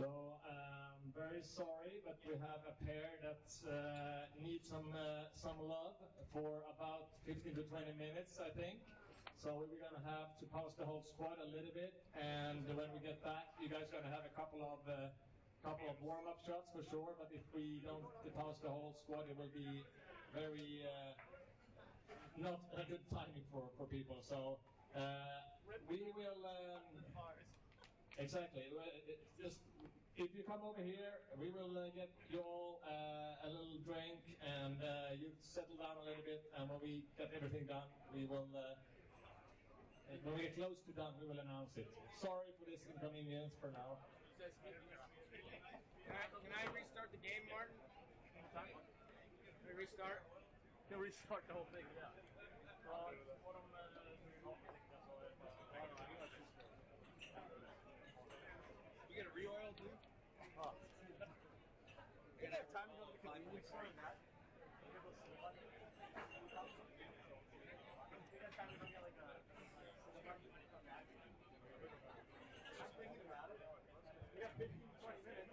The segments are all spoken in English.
So I'm very sorry, but we have a pair that needs some love for about 15 to 20 minutes, I think. So we're going to have to pause the whole squad a little bit, and when we get back, you guys are going to have a couple of warm-up shots for sure. But if we don't pause the whole squad, it will be very not a good timing for people. So we will. Exactly. Just if you come over here, we will get you all a little drink, and you settle down a little bit. And when we get everything done, we will. When we get close to done, we will announce it. Sorry for this inconvenience for now. Can I restart the game, Martin? Can we restart? Can we restart the whole thing? Yeah. You get a re-oil, dude? Oh. You didn't have time to go to the convenience store and that? You have time to go get like a I'm thinking about it. We have 15 to 20 minutes.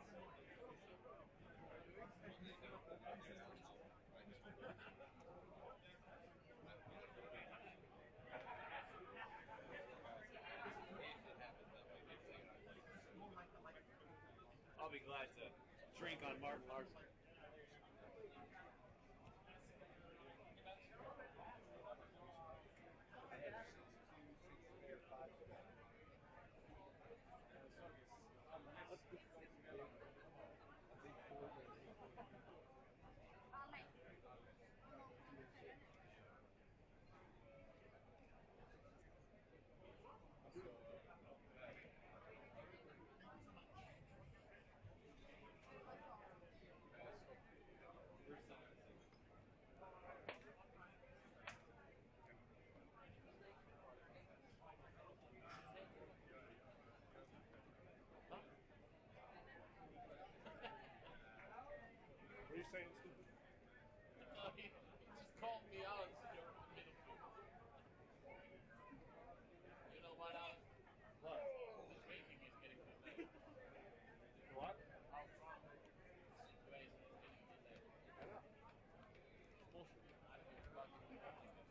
I'll be glad to drink on Martin Larsen. What are you saying, stupid? He just called me out. You know what, Alex? What? This racing is getting too late. What? How strong this racing is getting too late. I know. It's bullshit. I don't know about you like this.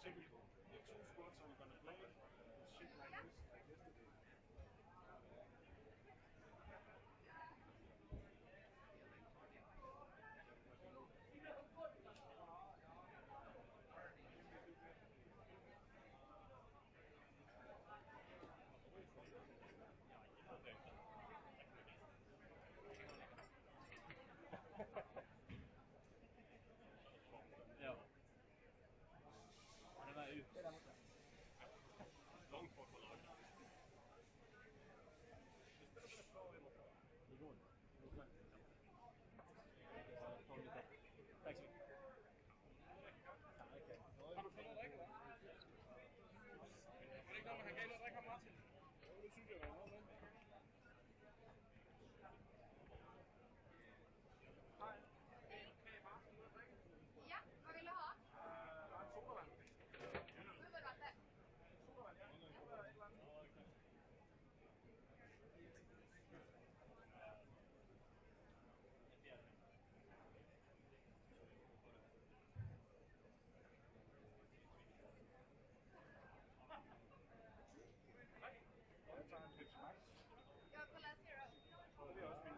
typical. What two squats are you gonna play? Shit like this, like yesterday. Ja. Den är ut. Långt bort på laget. Igår. Tack så mycket. Har du fået noget at drikke, eller? Var det ikke noget, han gav noget at drikke, Martin? Jo, det synes jeg, der er noget med. Ja, vad vill du ha? Der er en sodavand. Bubbelvatten. Sodavand, ja. Eller et eller andet. Jeg tager en Pepsi Max. Jag kollar Zero. Det er også fint.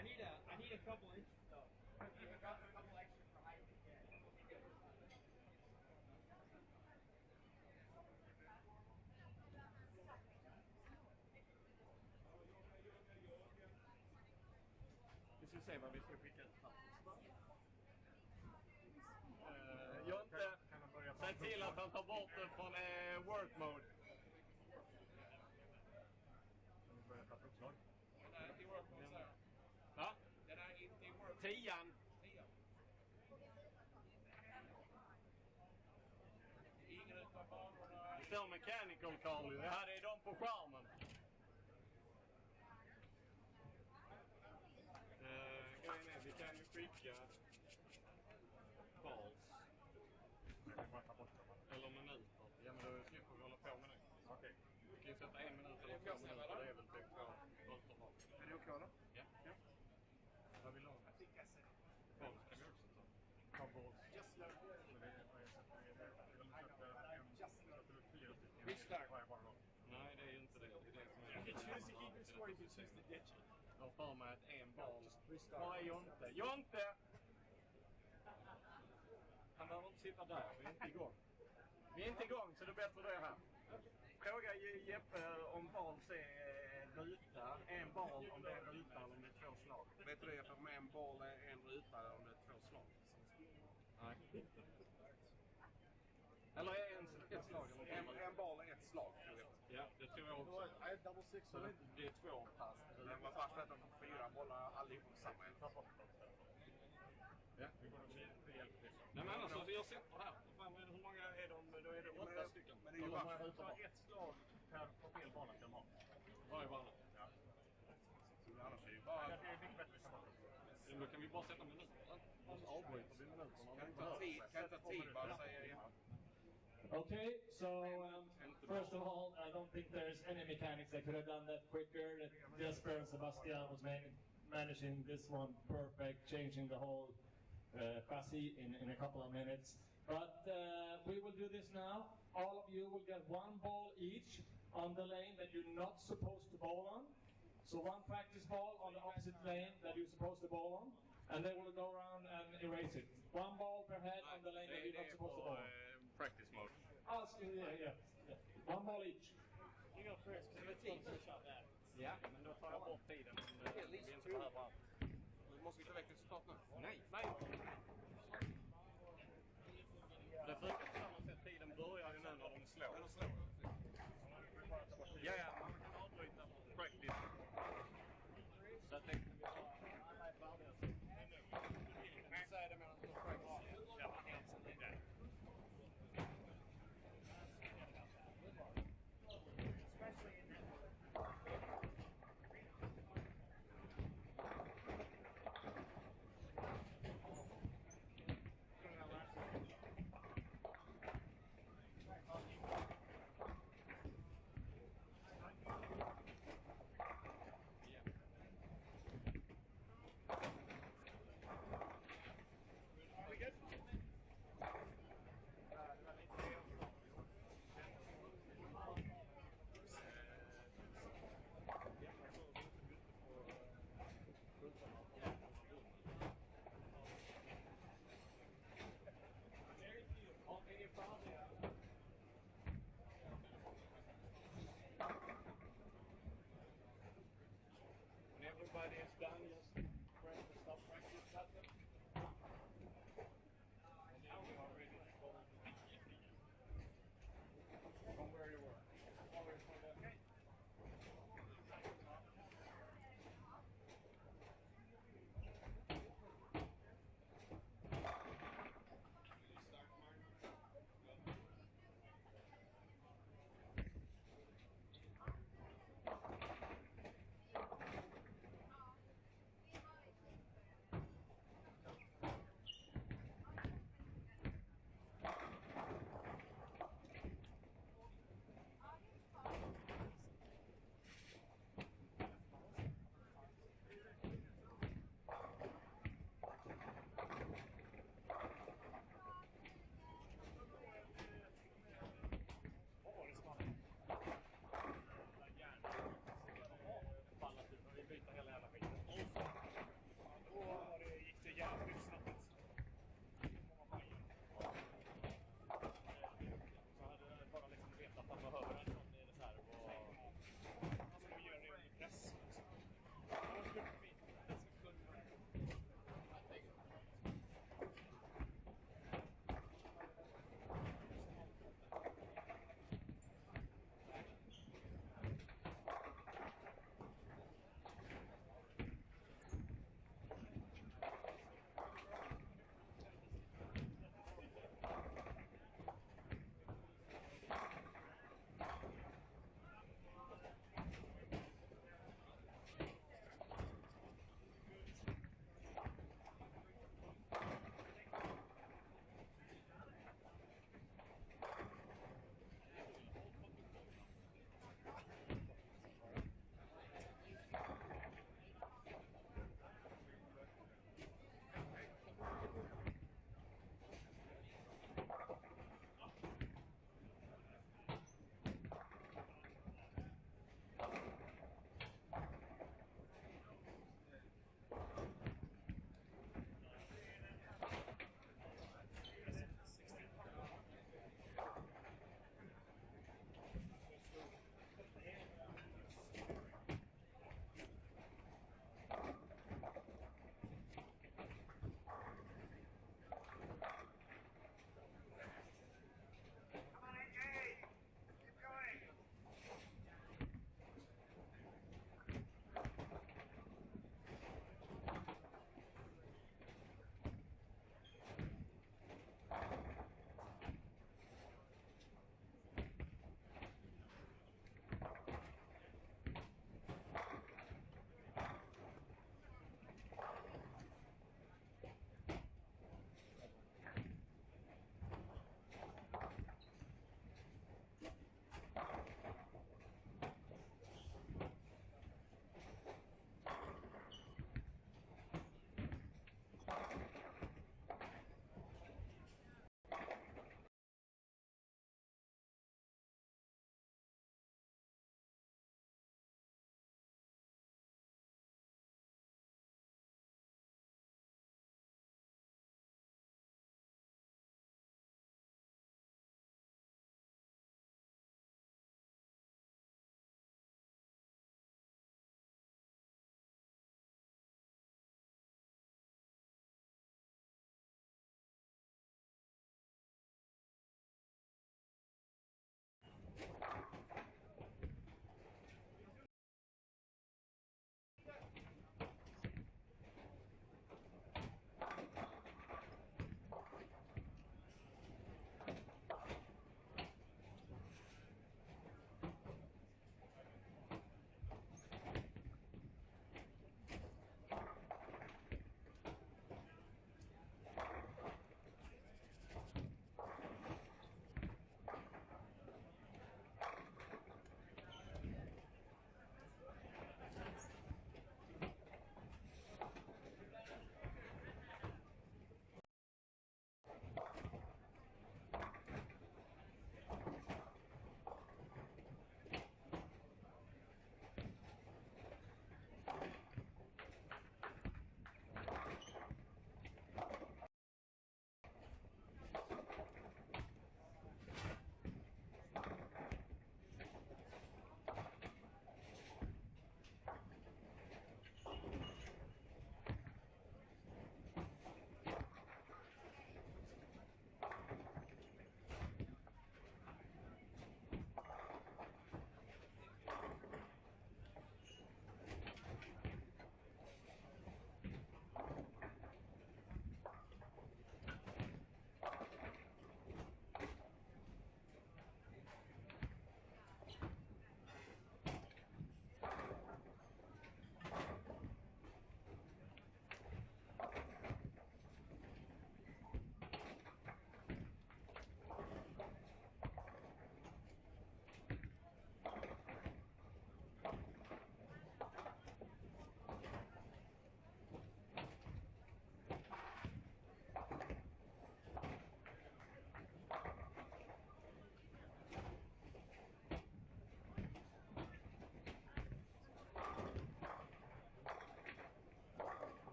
I need a couple inches though. I need a couple extra for height. Vi ska se vad vi ska skicka till pappa. Jonte, säg till att han tar bort det från work mode. Vi börjar fatta uppslag. Den är inte i work mode, säger han. Va? Den är inte i work mode. 10. 10. Ingen utav banorna. Det står mechanical call. Det här är de på skärmen. kvar så kan vi också ta balls. We start. Nej, det är ju inte det. Det är det som är... If you choose to keep your score, you can choose to ditch it. Jag har för mig att en boll... Var är Jonte? Jonte! Han behöver inte sitta där, vi är inte igång. Vi är inte igång, så det är bättre det här. Fråga Jeppe om balls är ruta. En boll om det är ruta eller om det är två slag. Vet du det? Om en boll är en ruta eller om det är två slag? Nej. Eller är ett slag eller En boll är ett slag, tror jag. Ja, det tror jag också. I had double six. Så det är två pass. Det var fast att de får 4 bollar allihop på samma en. Ja. Nej men annars så jag sätter här. Fan, hur många är de? Då är det 8 stycken. Men det är ju bara ett slag per profilbana kan man ha. Varje bana. Ja. Annars är det ju bara... Det är mycket bättre kan man ha. Då kan vi bara sätta minuter. Och så avbryter vi minuterna. Kan ta tid bara säga igen. Okay, so first of all, I don't think there's any mechanics that could have done that quicker. Jesper and Sebastian was managing this one perfect, changing the whole chassis in a couple of minutes. But we will do this now. All of you will get one ball each on the lane that you're not supposed to bowl on. So one practice ball on the opposite lane that you're supposed to bowl on. And they will go around and erase it. One ball per head on the lane that you're not supposed to bowl on. Practice mode. Oh, yeah. One ball each. You go first, because I'm a team, so shot that. Ja, men då tar jag bort tiden. Vi inte behöver allt. Vi måste ta väck resultat nu. Nej. Det funkar på samma sätt. Tiden börjar ju nu när de slår. Men de slår. Ja, man kan avbryta practice. Så att det kan vi ta. Säg det medan de practice. Ja, helt som det är. Especially in that. When everybody is done, just press the stop practice button. And now we are ready to go from where you were. Always for the... Okay.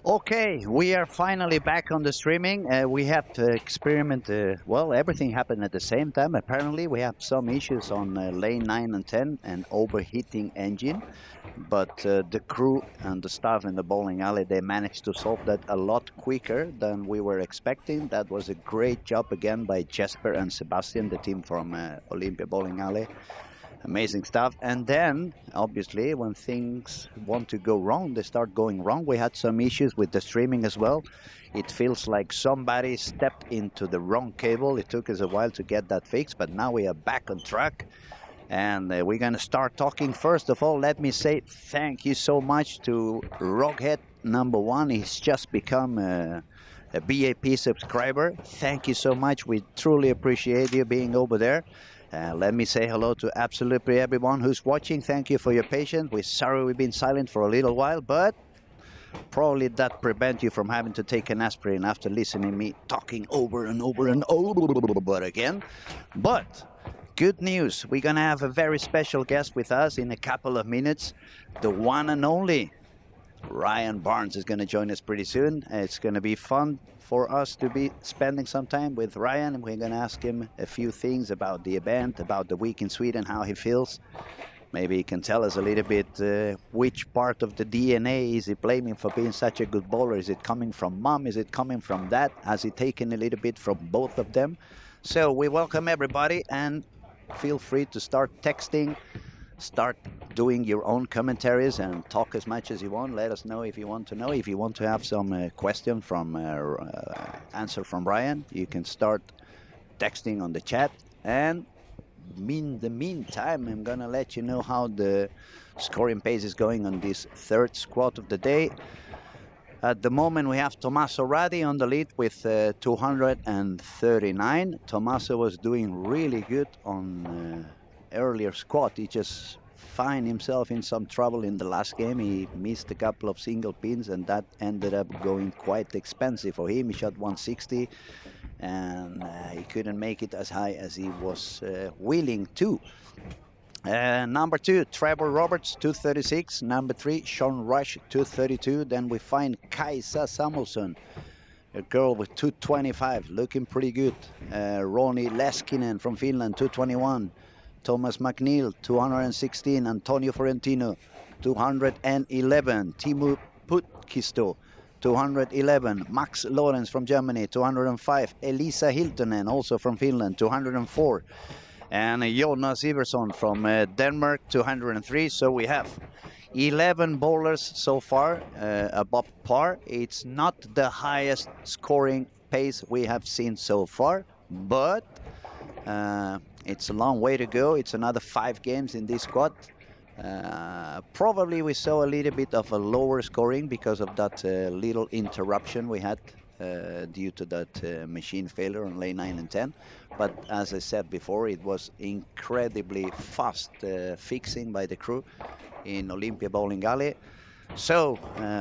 Okay, we are finally back on the streaming. We have to experiment. Well, everything happened at the same time. Apparently, we have some issues on lane 9 and 10 and overheating engine. But the crew and the staff in the bowling alley, they managed to solve that a lot quicker than we were expecting. That was a great job again by Jesper and Sebastian, the team from Olympia Bowling Alley. Amazing stuff. And then, obviously, when things want to go wrong, they start going wrong. We had some issues with the streaming as well. It feels like somebody stepped into the wrong cable. It took us a while to get that fixed, but now we are back on track. And we're going to start talking. First of all, let me say thank you so much to Roghead #1. He's just become a BAP subscriber. Thank you so much. We truly appreciate you being over there. Let me say hello to absolutely everyone who's watching. Thank you for your patience. We're sorry we've been silent for a little while, but probably that prevents you from having to take an aspirin after listening to me talking over and over and over again. But good news, we're going to have a very special guest with us in a couple of minutes. The one and only Ryan Barnes is going to join us pretty soon. It's going to be fun for us to be spending some time with Ryan, and we're going to ask him a few things about the event, about the week in Sweden, how he feels. Maybe he can tell us a little bit which part of the DNA is he blaming for being such a good bowler. Is it coming from mom? Is it coming from dad? Has he taken a little bit from both of them? So we welcome everybody, and feel free to start texting, start doing your own commentaries and talk as much as you want. Let us know if you want to know. If you want to have some question from answer from Ryan, you can start texting on the chat. And in the meantime, I'm gonna let you know how the scoring pace is going on this third squad of the day. At the moment, we have Tommaso Radi on the lead with 239. Tommaso was doing really good on earlier squad. He just find himself in some trouble in the last game. He missed a couple of single pins, and that ended up going quite expensive for him. He shot 160, and he couldn't make it as high as he was willing to. Number 2, Trevor Roberts, 236. Number 3, Sean Rush, 232. Then we find Kaisa Samuelsson, a girl with 225, looking pretty good. Ronnie Leskinen from Finland, 221. Thomas McNeil, 216. Antonio Fiorentino, 211. Timo Putkisto, 211. Max Lorenz from Germany, 205. Elisa Hiltonen, also from Finland, 204. And Jonas Iversson from Denmark, 203. So we have 11 bowlers so far above par. It's not the highest scoring pace we have seen so far, but it's a long way to go. It's another 5 games in this squad. Probably we saw a little bit of a lower scoring because of that little interruption we had due to that machine failure on lane 9 and 10. But as I said before, it was incredibly fast fixing by the crew in Olympia Bowling Alley. So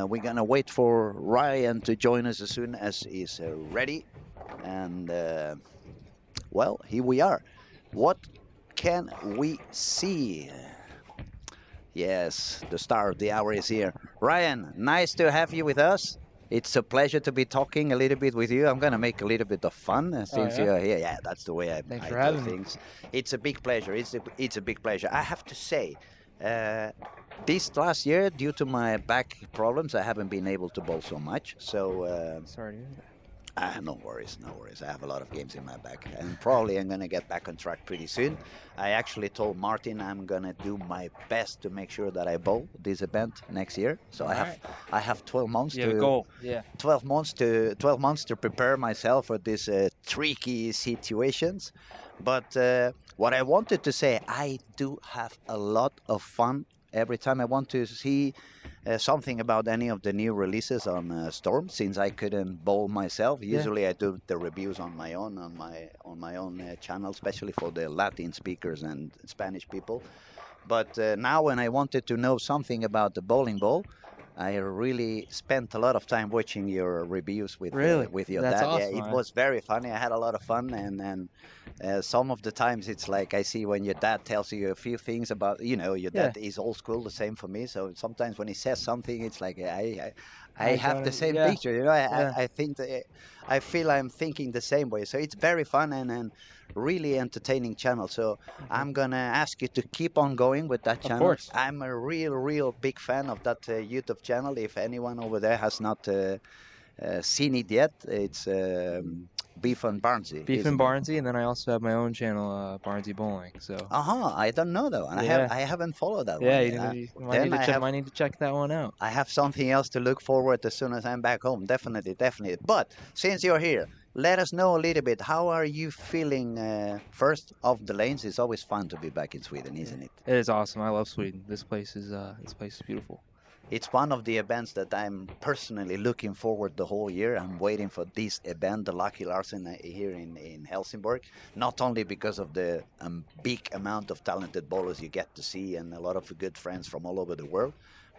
we're gonna wait for Ryan to join us as soon as he's ready. And well, here we are. What can we see? Yes, the star of the hour is here. Ryan, nice to have you with us. It's a pleasure to be talking a little bit with you. I'm going to make a little bit of fun since you're here. Yeah, that's the way I do things. It's a big pleasure. It's a big pleasure. I have to say, this last year, due to my back problems, I haven't been able to bowl so much. So Sorry to hear that. no worries, no worries. I have a lot of games in my back, and probably I'm gonna get back on track pretty soon. I actually told Martin I'm gonna do my best to make sure that I bowl this event next year. So I have 12 months You have a goal. Yeah. 12 months to prepare myself for these tricky situations. But what I wanted to say, I do have a lot of fun every time I want to see something about any of the new releases on Storm, since I couldn't bowl myself. Usually I do the reviews on my own channel, especially for the Latin speakers and Spanish people. But now when I wanted to know something about the bowling ball, I really spent a lot of time watching your reviews with your That's dad. awesome, Yeah, it man. was very funny. I had a lot of fun, and some of the times it's like I see when your dad tells you a few things about, your dad is old school, the same for me. So sometimes when he says something, it's like I have the same Yeah. picture. You know, Yeah. I think that I feel I'm thinking the same way. So it's very fun and really entertaining channel. So I'm gonna ask you to keep on going with that Of channel. course. I'm a real big fan of that YouTube channel. If anyone over there has not seen it yet, it's Beef and Barnsey. Beef and isn't it? Barnsey, and then I also have my own channel, Barnsey Bowling. So I don't know that one. Yeah. I haven't followed that yeah, one you, yet. you might Then need to I check. have Might need to check that one out. I have something else to look forward as soon as I'm back home. Definitely. But since you're here, let us know a little bit. How are you feeling? First off the lanes, it's always fun to be back in Sweden, isn't it? It is awesome. I love Sweden. This place is beautiful. It's one of the events that I'm personally looking forward the whole year. I'm waiting for this event, the Lucky Larsen here in Helsingborg. Not only because of the big amount of talented bowlers you get to see and a lot of good friends from all over the world,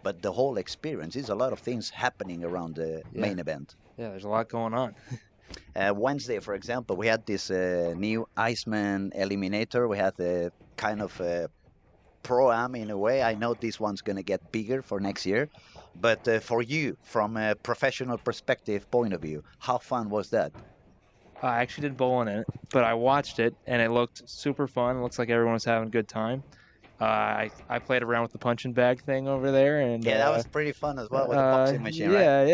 but the whole experience is a lot of things happening around the main event. Yeah, there's a lot going on. Wednesday, for example, we had this new Iceman Eliminator. We had a kind of pro-am in a way. I know this one's going to get bigger for next year. But for you, from a professional perspective point of view, how fun was that? I actually did bowling in it, but I watched it, and it looked super fun. It looks like everyone was having a good time. I played around with the punching bag thing over there, and Yeah, that was pretty fun as well with the boxing machine, right?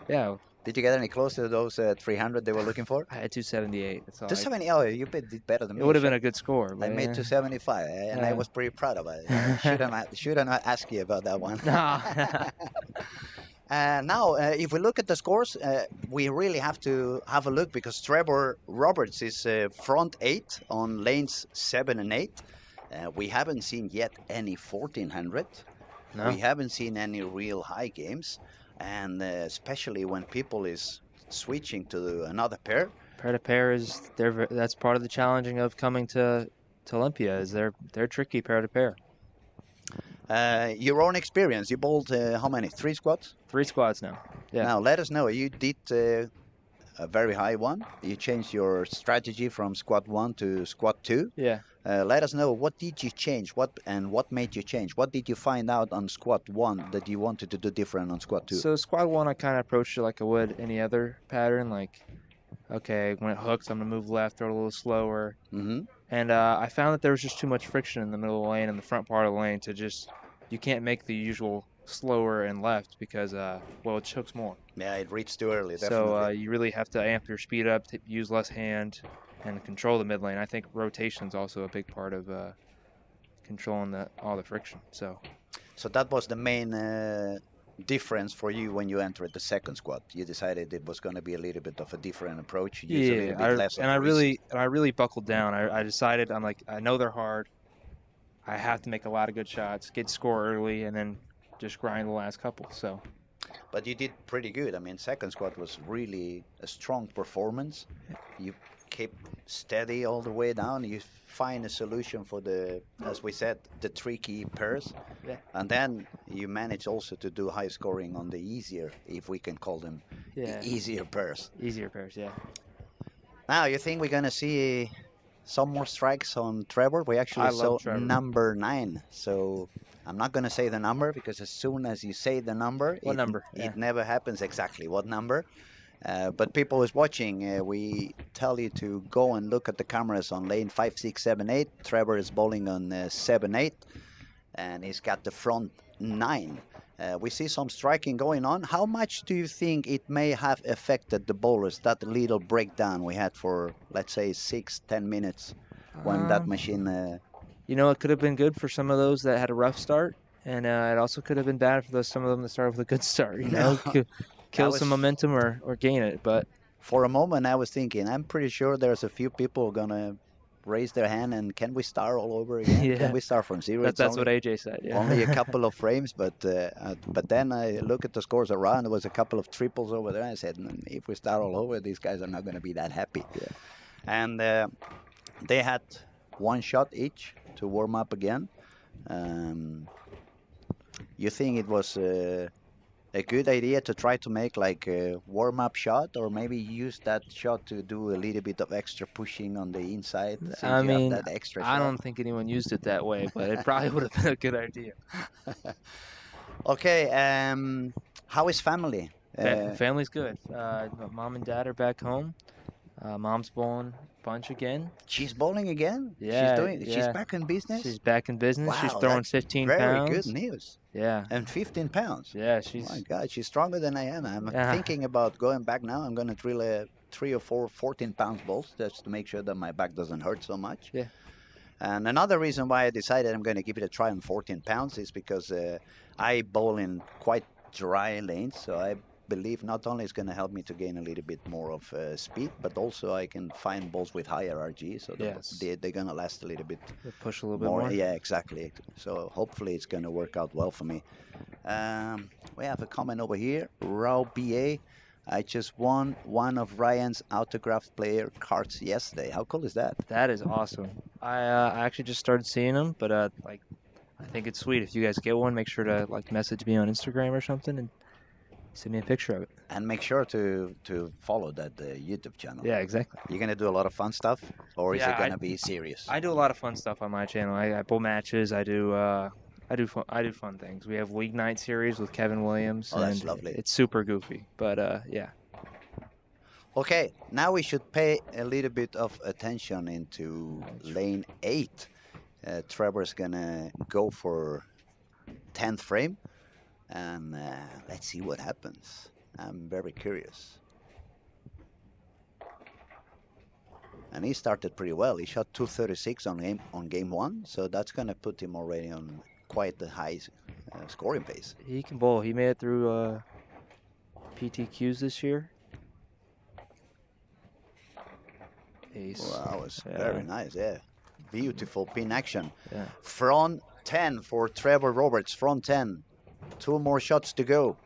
Yeah. Did you get any closer to those 300 they were looking for? I had 278. That's all. 270. Oh, you did better than me. It would have been a good score. I made 275, and I was pretty proud of it. I shouldn't ask you about that one. Now, if we look at the scores, we really have to have a look because Trevor Roberts is front 8 on lanes 7 and 8. We haven't seen yet any 1400. No. We haven't seen any real high games, and especially when people is switching to another pair. Pair to pair is that's part of the challenging of coming to Olympia is they're tricky pair to pair. Your own experience, you bowled how many? 3 squats? 3 squats now. Yeah. Now let us know. You did a very high one. You changed your strategy from squat 1 to squat 2. Yeah. Let us know, what did you change? What made you change? What did you find out on squat 1 that you wanted to do different on squat 2? So squat 1, I kind of approached it like I would any other pattern. Like, okay, when it hooks, I'm gonna move left, throw it a little slower. Mm-hmm. And I found that there was just too much friction in the middle of the lane and the front part of the lane to just, you can't make the usual slower and left because, well, it hooks more. Yeah, it reached too early, definitely. So you really have to amp your speed up, use less hand, and control the mid lane. I think rotation is also a big part of controlling all the friction. So that was the main difference for you when you entered the second squat. You decided it was going to be a little bit of a different approach. Use a little bit less I really buckled down. I decided, I'm like, I know they're hard. I have to make a lot of good shots, get score early, and then just grind the last couple. So. But you did pretty good. I mean, second squat was really a strong performance. You keep steady all the way down. You find a solution for as we said, the tricky pairs. Yeah. And then you manage also to do high scoring on the easier, if we can call them, easier pairs. Easier pairs, yeah. Now, you think we're going to see some more strikes on Trevor? We actually saw number 9. So I'm not going to say the number because as soon as you say the number, it never happens exactly. What number? But people is watching. We tell you to go and look at the cameras on lane 5, 6, 7, 8. Trevor is bowling on 7, 8, and he's got the front 9. We see some striking going on. How much do you think it may have affected the bowlers, that little breakdown we had for, let's say, 6-10 minutes when that machine... it could have been good for some of those that had a rough start, and it also could have been bad for some of them that started with a good start. Kill some momentum or gain it. But for a moment, I was thinking, I'm pretty sure there's a few people going to raise their hand and can we start all over again? Yeah. Can we start from zero? That's what AJ said. Yeah. Only a couple of frames, but then I look at the scores around. There was a couple of triples over there. I said, if we start all over, these guys are not going to be that happy. Yeah. And they had 1 shot each to warm up again. You think it was a good idea to try to make like a warm-up shot, or maybe use that shot to do a little bit of extra pushing on the inside? I mean, that extra I shot? don't think anyone used it that way, but it probably would have been a good idea. Okay, how is family? Family's good. Mom and dad are back home. Mom's bowling a bunch again. She's bowling again? Yeah, She's back in business? She's back in business. Wow, she's throwing that's 15 very pounds. good news. Yeah. And 15 pounds? Yeah, Oh my God, she's stronger than I am. I'm thinking about going back now. I'm going to drill a 3 or 4 14-pound balls just to make sure that my back doesn't hurt so much. Yeah. And another reason why I decided I'm going to give it a try on 14 pounds is because I bowl in quite dry lanes, so I believe not only it's going to help me to gain a little bit more of speed, but also I can find balls with higher RG, so they're going to last a little bit. They push a little bit more. Yeah, exactly. So hopefully it's going to work out well for me. We have a comment over here. Rao BA. I just won one of Ryan's autographed player cards yesterday. How cool is that? That is awesome. I actually just started seeing them, but like, I think it's sweet. If you guys get one, make sure to like message me on Instagram or something and send me a picture of it. And make sure to follow that YouTube channel. Yeah, exactly. You're gonna do a lot of fun stuff, or is it gonna be serious? I do a lot of fun stuff on my channel. I bowl matches. I do fun things. We have League Night series with Kevin Williams. Oh, that's lovely. It's super goofy, but yeah. Okay, now we should pay a little bit of attention into lane 8. Trevor's gonna go for 10th frame, and let's see what happens. I'm very curious. And he started pretty well. He shot 236 on game 1, so that's gonna put him already on quite the high scoring pace. He can bowl. He made it through PTQs this year. Ace. Wow, that was very nice. Yeah, beautiful pin action. Yeah. Front 10 for Trevor Roberts. Front 10. 2 more shots to go.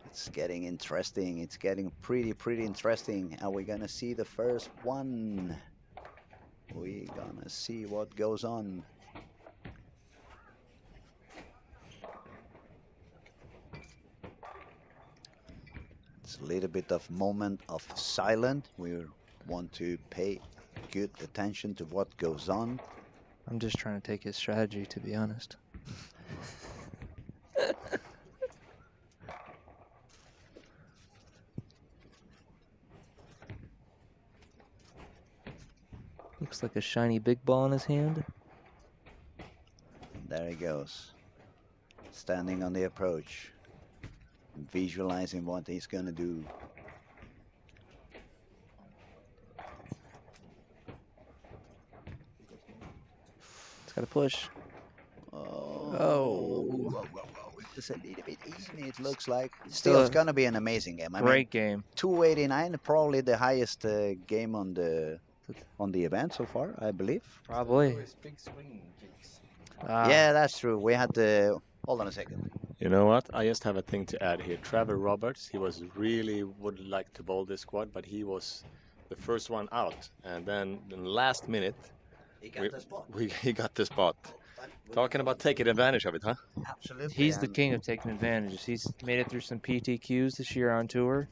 It's getting interesting. It's getting pretty interesting. Are we gonna see the first one? We're gonna see what goes on. It's a little bit of moment of silence. We want to pay good attention to what goes on. I'm just trying to take his strategy, to be honest. Looks like a shiny big ball in his hand. There he goes. Standing on the approach. Visualizing what he's going to do. It's got to push. Oh. It's a little bit easy, it looks like. Still, it's going to be an amazing game. Great game. 289, probably the highest game on the event so far, I believe. Probably. Yeah, that's true. We had the... Hold on a second. You know what? I just have a thing to add here. Trevor Roberts, he was really would like to bowl this squad, but he was the first one out. And then in the last minute, he got the spot. He got the spot. Talking about taking advantage of it, huh? Absolutely. He's the king of taking advantages. He's made it through some PTQs this year on tour,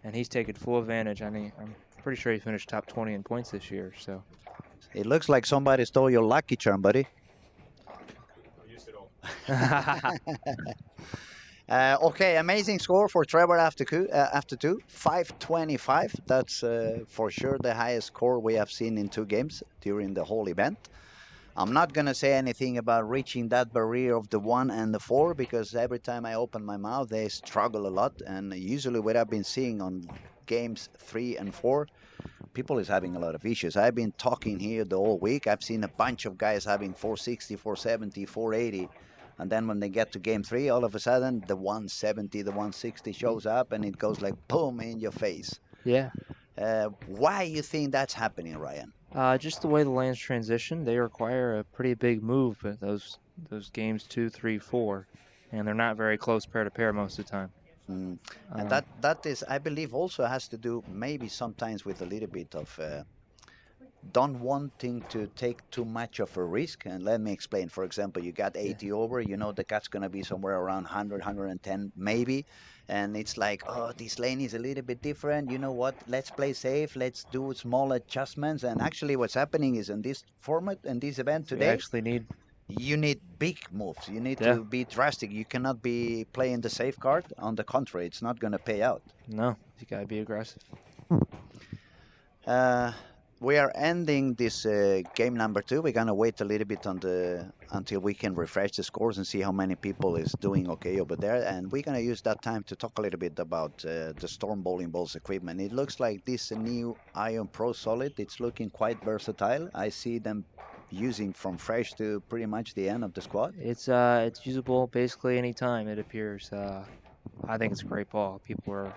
and he's taken full advantage. I mean, I'm pretty sure he finished top 20 in points this year. So it looks like somebody stole your lucky charm, buddy. Okay, amazing score for Trevor after 2, 525. That's for sure the highest score we have seen in 2 games during the whole event. I'm not going to say anything about reaching that barrier of the 1 and the 4 because every time I open my mouth, they struggle a lot. And usually what I've been seeing on games 3 and 4, people is having a lot of issues. I've been talking here the whole week. I've seen a bunch of guys having 460, 470, 480. And then when they get to game 3, all of a sudden, the 170, the 160 shows up and it goes like boom in your face. Yeah. Why you think that's happening, Ryan? Just the way the lanes transition, they require a pretty big move at those games 2, 3, 4, and they're not very close pair to pair most of the time. And that is, I believe, also has to do maybe sometimes with a little bit of don't wanting to take too much of a risk. And let me explain. For example, you got 80 over, you know the cat's going to be somewhere around 100, 110 maybe. And it's like, oh, this lane is a little bit different. You know what? Let's play safe. Let's do small adjustments. And actually what's happening is in this format, in this event today, you need big moves. You need Yeah. to be drastic. You cannot be playing the safeguard. On the contrary, it's not going to pay out. No, you gotta be aggressive. We are ending this game number 2. We're gonna wait a little bit until we can refresh the scores and see how many people is doing okay over there. And we're gonna use that time to talk a little bit about the Storm Bowling Balls equipment. It looks like this new Ion Pro Solid. It's looking quite versatile. I see them using from fresh to pretty much the end of the squad. It's usable basically anytime it appears. I think it's a great ball. People are.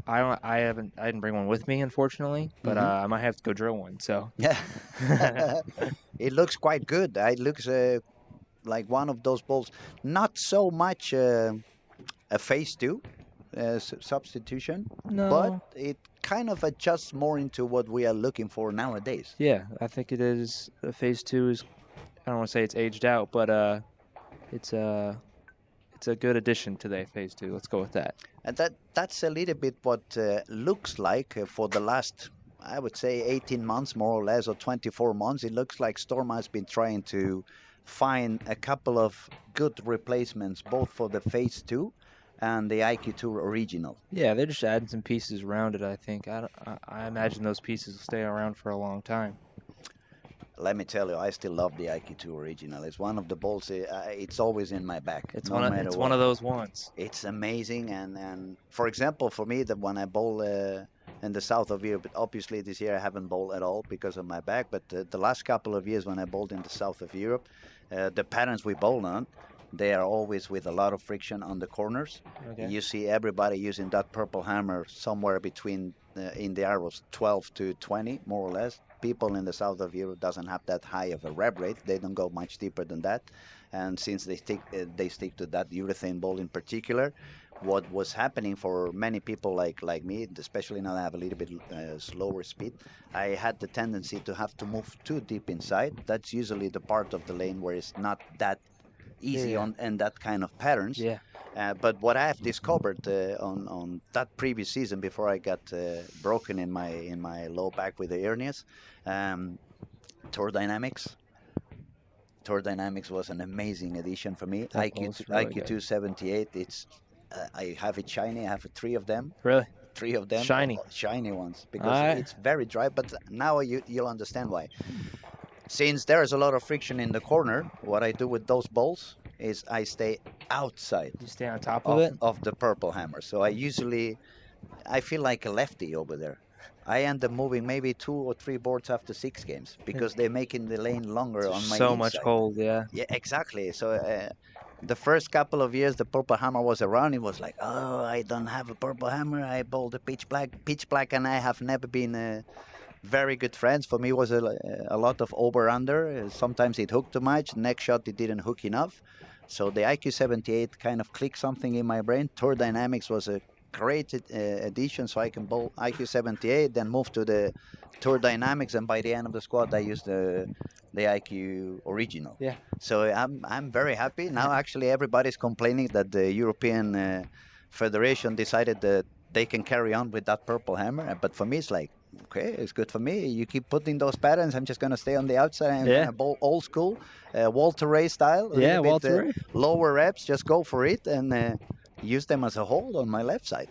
I didn't bring one with me unfortunately, but I might have to go drill one. So yeah, it looks quite good. It looks like one of those balls. Not so much a phase 2 substitution, No. but it kind of adjusts more into what we are looking for nowadays. Yeah, I think it is. Phase 2 is. I don't want to say it's aged out, but it's a good addition to the phase 2. Let's go with that. And that's a little bit what looks like for the last, I would say, 18 months, more or less, or 24 months. It looks like Storm has been trying to find a couple of good replacements, both for the phase 2 and the IQ2 original. Yeah, they're just adding some pieces around it, I think. I imagine those pieces will stay around for a long time. Let me tell you, I still love the IQ2 original. It's one of the balls. It's always in my bag. It's no matter what. one of those ones. It's amazing, and for example, for me, that when I bowl in the south of Europe, obviously this year I haven't bowled at all because of my back. But the last couple of years when I bowled in the south of Europe, the patterns we bowl on, they are always with a lot of friction on the corners. Okay. You see everybody using that purple hammer somewhere between in the arrows 12 to 20, more or less. People in the south of Europe doesn't have that high of a rev rate. They don't go much deeper than that. And since they stick to that urethane ball in particular, what was happening for many people like me, especially now I have a little bit slower speed, I had the tendency to have to move too deep inside. That's usually the part of the lane where it's not that easy on and that kind of patterns. Yeah. But what I have discovered on that previous season before I got broken in my low back with the hernias, Tour Dynamics. Tour Dynamics was an amazing addition for me. IQ2 78. It's I have it shiny. I have 3 of them. Really? 3 of them. Shiny. Shiny ones because it's very dry. But now you'll understand why. Since there is a lot of friction in the corner, what I do with those balls is I stay outside. You stay on top of it? Of the purple hammer. So I feel like a lefty over there. I end up moving maybe 2 or 3 boards after 6 games because they're making the lane longer on my so inside. much hold, yeah. Yeah, exactly. So the first couple of years the purple hammer was around, it was like, oh, I don't have a purple hammer. I bowl the pitch black. Pitch black and I have never been very good friends. For me, it was a lot of over-under. Sometimes it hooked too much. Next shot, it didn't hook enough. So the IQ78 kind of clicked something in my brain. Tour Dynamics was a great addition, so I can bowl IQ78, then move to the Tour Dynamics, and by the end of the squad, I used the IQ original. Yeah. So I'm very happy. Now, actually, everybody's complaining that the European Federation decided that they can carry on with that purple hammer. But for me, it's like, okay, it's good for me. You keep putting those patterns. I'm just going to stay on the outside and yeah. bowl old school, Walter Ray style. Yeah, Walter Ray. Lower reps, just go for it and use them as a hold on my left side.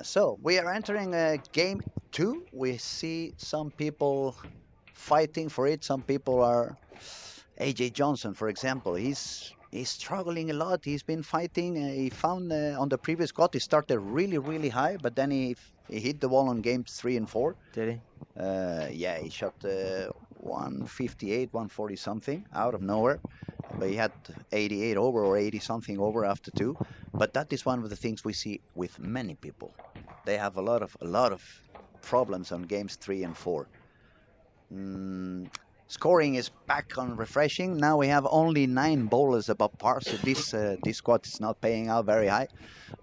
So we are entering game 2. We see some people fighting for it. Some people are... AJ Johnson, for example, he's struggling a lot. He's been fighting. He found on the previous squad, he started really, really high, but then he hit the wall on games 3 and 4. Did he? Yeah, he shot 158, 140 something out of nowhere. But he had 88 over or 80 something over after 2. But that is one of the things we see with many people. They have a lot of problems on games 3 and 4. Scoring is back on refreshing. Now we have only 9 bowlers above par, so this squad is not paying out very high.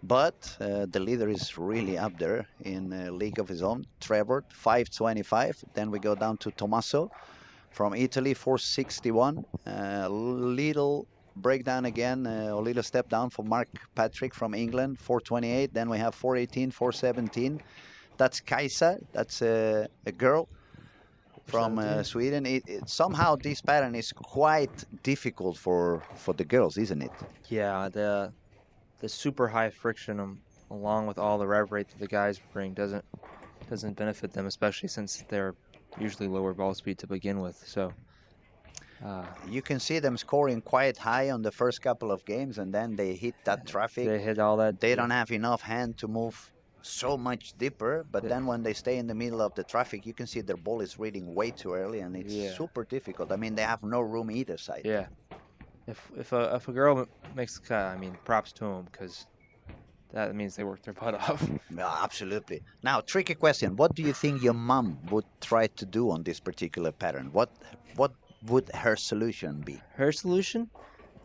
But the leader is really up there in a league of his own. Trevor, 525. Then we go down to Tommaso from Italy, 461. Little breakdown again, a little step down for Mark Patrick from England, 428. Then we have 418, 417. That's Kaisa. That's a girl. from Sweden. Somehow this pattern is quite difficult for the girls, isn't it? Yeah, the super high friction along with all the rev rate that the guys bring doesn't benefit them, especially since they're usually lower ball speed to begin with. So you can see them scoring quite high on the first couple of games, and then they hit that traffic. they hit all that. They don't have enough hand to move so much deeper, but then when they stay in the middle of the traffic, you can see their ball is reading way too early, and it's super difficult. I mean, they have no room either side. Yeah. If a girl makes the cut, I mean, props to them, because that means they worked their butt off. Yeah, absolutely. Now, tricky question. What do you think your mom would try to do on this particular pattern? What would her solution be? Her solution?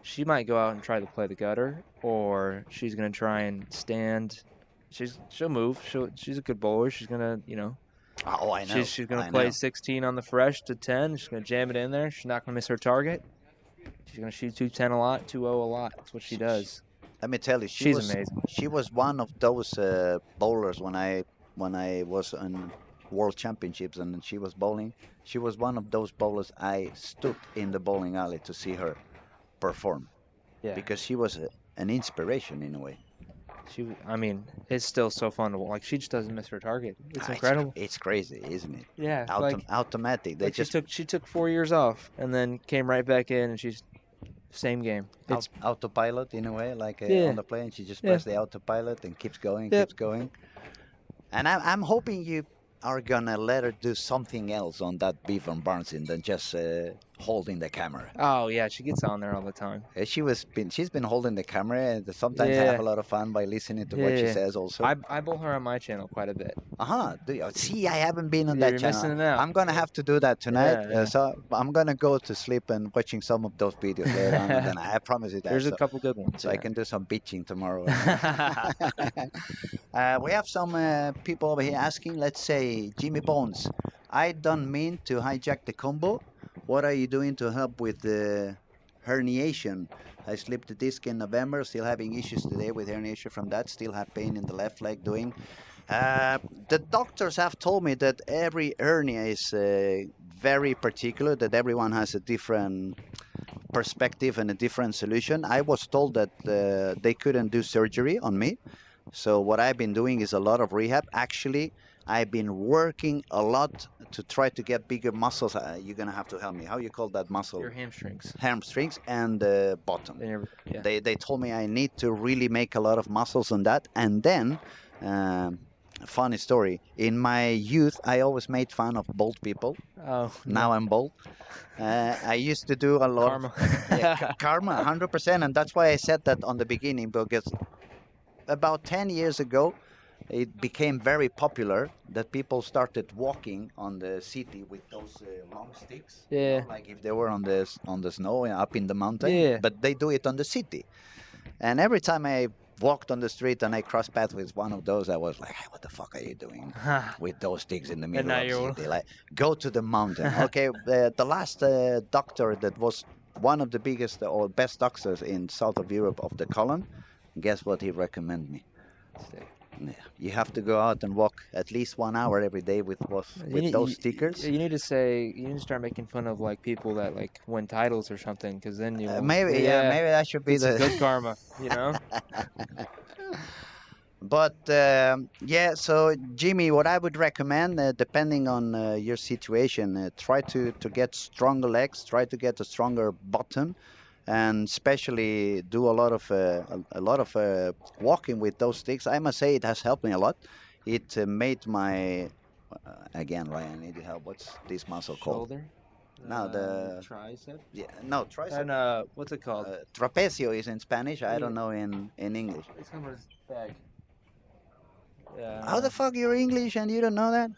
She might go out and try to play the gutter, or she's gonna try and stand. She'll move. She's a good bowler. She's gonna, Oh, I know. She's gonna play 16 on the fresh to 10. She's gonna jam it in there. She's not gonna miss her target. She's gonna shoot 210 a lot, 2-0 a lot. That's what she does. Let me tell you, she's amazing. She was one of those bowlers when I was in World Championships and she was bowling. She was one of those bowlers I stood in the bowling alley to see her perform. Yeah. Because she was an inspiration in a way. I mean, it's still so fun to like. She just doesn't miss her target. It's incredible. It's crazy, isn't it? Yeah, automatic. They just she took 4 years off and then came right back in, and she's same game. It's autopilot in a way, like on the plane. She just presses the autopilot and keeps going, keeps going. And I'm hoping you are gonna let her do something else on that Beaver Barnson than just holding the camera. Oh yeah, she gets on there all the time. She's been holding the camera, and sometimes I have a lot of fun by listening to what she says. Also, I bowl her on my channel quite a bit. Do you? See, I haven't been on that channel. Missing out. I'm gonna have to do that tonight. So I'm gonna go to sleep and watching some of those videos later on. And then I promise you that. There's a couple good ones. So I can do some bitching tomorrow. We have some people over here asking. Let's say Jimmy Bones. I don't mean to hijack the combo. What are you doing to help with the herniation? I slipped the disc in November, still having issues today with herniation from that, still have pain in the left leg doing. The doctors have told me that every hernia is very particular, that everyone has a different perspective and a different solution. I was told that they couldn't do surgery on me. So what I've been doing is a lot of rehab. Actually, I've been working a lot to try to get bigger muscles. You're going to have to help me. How you call that muscle? Your hamstrings. Hamstrings and the bottom. They told me I need to really make a lot of muscles on that. And then, funny story, in my youth, I always made fun of bald people. Oh. Now I'm bald. I used to do a lot Karma. of karma, 100%. And that's why I said that on the beginning, because about 10 years ago, it became very popular that people started walking on the city with those long sticks. Yeah. You know, like if they were on the snow up in the mountain. Yeah. But they do it on the city. And every time I walked on the street and I crossed paths with one of those, I was like, hey, what the fuck are you doing with those sticks in the middle of the city? Like, go to the mountain. Okay, the last doctor that was one of the biggest or best doctors in south of Europe of the colon, guess what he recommended me? Yeah, you have to go out and walk at least 1 hour every day with those stickers. You need to start making fun of like people that like win titles or something, because then you maybe that should be the good karma, you know. But so Jimmy, what I would recommend, depending on your situation, try to get stronger legs, try to get a stronger bottom. And especially do a lot of walking with those sticks. I must say it has helped me a lot. It made my again, Ryan, I need your help. What's this muscle called? Shoulder. No, the tricep. Yeah, no tricep. And what's it called? Trapecio is in Spanish. I don't know in English. It's on his bag. Yeah. How the fuck you're English and you don't know that?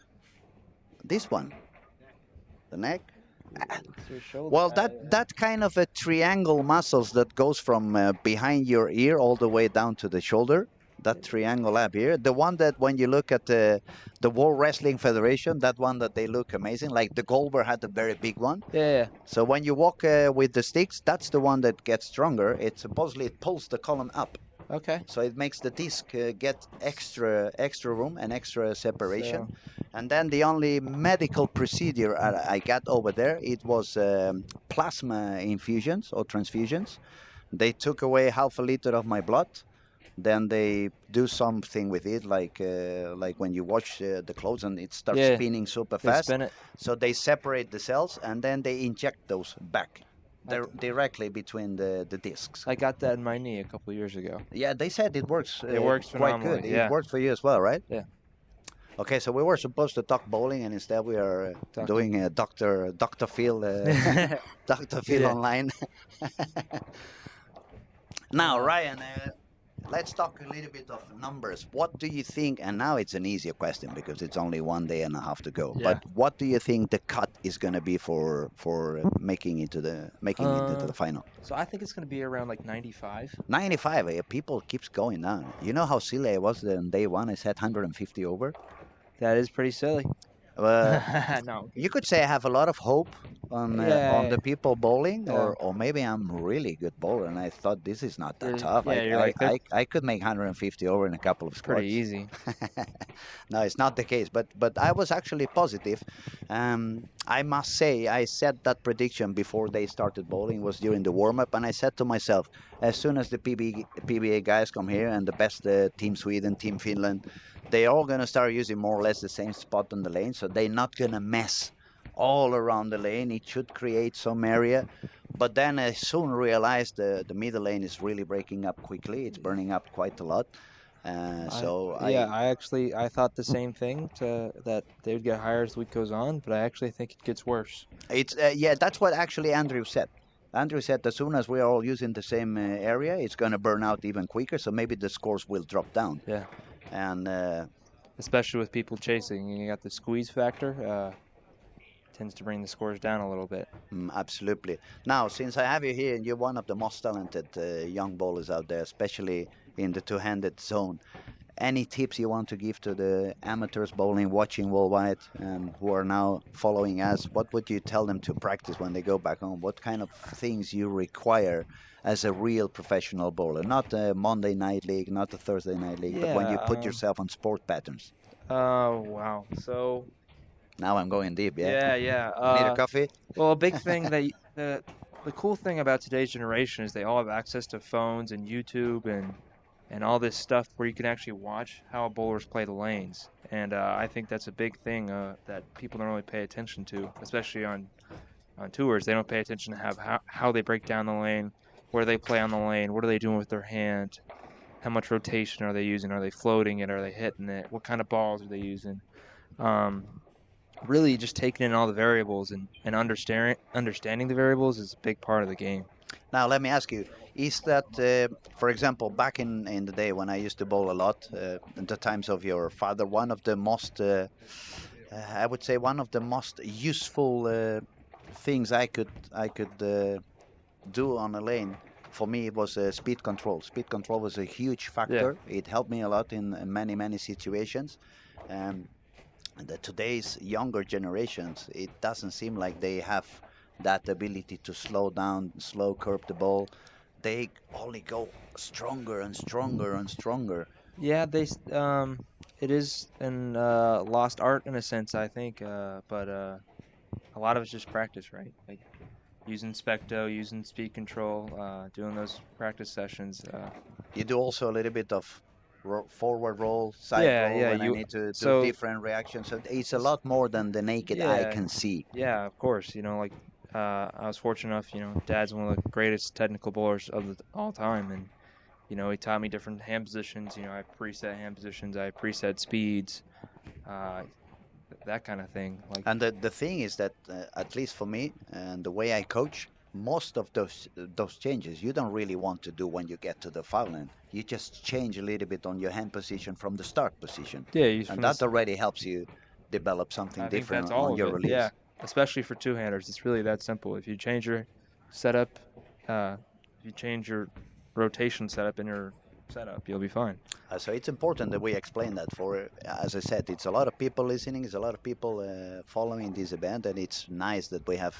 This one, the neck. Well, that kind of a triangle muscles that goes from behind your ear all the way down to the shoulder, that triangle up here, the one that when you look at the World Wrestling Federation, that one that they look amazing, like the Goldberg had a very big one. Yeah. So when you walk with the sticks, that's the one that gets stronger. It supposedly pulls the column up. Okay. So it makes the disc get extra room and extra separation. So- And then the only medical procedure I got over there, it was plasma infusions or transfusions. They took away half a liter of my blood. Then they do something with it, like when you wash the clothes and it starts Yeah, spinning super they fast. spin it. So they separate the cells and then they inject those back Okay. directly between the discs. I got that in my knee a couple years ago. Yeah, they said it works. It works quite good. phenomenally, yeah. It worked for you as well, right? Yeah. Okay, so we were supposed to talk bowling, and instead we are doing a Doctor Phil Doctor Phil Yeah. online. Now, Ryan, let's talk a little bit of numbers. What do you think? And now it's an easier question because it's only 1 day and a half to go. Yeah. But what do you think the cut is going to be for making it into the final? So I think it's going to be around like 95. 95. People keeps going down. You know how silly I was on day one? I said 150 over. That is pretty silly. No. You could say I have a lot of hope on the people bowling, or maybe I'm a really good bowler, and I thought this is not that tough. you're like, I could make 150 over in a couple of squats. pretty easy. No, it's not the case, but I was actually positive. I must say, I said that prediction before they started bowling. It was during the warm-up, and I said to myself, as soon as the PBA guys come here and the best Team Sweden, Team Finland, they're all going to start using more or less the same spot on the lane, so they're not going to mess all around the lane. It should create some area. But then I soon realized the middle lane is really breaking up quickly. It's burning up quite a lot. I thought the same thing, that they would get higher as the week goes on, but I actually think it gets worse. It's that's what actually Andrew said. Andrew said as soon as we are all using the same area, it's going to burn out even quicker. So maybe the scores will drop down. Yeah. And especially with people chasing, you got the squeeze factor. Tends to bring the scores down a little bit. Absolutely. Now, since I have you here, and you're one of the most talented young bowlers out there, especially in the two-handed zone, any tips you want to give to the amateurs bowling watching worldwide and who are now following us? What would you tell them to practice when they go back home? What kind of things you require as a real professional bowler? Not a Monday night league, not a Thursday night league, but when you put yourself on sport patterns. Wow. So now I'm going deep, yeah? Yeah. Need a coffee? Well, a big thing that the cool thing about today's generation is they all have access to phones and YouTube and all this stuff where you can actually watch how bowlers play the lanes. And I think that's a big thing that people don't really pay attention to, especially on tours. They don't pay attention to how they break down the lane, where they play on the lane, what are they doing with their hand, how much rotation are they using, are they floating it, are they hitting it, what kind of balls are they using. Really just taking in all the variables and understanding the variables is a big part of the game. Now, let me ask you, is that, for example, back in the day when I used to bowl a lot, in the times of your father, one of the most, I would say, one of the most useful things I could do on a lane, for me, it was speed control. Speed control was a huge factor. Yeah. It helped me a lot in many, many situations. Today's younger generations, it doesn't seem like they have that ability to slow down, slow curve the ball. They only go stronger and stronger and stronger. Yeah, it is an lost art in a sense, I think. But a lot of it's just practice, right? Like using Specto, using speed control, doing those practice sessions. You do also a little bit of forward roll, side roll, and I need to do different reactions. So it's a lot more than the naked eye can see. Yeah, of course. Like I was fortunate enough. Dad's one of the greatest technical bowlers of all time, and he taught me different hand positions. I preset hand positions, I preset speeds, that kind of thing. And the thing is that, at least for me, and the way I coach, most of those changes you don't really want to do when you get to the foul end. You just change a little bit on your hand position from the start position. Yeah, and that already helps you develop something different on your release. Yeah, especially for two-handers, it's really that simple. If you change your setup, if you change your rotation setup in your setup, you'll be fine. So it's important that we explain that. For, as I said, it's a lot of people listening, it's a lot of people following this event, and it's nice that we have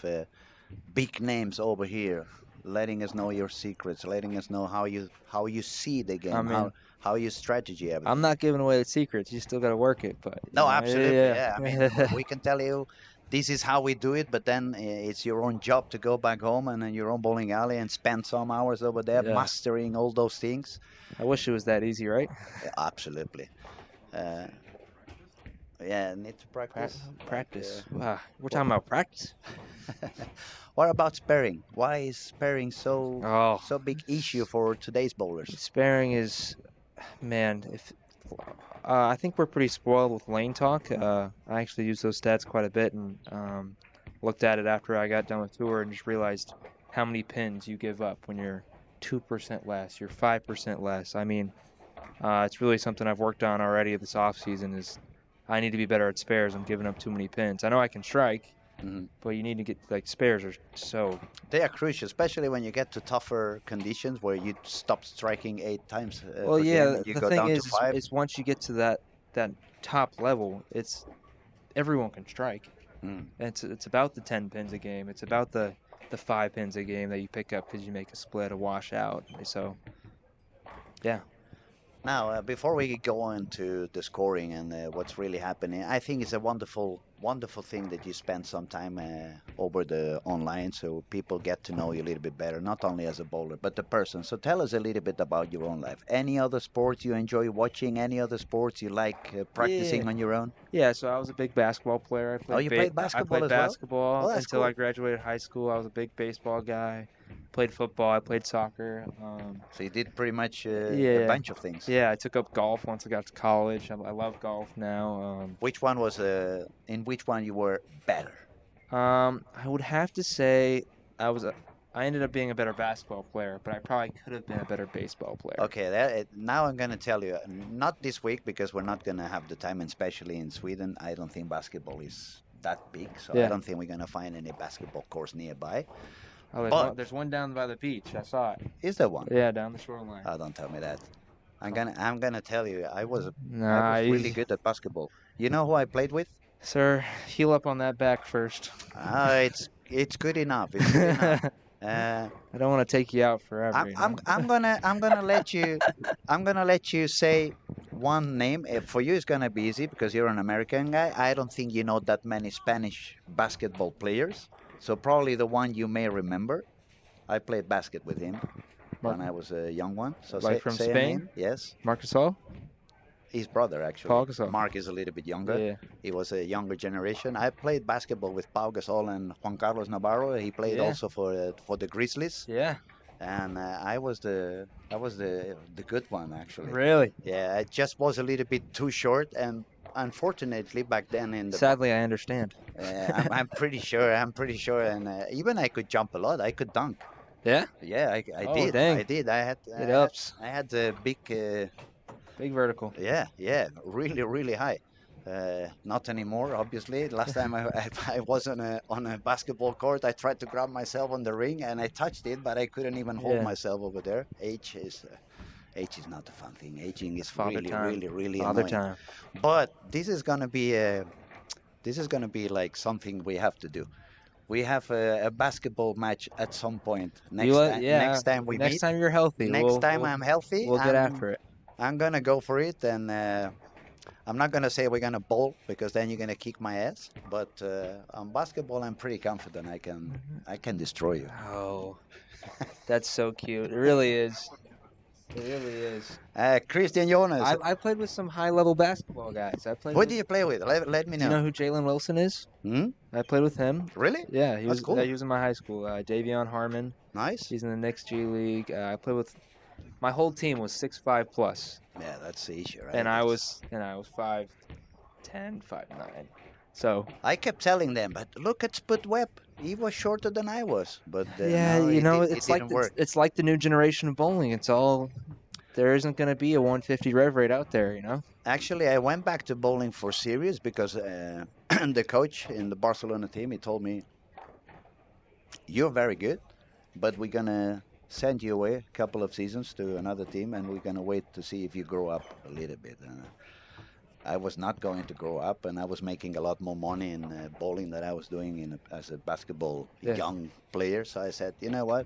big names over here letting us know your secrets, letting us know how you see the game, I mean, how you strategy everything. I'm not giving away the secrets. You still got to work it, but No, absolutely, yeah. yeah. I mean, we can tell you this is how we do it, but then it's your own job to go back home and in your own bowling alley and spend some hours over there Yeah. mastering all those things. I wish it was that easy, right? Yeah, absolutely. Uh, yeah, need to practice. Practice. Wow. We're talking about practice. What about sparring? Why is sparring Oh, so big issue for today's bowlers? sparing is, man. If I think we're pretty spoiled with lane talk. I actually use those stats quite a bit and looked at it after I got done with tour and just realized how many pins you give up when you're 2% less, you're 5% less. I mean, it's really something I've worked on already this off season. Is I need to be better at spares. I'm giving up too many pins. I know I can strike, but you need to get like spares are so. They are crucial, especially when you get to tougher conditions where you stop striking 8 times Well, per yeah. game and you The go thing down is, to 5. is once you get to that top level, it's everyone can strike. It's about the 10 pins a game. It's about the 5 pins a game that you pick up because you make a split, a washout. So, yeah. Now, before we go into the scoring and what's really happening, I think it's a wonderful thing that you spend some time over the online so people get to know you a little bit better, not only as a bowler, but the person. So tell us a little bit about your own life. Any other sports you enjoy watching? Any other sports you like practicing on your own? Yeah, so I was a big basketball player. I played you played basketball I played as well? basketball Oh, that's until cool. I graduated high school. I was a big baseball guy. Played football. I played soccer. So you did pretty much a Yeah. bunch of things. Yeah, I took up golf once I got to college. I love golf now. Which one was in which one you were better? I would have to say I ended up being a better basketball player, but I probably could have been a better baseball player. Okay, now I'm going to tell you, not this week because we're not going to have the time, and especially in Sweden, I don't think basketball is that big, so I don't think we're going to find any basketball course nearby. Oh, there's one down by the beach. I saw it. Is there one? Yeah, down the shoreline. Oh, don't tell me that. I'm gonna tell you, I was really good at basketball. You know who I played with? Sir, heal up on that back first. It's good enough. It's good enough. I don't want to take you out forever. I'm gonna let you say one name. For you, it's gonna be easy because you're an American guy. I don't think you know that many Spanish basketball players, so probably the one you may remember. I played basket with him when I was a young one. So from say Spain? a name. Yes. Marc Gasol? His brother, actually. Paul Gasol. Mark is a little bit younger. Yeah. He was a younger generation. I played basketball with Pau Gasol and Juan Carlos Navarro. He played also for the Grizzlies. Yeah. And I was the good one, actually. Really? Yeah, I just was a little bit too short, and unfortunately back then in the sadly I understand. I'm pretty sure, and even I could jump a lot. I could dunk. Yeah. Yeah, I Oh, did. dang. I did. I had a big. Big vertical. Yeah, really high. Not anymore, obviously. Last time I was on a basketball court, I tried to grab myself on the ring and I touched it, but I couldn't even hold myself over there. Age is not a fun thing. Aging is really Father annoying. time. But this is gonna be like something we have to do. We have a basketball match at some point next time we meet. Next time you're healthy. Next time I'm healthy. We'll get after it. I'm gonna go for it, and I'm not gonna say we're gonna bowl because then you're gonna kick my ass. But on basketball, I'm pretty confident I can destroy you. Oh, that's so cute. It really is. It really is. Christian Jonas. I played with some high-level basketball guys. Who do you play with? Let me know. Do you know who Jalen Wilson is? I played with him. Really? Yeah, he That's was. cool. He was in my high school. Davion Harmon. Nice. He's in the Knicks G League. I played with. My whole team was 6'5" plus. Yeah, that's the issue, right? And I was 5'10", 5'9". So I kept telling them, but look at Spud Webb. He was shorter than I was, but yeah, it didn't work. It's like the new generation of bowling. It's all. There isn't going to be a 150 rev rate out there, you know? Actually, I went back to bowling for serious because the coach in the Barcelona team, he told me, you're very good, but we're going to send you away a couple of seasons to another team, and we're going to wait to see if you grow up a little bit. I was not going to grow up, and I was making a lot more money in bowling than I was doing as a basketball young player. So I said, you know what?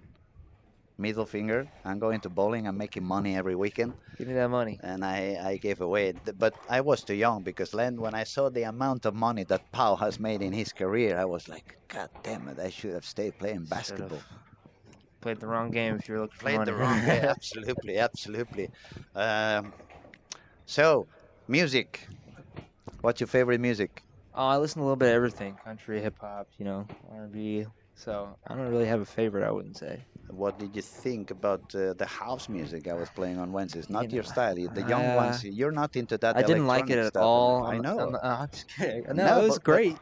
middle finger. I'm going to bowling. I'm making money every weekend. Give me that money. And I gave away. But I was too young because then when I saw the amount of money that Pau has made in his career, I was like, God damn it, I should have stayed playing basketball. Played the wrong game if you're looking for Played money. the wrong game. Absolutely, absolutely. So, music. What's your favorite music? Oh, I listen to a little bit of everything: country, hip hop, R&B. So I don't really have a favorite. I wouldn't say. What did you think about the house music I was playing on Wednesdays? Not You your know, style. The young ones, you're not into that I didn't like it electronic at stuff. all. I know. I'm just kidding. No, No, it was but great.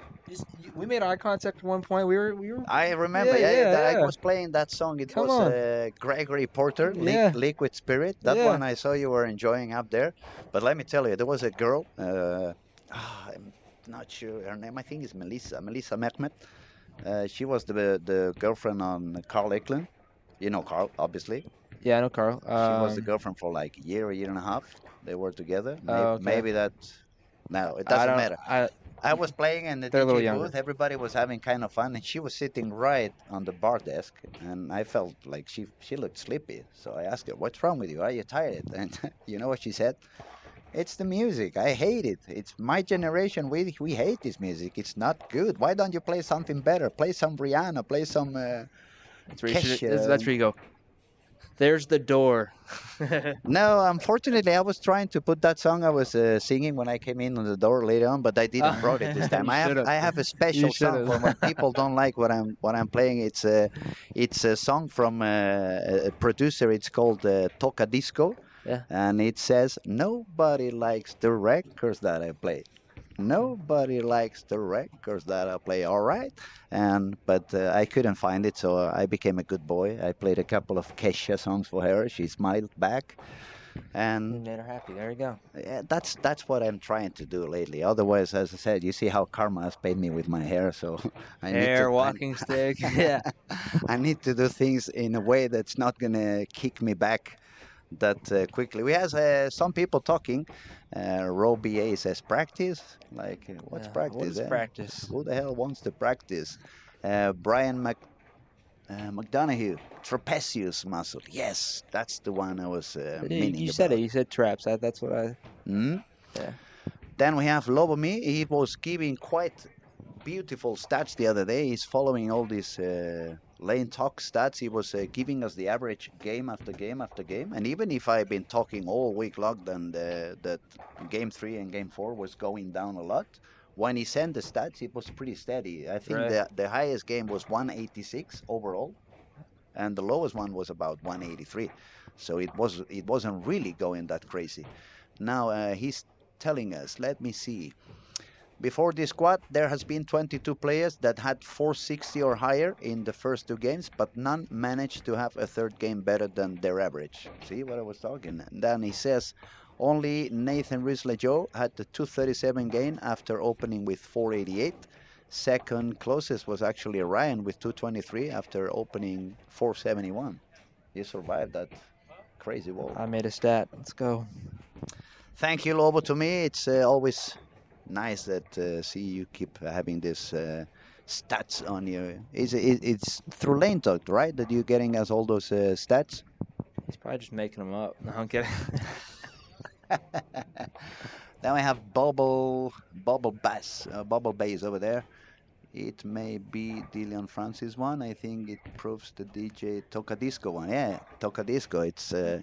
We made eye contact at one point. We were. I remember. I Yeah. was playing that song. It Come was on. Gregory Porter, Yeah. Liquid Spirit. That Yeah. one I saw you were enjoying up there. But let me tell you, there was a girl. I'm not sure her name. I think it's Melissa Mehmet. She was the girlfriend on Carl Eklund. You know Carl, obviously. Yeah, I know Carl. She was the girlfriend for like a year and a half. They were together. Maybe, Oh, okay. maybe that. No, it I doesn't don't. matter. I was playing in the They're a little DJ younger. booth. Everybody was having kind of fun, and she was sitting right on the bar desk, and I felt like she looked sleepy. So I asked her, "What's wrong with you? Are you tired?" And you know what she said? It's the music. I hate it. It's my generation. We hate this music. It's not good. Why don't you play something better? Play some Rihanna. Play some Kesha. That's where you go. There's the door. No, unfortunately, I was trying to put that song I was singing when I came in on the door later on, but I didn't brought it this time. You I should've. have a special You song should've. for when people don't like what I'm playing. It's a song from a producer. It's called Toca Disco, Yeah. and it says nobody likes the records that I play. Nobody likes the records that I play. All right, but I couldn't find it, so I became a good boy. I played a couple of Kesha songs for her. She smiled back, You and made her happy. There you go. yeah, that's what I'm trying to do lately. Otherwise, as I said, you see how karma has paid me with my hair, so I need Hair, to walking stick. Yeah. I need to do things in a way that's not gonna kick me back that quickly. We have some people talking. Roe BA says practice. Like, what's practice? What is practice? Who the hell wants to practice? Brian McDonough, trapezius muscle. Yes, that's the one I was meaning You said about. it. You said traps. That's what I. Hmm? Yeah. Then we have Lobomi. He was giving quite beautiful stats the other day. He's following all these lane talk stats. He was giving us the average game after game after game. And even if I've been talking all week long, then that game 3 and game 4 was going down a lot. When he sent the stats, it was pretty steady. I think Right. the highest game was 186 overall, and the lowest one was about 183. So it wasn't really going that crazy. Now he's telling us. Let me see. Before this squad, there has been 22 players that had 460 or higher in the first 2 games, but none managed to have a third game better than their average. See what I was talking? And then he says only Nathan Rislejo had the 237 gain after opening with 488. Second closest was actually Ryan with 223 after opening 471. He survived that crazy wall. I made a stat. Let's go. Thank you, Lobo. To me, it's always nice that see you keep having this stats on you. It's through Lane Talk, right? That you're getting us all those stats. He's probably just making them up. No, I'm kidding. Then we have Bubble Bass over there. It may be Dillian Francis one. I think it proves the DJ Tocadisco one. Yeah, Tocadisco.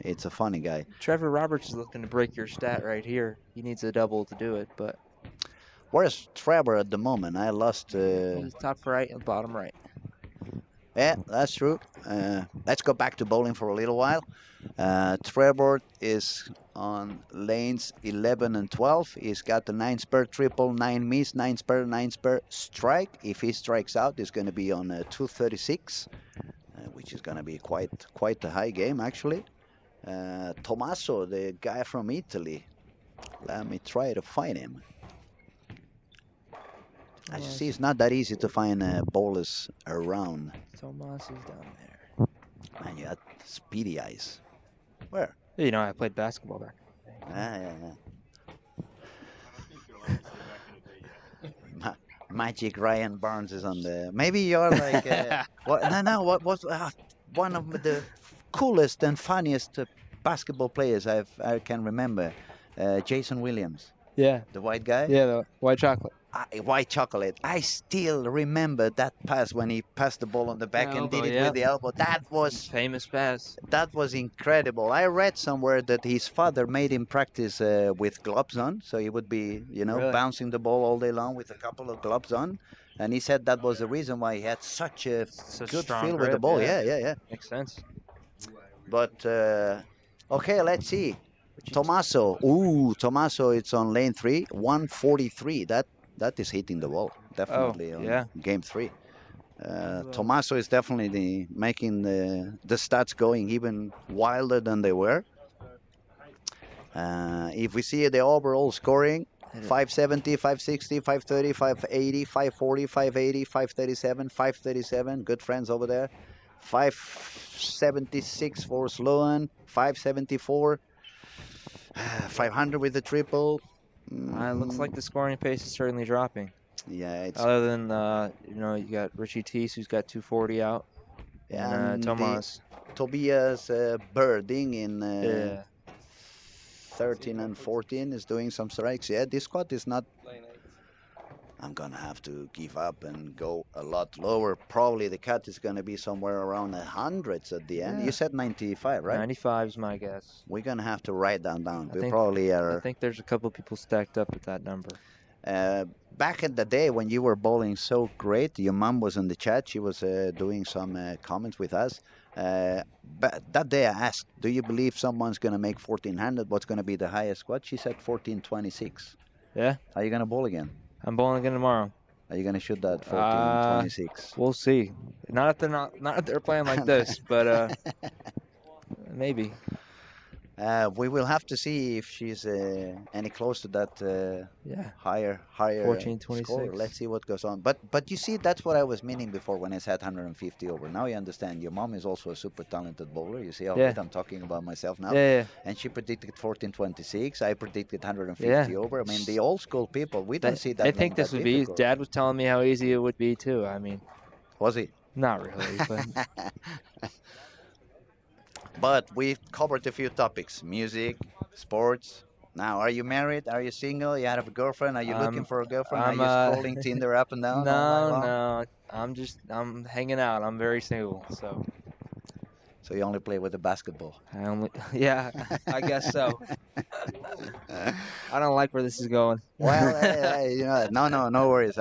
It's a funny guy. Trevor Roberts is looking to break your stat right here. He needs a double to do it, but Where's Trevor at the moment? I lost. he's top right and bottom right. Yeah, that's true. Let's go back to bowling for a little while. Trevor is on lanes 11 and 12. He's got the 9 spur triple, 9 miss, 9 spur strike. If he strikes out, he's going to be on 236, which is going to be quite a high game actually. Tommaso, the guy from Italy. Let me try to find him. As you see, it's not that easy to find bowlers around. Tomas is down there. Man, you had speedy eyes. Where? You know, I played basketball back. Yeah. Magic Ryan Barnes is on the. Maybe you're like. What? No. What was one of the coolest and funniest basketball players I can remember. Jason Williams, Yeah. the white guy. Yeah, the white chocolate. White chocolate. I still remember that pass when he passed the ball on the back and elbow, did it yeah. with the elbow. Famous pass. That was incredible. I read somewhere that his father made him practice with gloves on, so he would be, Really? bouncing the ball all day long with a couple of gloves on. And he said that was the reason why he had such a good strong feel with the grip, ball. yeah. Yeah. Makes sense. But okay, let's see. Tommaso. Ooh, Tommaso. It's on lane 3, 143. That is hitting the wall definitely on yeah. game 3. Tommaso is definitely making the stats going even wilder than they were. If we see the overall scoring, 570, 560, 530, 580, 540, 580, 537, 537. Good friends over there. 576 for Sloan, 574, 500 with the triple. It looks like the scoring pace is certainly dropping. Yeah, it's other than you got Richie Teese, who's got 240 out, and Tomas. Tobias Birding in Yeah. 13 and 14 is doing some strikes. Yeah, this squad is not. I'm gonna have to give up and go a lot lower. Probably the cut is gonna be somewhere around the hundreds at the end. Yeah. You said 95, right? 95 is my guess. We're gonna have to write that down. I think there's a couple of people stacked up at that number. Back in the day when you were bowling so great, your mom was in the chat. She was doing some comments with us. But that day I asked, do you believe someone's going to make 1400? What's going to be the highest squad? She said 1426. Yeah. Are you going to bowl again? I'm bowling again tomorrow. Are you going to shoot that 1426? We'll see. Not if they're playing like this, but maybe. We will have to see if she's any close to that higher 1426 score. Let's see what goes on. But you see, that's what I was meaning before when I said 150 over. Now you understand. Your mom is also a super talented bowler. You see how good I'm talking about myself now. Yeah. And she predicted 1426. I predicted 150 over. I mean, the old school people, we don't see that. I think this would be. Dad was telling me how easy it would be too. I mean, was he? Not really, but. But we've covered a few topics: music, sports. Now, are you married? Are you single? You have a girlfriend? Are you looking for a girlfriend? Are you scrolling Tinder up and down? No. I'm hanging out. I'm very single, so. So you only play with the basketball? Yeah, I guess so. I don't like where this is going. Well, no worries.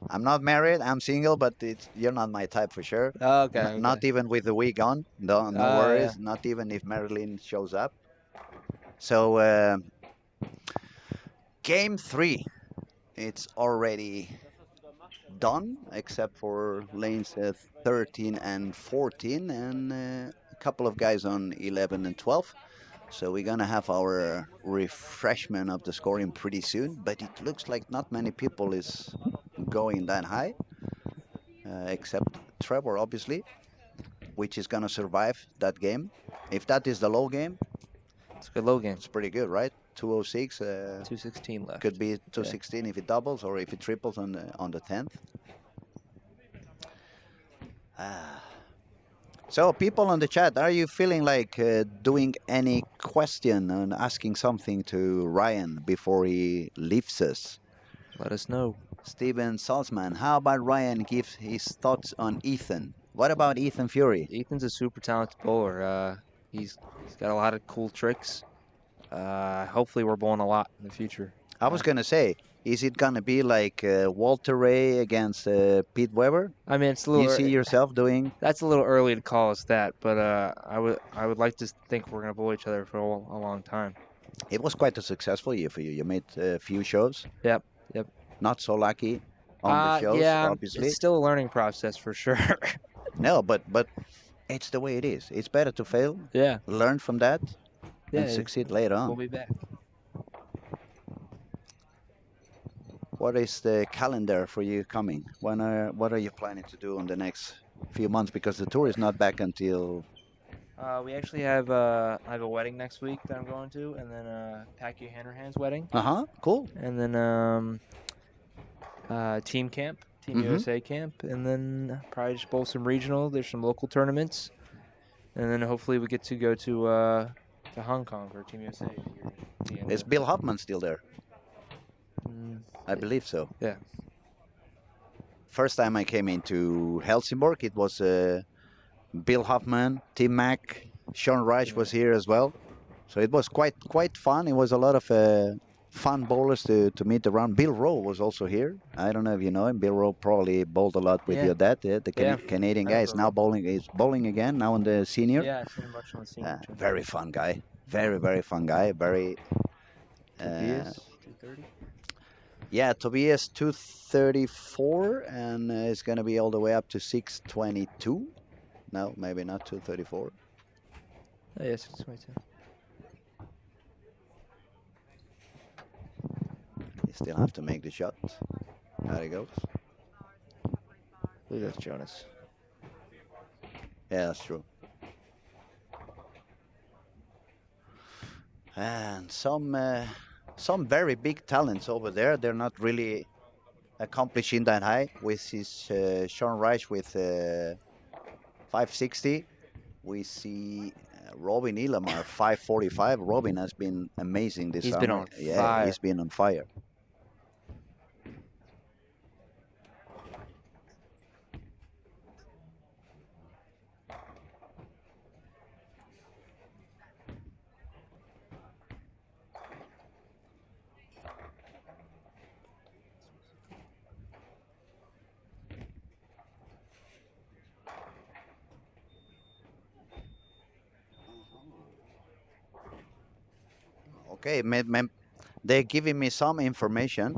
I'm not married. I'm single, but you're not my type for sure. Okay. Not even with the week on. No worries. Yeah. Not even if Marilyn shows up. So, game 3, it's already done, except for lanes 13 and 14, and a couple of guys on 11 and 12. So we're gonna have our refreshment of the scoring pretty soon, but it looks like not many people is going that high, except Trevor, obviously, which is gonna survive that game. If that is the low game, it's a good low game. It's pretty good, right? 206. 216 left. Could be 216 if it doubles or if it triples on the 10th. So people on the chat, are you feeling like doing any question and asking something to Ryan before he leaves us? Let us know. Steven Salzman, how about Ryan gives his thoughts on Ethan? What about Ethan Fury? Ethan's a super talented bowler. He's got a lot of cool tricks. Hopefully we're bowling a lot in the future. I was going to say, is it going to be like Walter Ray against Pete Weber? I mean, it's a little. You see yourself doing? That's a little early to call us that, but I would like to think we're going to bowl each other for a long time. It was quite a successful year for you. You made a few shows. Yep. Not so lucky on the shows, obviously. It's still a learning process for sure. No, but it's the way it is. It's better to fail. Yeah. Learn from that. And succeed later on. We'll be back. What is the calendar for you coming? What are you planning to do in the next few months? Because the tour is not back until. We actually have I have a wedding next week that I'm going to, and then Packy Hanrahan's wedding. Cool. And then team camp, Team USA camp, and then probably just bowl some regional. There's some local tournaments. and then hopefully we get to go to Hong Kong for Team USA. Is Bill Hoffman still there? I believe so. Yeah. First time I came into Helsingborg, it was Bill Hoffman, Tim Mack, Sean Reich was here as well. So it was quite fun. It was a lot of fun bowlers to meet around. Bill Rowe was also here. I don't know if you know him. Bill Rowe probably bowled a lot with your dad. Yeah, the Canadian guy is now bowling again, now in the senior. Yeah, I've seen him much on the senior. Very fun guy. Very fun guy. Very. Tobias, 230. Yeah, Tobias 234, and it's going to be all the way up to 622. No, maybe not 234. Oh, yeah, 622. You still have to make the shot. There he goes. I believe that's Jonas. Yeah, that's true. And some very big talents over there. They're not really accomplishing that high. With his Sean Reich with 560. We see Robin Ilamar 545. Robin has been amazing this summer. He's been on fire. Yeah, he's been on fire. Okay, they're giving me some information.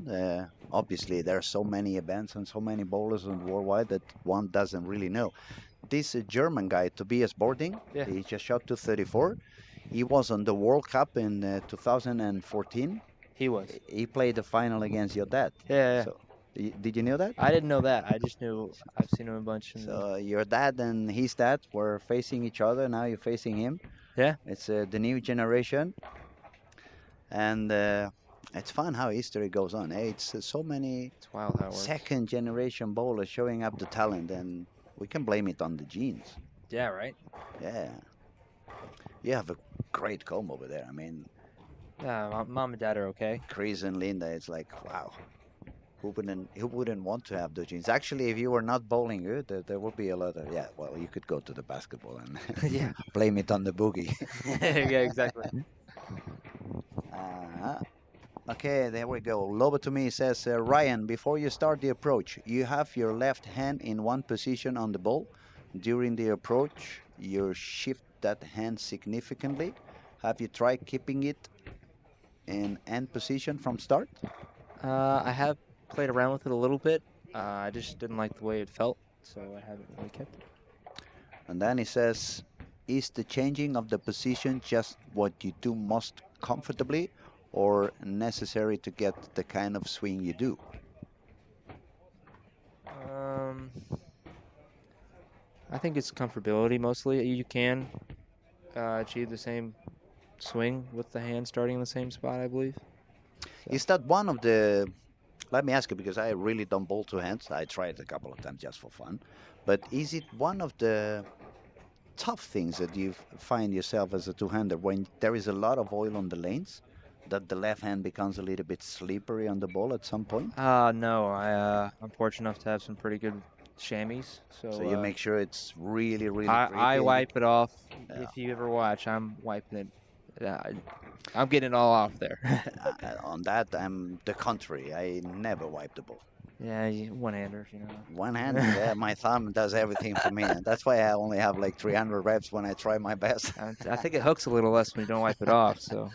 Obviously, there are so many events and so many bowlers on worldwide that one doesn't really know. This German guy, Tobias Bording, he just shot 234. He was on the World Cup in 2014. He was. He played the final against your dad. Yeah. So, did you know that? I didn't know that. I just knew I've seen him a bunch. So your dad and his dad were facing each other. Now you're facing him. Yeah. It's the new generation. And it's fun how history goes on. It's so many second generation bowlers showing up the talent, and we can blame it on the genes. Yeah, right? Yeah. You have a great comb over there. I mean, yeah, mom and dad are okay. Chris and Linda, it's like, wow. Who wouldn't want to have those genes? Actually, if you were not bowling good, there would be a lot of, well, you could go to the basketball and blame it on the boogie. Yeah, exactly. Okay, there we go. Lobo to me says, Ryan, before you start the approach, you have your left hand in one position on the ball. During the approach, you shift that hand significantly. Have you tried keeping it in end position from start? I have played around with it a little bit. I just didn't like the way it felt, so I haven't really kept it. And then he says, is the changing of the position just what you do most comfortably or necessary to get the kind of swing you do? I think it's comfortability mostly. You can achieve the same swing with the hand starting in the same spot, I believe. So. Is that one of the... Let me ask you, because I really don't bowl two hands. I tried a couple of times just for fun. But is it one of the tough things that you find yourself as a two-hander when there is a lot of oil on the lanes, that the left hand becomes a little bit slippery on the ball at some point? No. I'm fortunate enough to have some pretty good chamois. So you make sure it's really, really I wipe it off. Yeah. If you ever watch, I'm wiping it. I'm getting it all off there. On that, I'm the contrary. I never wipe the ball. Yeah, one-handers, you know. One-hander, yeah. My thumb does everything for me. And that's why I only have like 300 reps when I try my best. I think it hooks a little less when you don't wipe it off, so...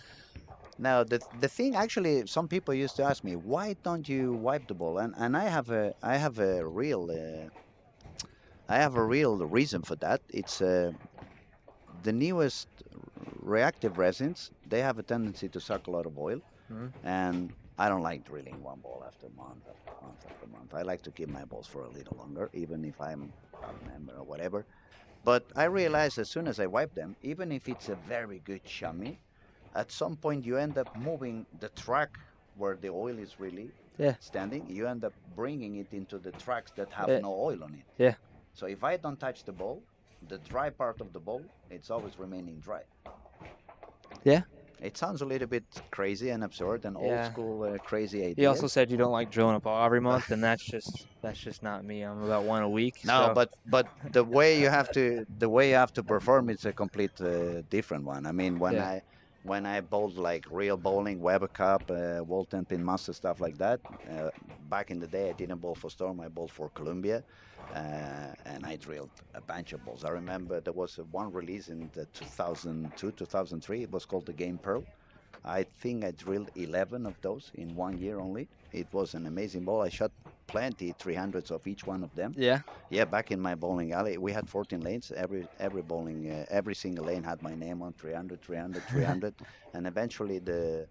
Now, the thing, actually, some people used to ask me, why don't you wipe the ball? And I have a real reason for that. It's the newest reactive resins. They have a tendency to suck a lot of oil, and I don't like drilling one ball after month after month after month. I like to keep my balls for a little longer, even if I'm a member or whatever. But I realized as soon as I wipe them, even if it's a very good chamois, at some point you end up moving the track where the oil is really standing. You end up bringing it into the tracks that have no oil on it. Yeah. So if I don't touch the ball, the dry part of the ball, it's always remaining dry. Yeah. It sounds a little bit crazy and absurd and old Yeah. school crazy He ideas. also said you don't like drilling a ball every month, and that's just not me. I'm about one a week. No, so. but the way you have to perform is a complete different one. I mean, Yeah. when I bowled like real bowling, Weber Cup, Walton Pin Master stuff like that. Back in the day, I didn't bowl for Storm. I bowled for Columbia, and I drilled a bunch of balls. I remember there was one release in the 2002, 2003. It was called the Game Pearl. I think I drilled 11 of those in 1 year only. It was an amazing ball. I shot plenty 300s of each one of them. Yeah. Yeah, back in my bowling alley, we had 14 lanes. Every single lane had my name on 300, 300, 300, and eventually the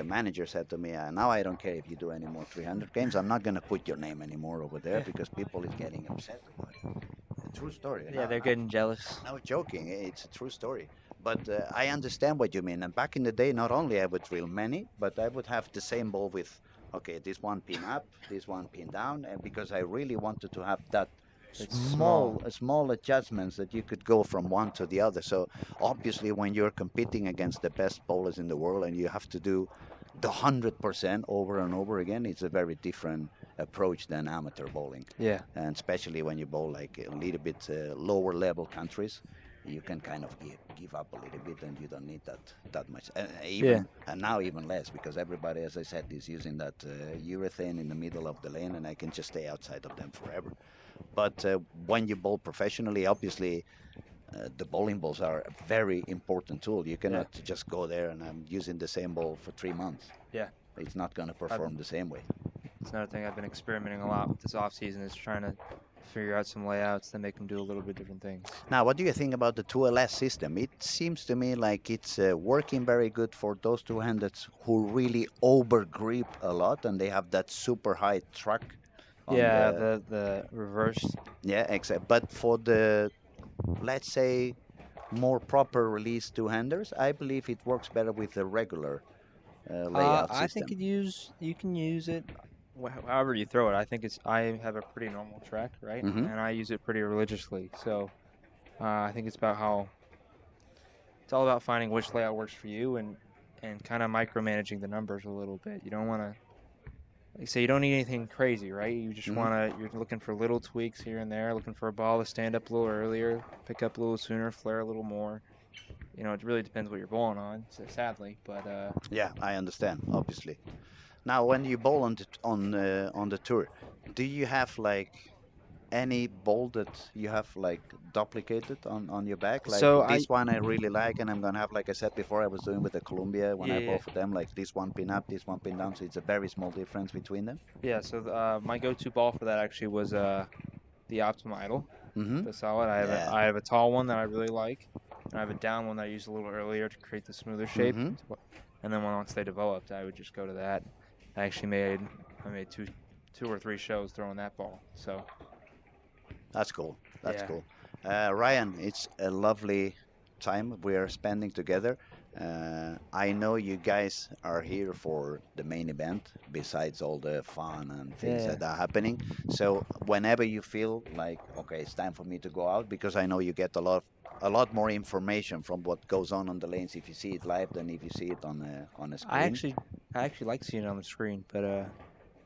manager said to me, "Now I don't care if you do any more 300 games. I'm not gonna put your name anymore over there because people is getting upset about it." A true story. Yeah, they're getting jealous. No joking, it's a true story. But I understand what you mean. And back in the day, not only I would drill many, but I would have the same ball with, okay, this one pin up, this one pin down, and because I really wanted to have that It's small. small adjustments that you could go from one to the other. So obviously, when you're competing against the best bowlers in the world and you have to do the 100% over and over again, it's a very different approach than amateur bowling. Yeah. And especially when you bowl like a little bit lower level countries, you can kind of give up a little bit, and you don't need that much. And now even less, because everybody, as I said, is using that urethane in the middle of the lane, and I can just stay outside of them forever. But when you bowl professionally, obviously. The bowling balls are a very important tool. You cannot just go there and I'm using the same ball for 3 months. Yeah. It's not going to perform the same way. It's another thing I've been experimenting a lot with this off season is trying to figure out some layouts that make them do a little bit different things. Now, what do you think about the 2LS system? It seems to me like it's working very good for those two-handeds who really over-grip a lot and they have that super high truck. Yeah, the reversed. Yeah, exactly. But for the, let's say, more proper release two-handers, I believe it works better with the regular layout I system. think you can use it however you throw it. I have a pretty normal track, right? Mhm. And I use it pretty religiously. So I think it's all about finding which layout works for you and kind of micromanaging the numbers a little bit. You don't want to, like you say, you don't need anything crazy, right? You just you're looking for little tweaks here and there, looking for a ball to stand up a little earlier, pick up a little sooner, flare a little more. You know, it really depends what you're bowling on, sadly. But yeah, I understand, obviously. Now, when you bowl on the tour, do you have like any ball that you have like duplicated on your back? Like So this one I really like, and I'm gonna have, like I said before, I was doing with the Columbia when I Yeah. bowl for them, like this one pin up, this one pin down. So it's a very small difference between them. Yeah, so my go-to ball for that actually was the Optima Idol, the solid. I have a tall one that I really like, and I have a down one that I used a little earlier to create the smoother shape. And then once they developed, I would just go to that. I made two or three shows throwing that ball. So That's cool. That's Yeah. cool. Ryan, it's a lovely time we are spending together. I know you guys are here for the main event, besides all the fun and things Yeah. that are happening. So whenever you feel like, okay, it's time for me to go out, because I know you get a lot more information from what goes on the lanes if you see it live than if you see it on a screen. I actually like seeing it on the screen, but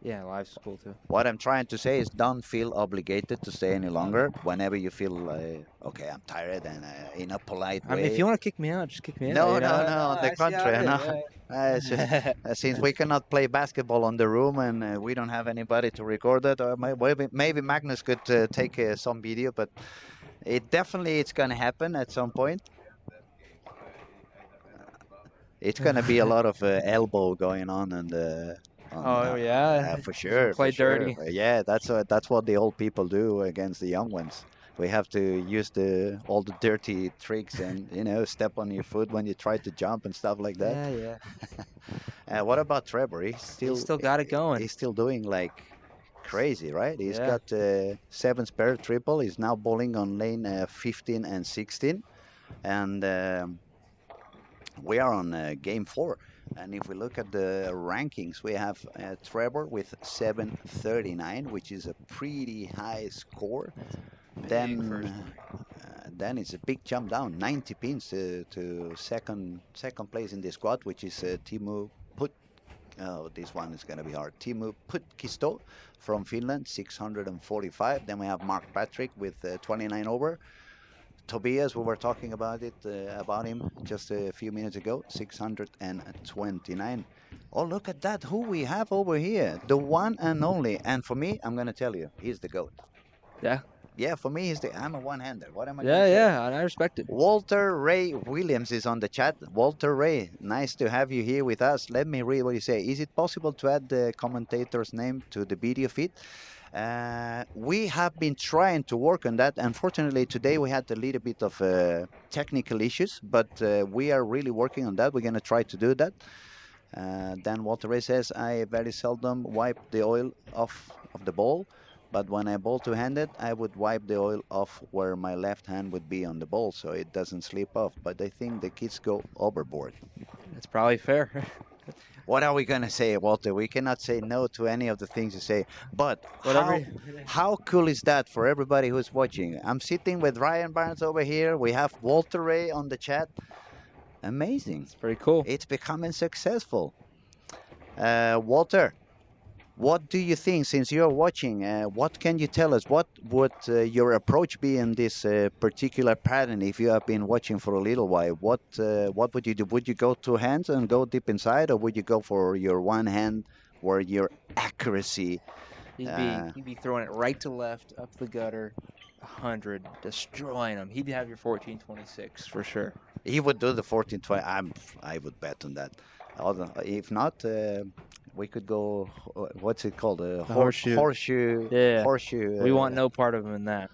yeah, live's cool too. What I'm trying to say is don't feel obligated to stay any longer. Whenever you feel okay, I'm tired, and in a polite way. I mean, if you want to kick me out, just kick me out. No, you know? no, on the I see how contrary. it No. is, Since we cannot play basketball on the room and we don't have anybody to record it, or maybe Magnus could take some video, but it's gonna happen at some point. It's gonna be a lot of elbow going on and. Oh yeah, For sure, play for sure. dirty. Yeah, that's what the old people do against the young ones. We have to use all the dirty tricks and step on your foot when you try to jump and stuff like that. Yeah. What about Trevor? He's still got it going. He's still doing like crazy, right? He's Yeah. got 7 spare triple. He's now bowling on lane 15 and 16, and we are on game 4. And if we look at the rankings, we have Trevor with 739, which is a pretty high score. then it's a big jump down, 90 pins to second place in the squad, which is Timu Put. Oh, this one is going to be hard. Timu Putkisto from Finland, 645. Then we have Mark Patrick with 29 over. Tobias, we were talking about him just a few minutes ago, 629. Oh, look at that, who we have over here. The one and only. And for me, I'm going to tell you, he's the GOAT. Yeah. Yeah, for me, I'm a one-hander. What am I Yeah, going to say? yeah, I respect it. Walter Ray Williams is on the chat. Walter Ray, nice to have you here with us. Let me read what you say. Is it possible to add the commentator's name to the video feed? We have been trying to work on that. Unfortunately, today we had a little bit of technical issues, but we are really working on that. We're going to try to do that. Then Walter Ray says, I very seldom wipe the oil off of the ball, but when I bowl two-handed, I would wipe the oil off where my left hand would be on the ball so it doesn't slip off. But I think the kids go overboard. That's probably fair. What are we going to say, Walter? We cannot say no to any of the things you say. But how cool is that for everybody who's watching? I'm sitting with Ryan Barnes over here. We have Walter Ray on the chat. Amazing. It's pretty cool. It's becoming successful. Walter, what do you think, since you're watching, what can you tell us? What would your approach be in this particular pattern if you have been watching for a little while? What would you do? Would you go two hands and go deep inside, or would you go for your one hand where your accuracy? He'd be throwing it right to left, up the gutter, 100, destroying them. He'd have your 1426 for sure. He would do the 1420. I would bet on that. If not, we could go. What's it called? Horseshoe. Horseshoe. Yeah. Horseshoe. We want no part of him in that.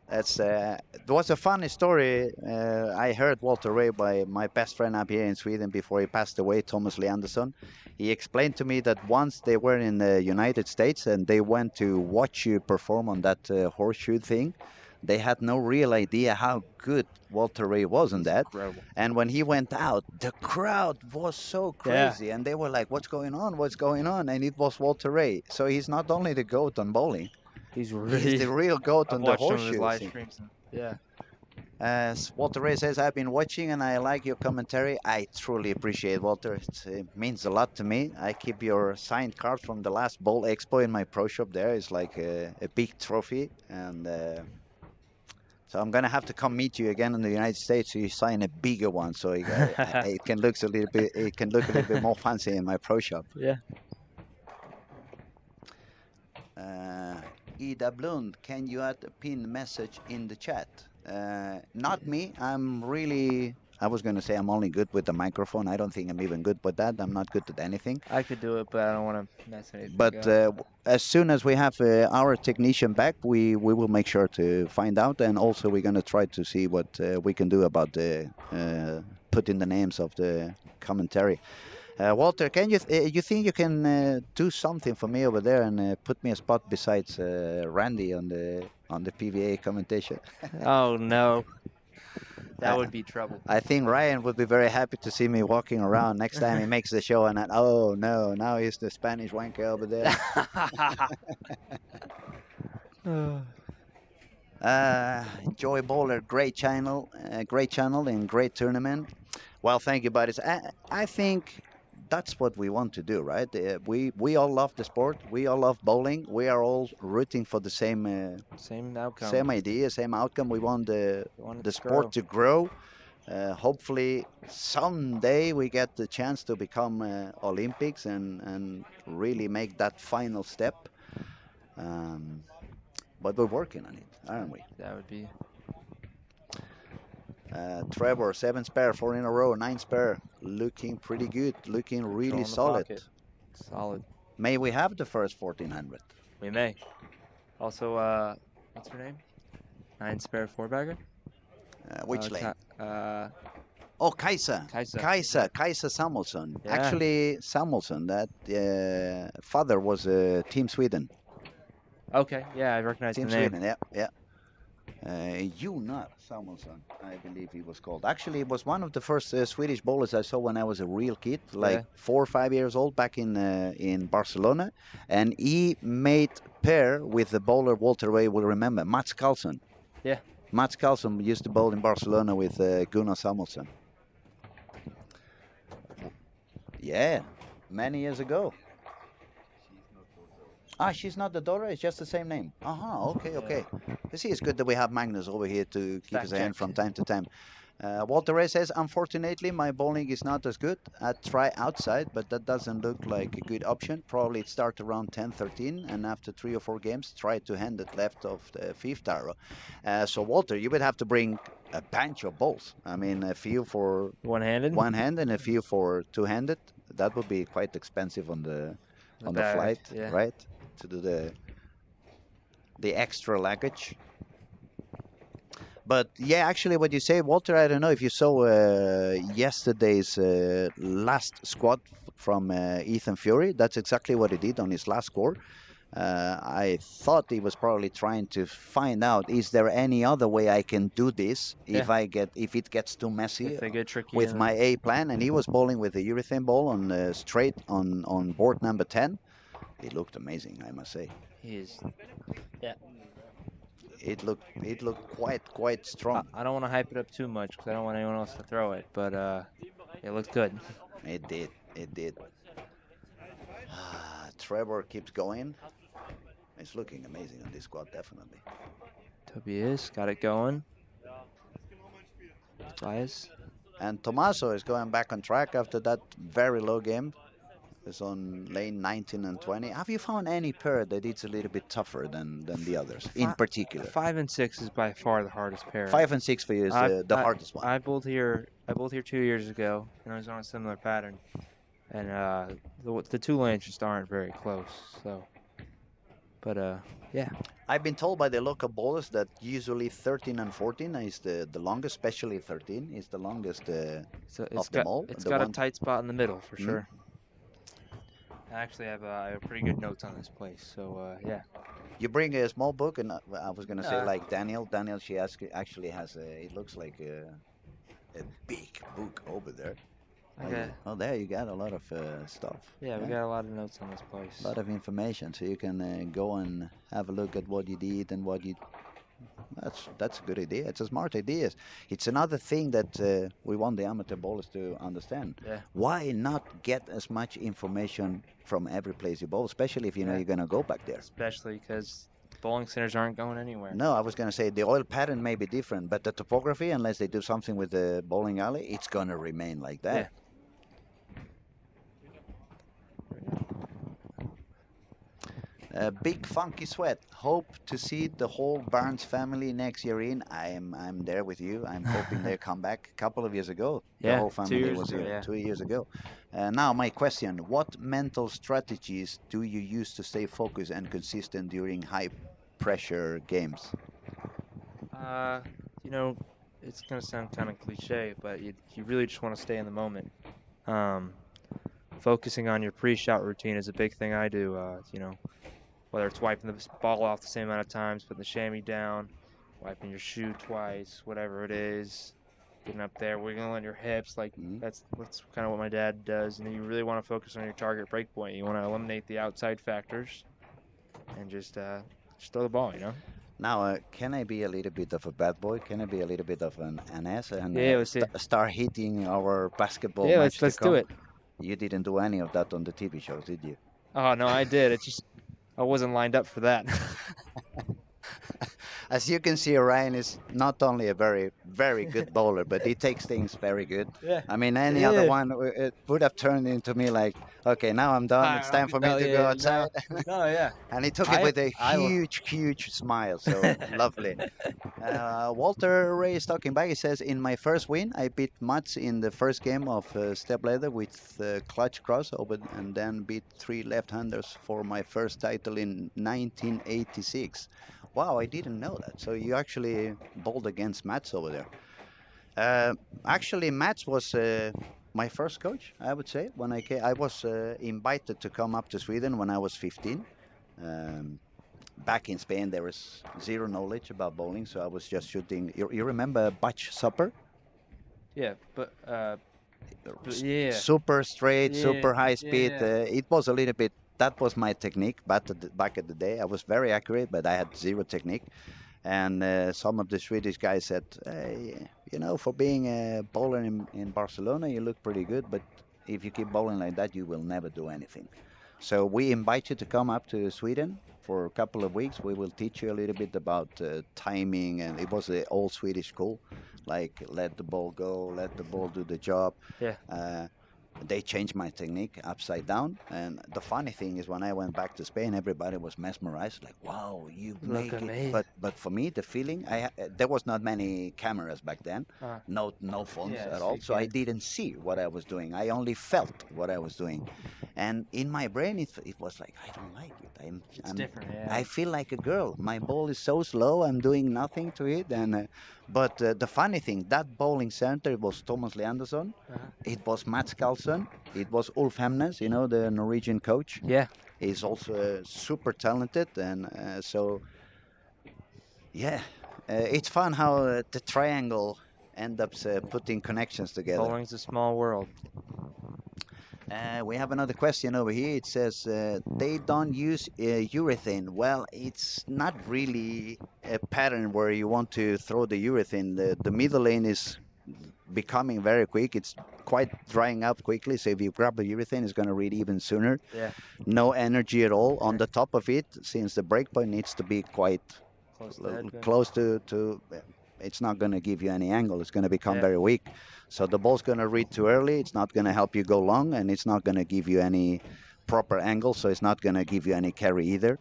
There was a funny story. I heard Walter Ray by my best friend up here in Sweden before he passed away, Thomas Lee Anderson. He explained to me that once they were in the United States and they went to watch you perform on that horseshoe thing, they had no real idea how good Walter Ray was on that. Incredible. And when he went out, the crowd was so crazy. Yeah. And they were like, what's going on? What's going on? And it was Walter Ray. So he's not only the GOAT on bowling. He's the real GOAT on the horseshoe. Live streams. Yeah. As Walter Ray says, I've been watching and I like your commentary. I truly appreciate Walter. It means a lot to me. I keep your signed card from the last Bowl Expo in my pro shop there. It's like a big trophy. And so I'm gonna have to come meet you again in the United States so you sign a bigger one, so it can look a little bit. It can look a little bit more fancy in my pro shop. Yeah. Ida Blund, can you add a pin message in the chat? Not me. I was going to say I'm only good with the microphone. I don't think I'm even good with that. I'm not good at anything. I could do it, but I don't want to mess anything But as soon as we have our technician back, we will make sure to find out. And also we're going to try to see what we can do about putting the names of the commentary. Walter, can you think you can do something for me over there and put me a spot besides Randy on the PVA commentation? Oh no, that would be trouble. I think Ryan would be very happy to see me walking around next time he makes the show, and oh no, now he's the Spanish wanker over there. Joy Bowler, great channel and great tournament. Well, thank you, buddies. I think that's what we want to do, right? We all love the sport. We all love bowling. We are all rooting for the same outcome, same idea, same outcome. We want the sport to grow. Hopefully, someday we get the chance to become Olympics and really make that final step. But we're working on it, aren't we? That would be. Trevor, 7 spare, 4 in a row, 9 spare, looking pretty good, looking really solid. Solid. May we have the first 1400? We may. Also, what's her name? 9 spare 4-bagger? Which lane? Oh, Kajsa. Kajsa Samuelsson. Yeah. Actually, Samuelsson, that father was Team Sweden. Okay, yeah, I recognize Team the name. Sweden, yeah. Jonas Samuelsson, I believe he was called. Actually, it was one of the first Swedish bowlers I saw when I was a real kid, like 4 or 5 years old, back in Barcelona. And he made pair with the bowler Walter Ray will remember, Mats Carlson. Yeah. Mats Carlson used to bowl in Barcelona with Gunnar Samuelsson. Yeah, many years ago. Ah, she's not the daughter, it's just the same name. Okay, okay. You see, it's good that we have Magnus over here to keep Fact us a hand check. from time to time. Walter Ray says, unfortunately, my bowling is not as good. I try outside, but that doesn't look like a good option. Probably it start around 10, 13, and after 3 or 4 games, try to hand it left of the 5th arrow. So, Walter, you would have to bring a bunch of bowls. I mean, a few for One-handed. one hand and a few for two-handed. That would be quite expensive on the bag, flight, yeah. right? To do the extra luggage. But yeah, actually, what you say, Walter, I don't know if you saw yesterday's last squad from Ethan Fury. That's exactly what he did on his last score. I thought he was probably trying to find out, is there any other way I can do this if it gets too messy If they get tricky with my A plan? And he was bowling with a urethane ball on straight on board number 10. It looked amazing, I must say. He's, yeah. It looked quite strong. I don't want to hype it up too much because I don't want anyone else to throw it, but it looked good. It did. Trevor keeps going. It's looking amazing on this squad, definitely. Tobias got it going. Tobias. And Tommaso is going back on track after that very low game. It's on lane 19 and 20. Have you found any pair that it's a little bit tougher than the others, in particular? 5 and 6 is by far the hardest pair. 5 and 6 for you is the hardest one. I bowled here 2 years ago, and I was on a similar pattern. And the 2 lanes just aren't very close. So, but yeah. I've been told by the local bowlers that usually 13 and 14 is the longest, especially 13 is the longest of them all. It's got a tight spot in the middle for sure. I actually have pretty good notes on this place, so yeah. You bring a small book, and I was gonna say like Daniel. Daniel, she actually has it looks like a big book over there. Okay. Oh, there you got a lot of stuff. Yeah, we got a lot of notes on this place. A lot of information, so you can go and have a look at what you did and what you. That's a good idea. It's a smart idea. It's another thing that we want the amateur bowlers to understand. Yeah. Why not get as much information from every place you bowl, especially if you know you're going to go back there? Especially because bowling centers aren't going anywhere. No, I was going to say the oil pattern may be different, but the topography, unless they do something with the bowling alley, it's going to remain like that. Yeah. Big Funky Sweat. Hope to see the whole Barnes family next year in. I'm there with you. I'm hoping they come back. A couple of years ago, the whole family was here. 2 years ago. Now my question: what mental strategies do you use to stay focused and consistent during high-pressure games? You know, it's gonna sound kind of cliche, but you really just want to stay in the moment. Focusing on your pre-shot routine is a big thing I do. You know, whether it's wiping the ball off the same amount of times, putting the chamois down, wiping your shoe twice, whatever it is, getting up there, wiggling your hips, like that's kind of what my dad does. And you really want to focus on your target break point. You want to eliminate the outside factors and just throw the ball, you know? Now, can I be a little bit of a bad boy? Can I be a little bit of an ass and start hitting our basketball match? Let's do it. You didn't do any of that on the TV shows, did you? Oh, no, I did. It's just I wasn't lined up for that. As you can see, Ryan is not only a very, very good bowler, but he takes things very good. Yeah. I mean, any other one, it would have turned into me like, okay, now I'm done. It's time for me to go outside. No, yeah. And he took it with a huge smile. So lovely. Walter Ray is talking back. He says, in my first win, I beat Mats in the first game of step ladder with clutch cross and then beat 3 left-handers for my first title in 1986. Wow, I didn't know that. So you actually bowled against Mats over there. Actually, Mats was my first coach, I would say. When I came, I was invited to come up to Sweden when I was 15. Back in Spain, there was zero knowledge about bowling, so I was just shooting. You remember Batch Supper? Yeah, but super straight, super high speed. It was a little bit. That was my technique back at the day. I was very accurate, but I had zero technique. And some of the Swedish guys said, hey, you know, for being a bowler in Barcelona, you look pretty good, but if you keep bowling like that, you will never do anything. So we invite you to come up to Sweden for a couple of weeks. We will teach you a little bit about timing, and it was an old Swedish school, like let the ball go, let the ball do the job. Yeah. They changed my technique upside down, and the funny thing is when I went back to Spain, everybody was mesmerized, like, wow, you Look make it. amazing. But for me, the feeling, there was not many cameras back then, no phones Yeah, at so all, you so I can't- didn't see what I was doing. I only felt what I was doing, and in my brain, it was like, I don't like it. It's different, yeah. I feel like a girl. My ball is so slow. I'm doing nothing to it, and but the funny thing, that bowling center, it was Thomas Leandersson, it was Mats Carlsen, it was Ulf Hemnes, you know, the Norwegian coach. Yeah. He's also super talented, and so yeah, it's fun how the triangle ends up putting connections together. Bowling's a small world. We have another question over here. It says they don't use urethane. Well, it's not really a pattern where you want to throw the urethane. The middle lane is becoming very quick. It's quite drying up quickly. So if you grab a urethane, it's going to read even sooner. Yeah. No energy at all on the top of it, since the breakpoint needs to be quite close to it's not going to give you any angle. It's going to become very weak. So the ball's going to read too early. It's not going to help you go long, and it's not going to give you any proper angle. So it's not going to give you any carry either.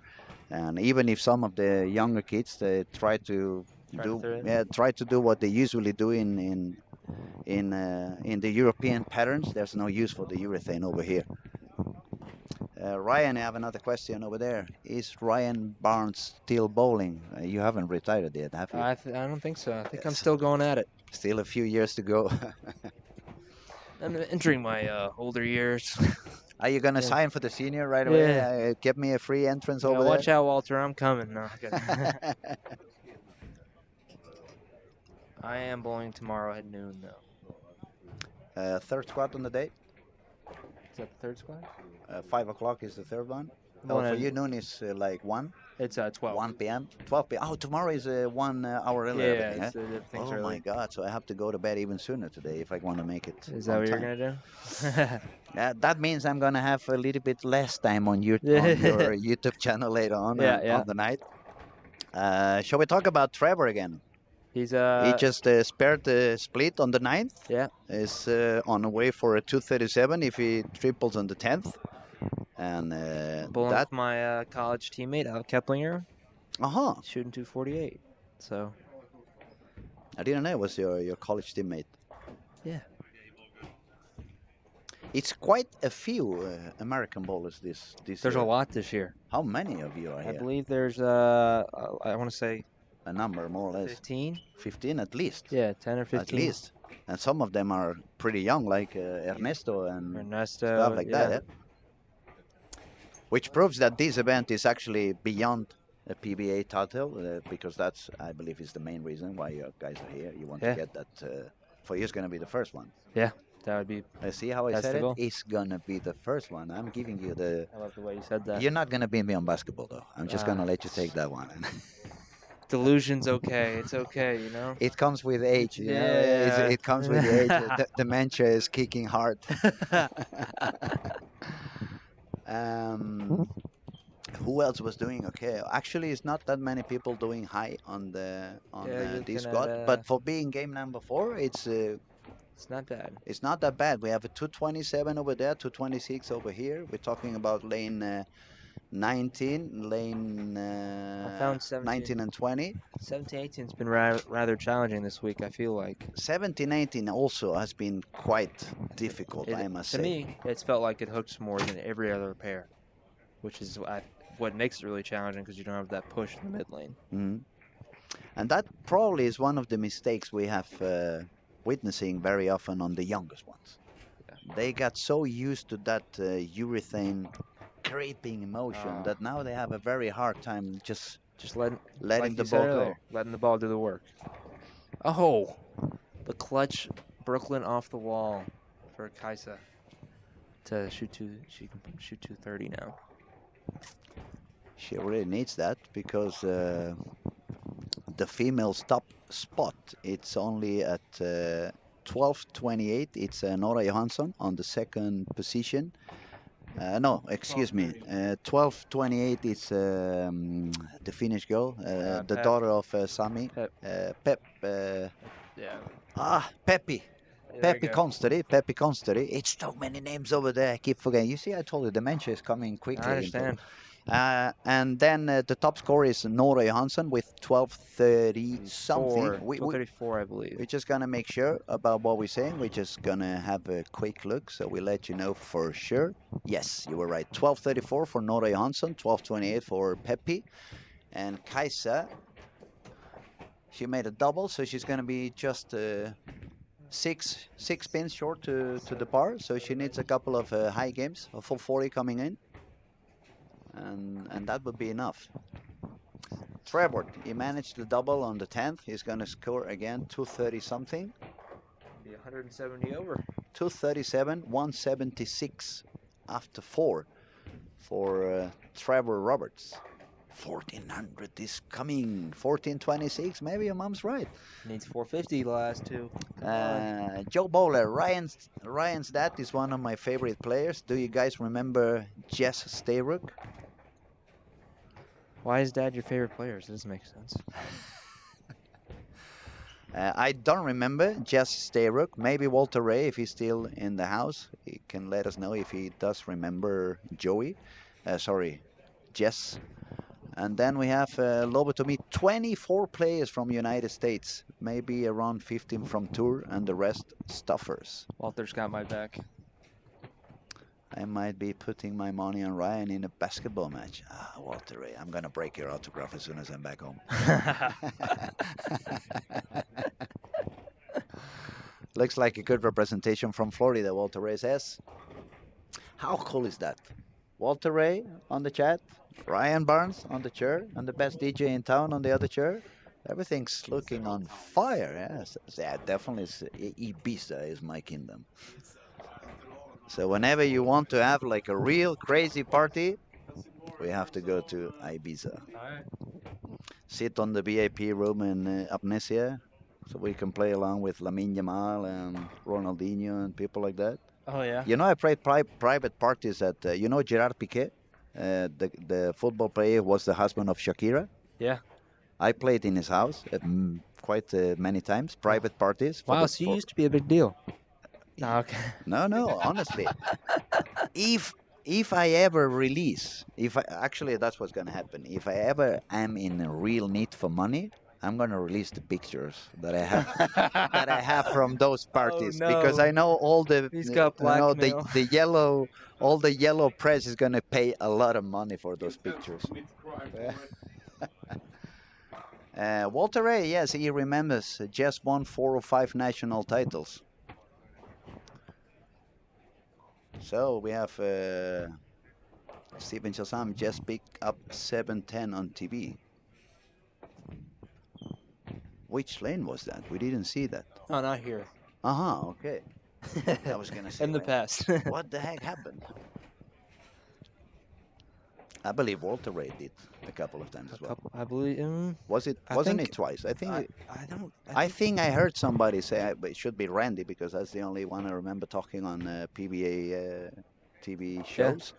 And even if some of the younger kids they try to do what they usually do in the European patterns, there's no use for the urethane over here. Ryan, I have another question over there. Is Ryan Barnes still bowling? You haven't retired yet, have you? I don't think so. I think I'm still going at it. Still a few years to go. I'm entering my older years. Are you going to sign for the senior right away? Get me a free entrance over there? Watch out, Walter. I'm coming. No, I am bowling tomorrow at noon, though. Third squad on the day? Is that the third squad? 5 o'clock is the third one. One for you, noon is like 1? It's 12. 1 p.m.? 12 p.m. Oh, tomorrow is 1 hour earlier. Yeah, oh early. My God. So I have to go to bed even sooner today if I want to make it. Is that what you're going to do? That means I'm going to have a little bit less time on your YouTube channel later on on the night. Shall we talk about Trevor again? He just spared the split on the 9th. Yeah. Is on the way for a 237 if he triples on the 10th. And bowling with my college teammate, Al Keplinger. Shooting 248. So. I didn't know it was your college teammate. Yeah. It's quite a few American bowlers this There's a lot this year. How many of you are here? I believe there's, I want to say, a number more or less. 15? 15 at least. Yeah, 10 or 15. At least. And some of them are pretty young, like Ernesto and stuff like that. Yeah? Which proves that this event is actually beyond a PBA title, because that's, I believe, is the main reason why you guys are here. You want to get that, for you, it's going to be the first one. Yeah, that would be. See how I said it? It's going to be the first one. I'm giving you the. I love the way you said that. You're not going to beat me on basketball, though. I'm just going to let you take that one. Delusion's okay. It's okay, you know. It comes with age. You know? It comes with age. Dementia is kicking hard. Who else was doing okay? Actually, it's not that many people doing high on this squad. But for being game number 4, it's not bad. It's not that bad. We have a 227 over there, 226 over here. We're talking about lane 19, lane I found 19 and 20. 17-18 has been rather challenging this week, I feel like. 17-18 also has been quite difficult, I must say. To me, it's felt like it hooks more than every other pair, which is what makes it really challenging because you don't have that push in the mid lane. Mm-hmm. And that probably is one of the mistakes we have witnessing very often on the youngest ones. Yeah. They got so used to that urethane creeping motion that now they have a very hard time just letting the ball go. Letting the ball do the work. Oh, the clutch Brooklyn off the wall for Kaisa to shoot she can shoot 230 now. She really needs that because the female's top spot. It's only at 12:28. It's Nora Johansson on the second position. No, excuse me. 12:28 is the Finnish girl, the Pep. daughter of Sami. Pep. Pep. Yeah. Peppy. There you Peppy go. Konsteri. Peppy Konsteri. It's so many names over there. I keep forgetting. You see, I told you dementia is coming quickly. I understand. And then the top score is Nora Johansson with 12:30 something. 12:34, I believe. We're just gonna make sure about what we're saying. We're just gonna have a quick look, so we let you know for sure. Yes, you were right. 12:34 for Nora Johansson, 12:28 for Peppy, and Kaisa. She made a double, so she's gonna be just six pins short to the par. So she needs a couple of high games, a full 40 coming in, and that would be enough. Trevor, he managed the double on the 10th. He's going to score again 230 something. Be 170 over. 237, 176 after 4 for Trevor Roberts. 1400 is coming. 1426, maybe your mom's right. Needs 450 the last two. Joe Bowler, Ryan's dad is one of my favorite players. Do you guys remember Jess Stayrook? Why is Dad your favorite player? It doesn't make sense. I don't remember Jess Stayrook. Maybe Walter Ray, if he's still in the house, he can let us know if he does remember Joey. Jess. And then we have Lobotomy, 24 players from United States, maybe around 15 from Tour, and the rest stuffers. Walter's got my back. I might be putting my money on Ryan in a basketball match. Walter Ray, I'm going to break your autograph as soon as I'm back home. Looks like a good representation from Florida, Walter Ray says. How cool is that? Walter Ray on the chat, Ryan Barnes on the chair, and the best DJ in town on the other chair. Everything's looking on fire. Yes, yeah, definitely. Ibiza is my kingdom. So whenever you want to have like a real crazy party, we have to go to Ibiza. Sit on the VIP room in Amnesia, so we can play along with Lamine Yamal and Ronaldinho and people like that. Oh, yeah? You know, I played private parties at, you know Gerard Piqué? The football player was the husband of Shakira. Yeah. I played in his house quite many times, private parties. Wow, so you used to be a big deal. No, okay. No, honestly. If I ever release, actually that's what's gonna happen. If I ever am in a real need for money, I'm gonna release the pictures that I have from those parties, because I know all the He's got blackmail. all the yellow press is gonna pay a lot of money for those pictures. Walter Ray, yes, he remembers. Just won 4 or 5 national titles. So we have Steven Shazam just picked up 710 on TV. Which lane was that? We didn't see that. Oh, not here. Okay. I was gonna say in the past. what the heck happened? I believe Walter Ray did a couple of times as well. I believe. Wasn't it twice? I think. I think I heard somebody say but it should be Randy, because that's the only one I remember talking on PBA TV shows.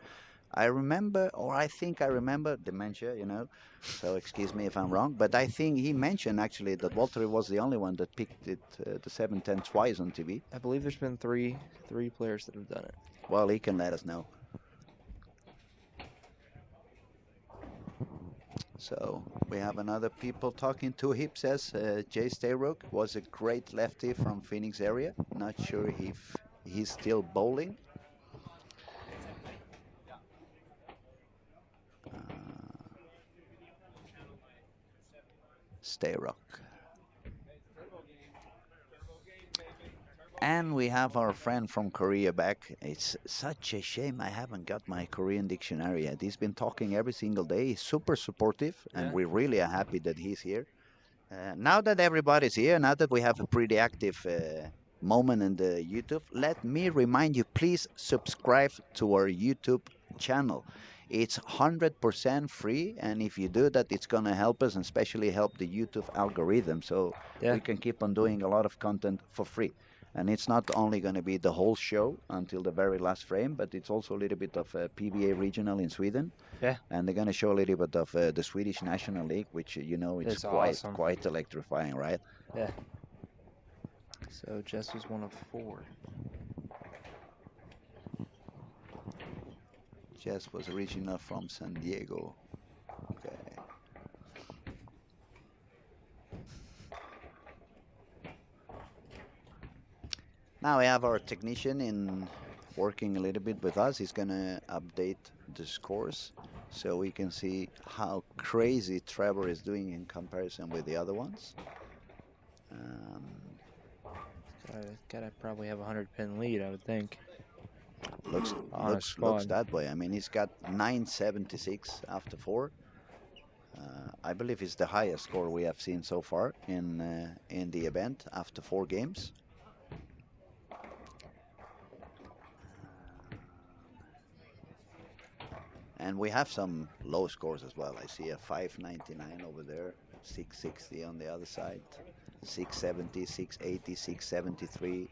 I remember, or I think I remember, dementia, you know. So excuse me if I'm wrong, but I think he mentioned actually that Walter was the only one that picked it the 710 twice on TV. I believe there's been three players that have done it. Well, he can let us know. So we have another people talking. Two Hip says Jay Stayrook was a great lefty from Phoenix area. Not sure if he's still bowling. Stayrook. And we have our friend from Korea back. It's such a shame I haven't got my Korean dictionary yet. He's been talking every single day. He's super supportive, and we really are happy that he's here. Now that everybody's here, now that we have a pretty active moment in the YouTube, let me remind you, please subscribe to our YouTube channel. It's 100% free, and if you do that, it's gonna help us, and especially help the YouTube algorithm, so Yeah. we can keep on doing a lot of content for free. And it's not only going to be the whole show until the very last frame, but it's also a little bit of PBA regional in Sweden. Yeah. And they're going to show a little bit of the Swedish National League, which it's It's awesome. quite electrifying, right? Yeah. So Jess was one of 4. Jess was original from San Diego. Okay. Now we have our technician in working a little bit with us. He's gonna update the scores so we can see how crazy Trevor is doing in comparison with the other ones. Gotta probably have a 100-pin lead, I would think. Looks that way. I mean, he's got 976 after 4. I believe it's the highest score we have seen so far in the event after 4 games. And we have some low scores as well. I see a 599 over there, 660 on the other side, 670, 680, 673,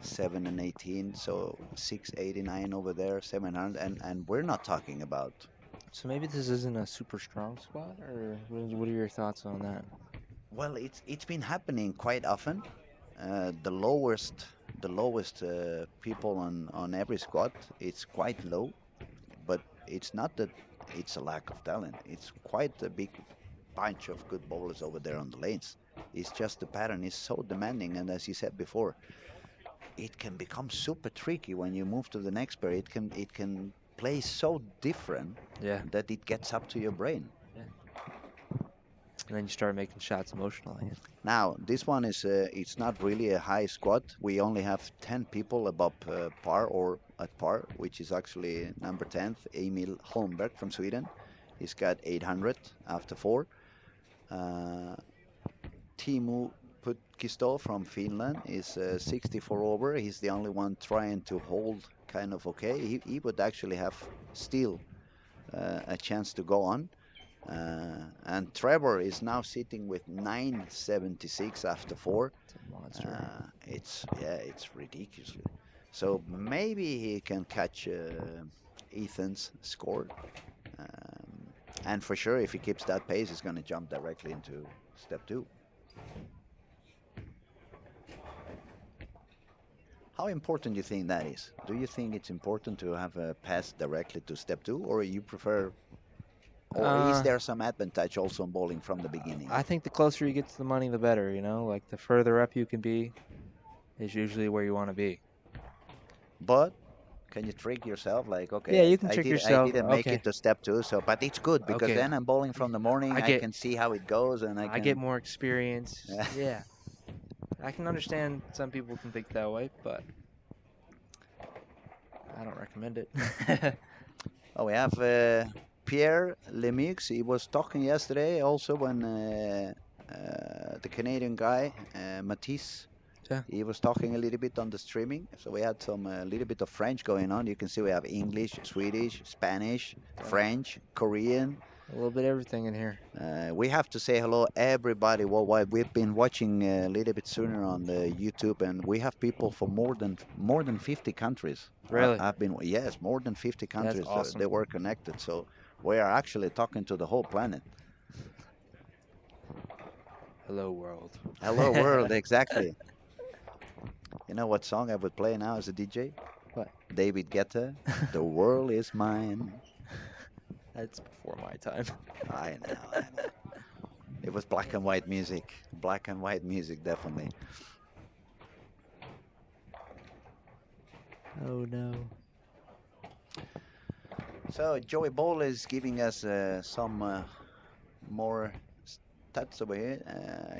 7 and 18. So 689 over there, 700, and we're not talking about. So maybe this isn't a super strong squad, or what are your thoughts on that? Well, it's been happening quite often. The lowest people on every squad, it's quite low, but it's not that it's a lack of talent. It's quite a big bunch of good bowlers over there on the lanes. It's just the pattern is so demanding, and as you said before, it can become super tricky when you move to the next pair. It can play so different that it gets up to your brain. Yeah. And then you start making shots emotionally. Now, this one is it's not really a high squad. We only have 10 people above par or at par, which is actually number 10th, Emil Holmberg from Sweden. He's got 800 after 4. Teemu Putkisto from Finland is 64 over. He's the only one trying to hold kind of okay. He would actually have still a chance to go on. And Trevor is now sitting with 976 after 4. It's ridiculously. So maybe he can catch Ethan's score. And for sure, if he keeps that pace, he's going to jump directly into step 2. How important do you think that is? Do you think it's important to have a pass directly to step 2, or you prefer? Or is there some advantage also in bowling from the beginning? I think the closer you get to the money, the better, Like, the further up you can be is usually where you want to be. But can you trick yourself? Like, okay, yeah, you can trick yourself. I didn't make it to step 2, but it's good because then I'm bowling from the morning. I can see how it goes, and I get more experience. Yeah. I can understand some people can think that way, but I don't recommend it. Oh, we have Pierre Lemieux. He was talking yesterday also when the Canadian guy, Matisse, he was talking a little bit on the streaming. So we had some a little bit of French going on. You can see we have English, Swedish, Spanish, French, Korean. A little bit of everything in here. We have to say hello everybody worldwide. We've been watching a little bit sooner on the YouTube, and we have people from more than 50 countries. Really? Yes, more than 50 countries. That's awesome. They were connected. So we are actually talking to the whole planet. Hello world. Hello world, exactly. You know what song I would play now as a DJ? What? David Guetta, The World Is Mine. That's before my time. I know. It was black and white music. Black and white music, definitely. Oh, no. So Joey Ball is giving us some more stats over here.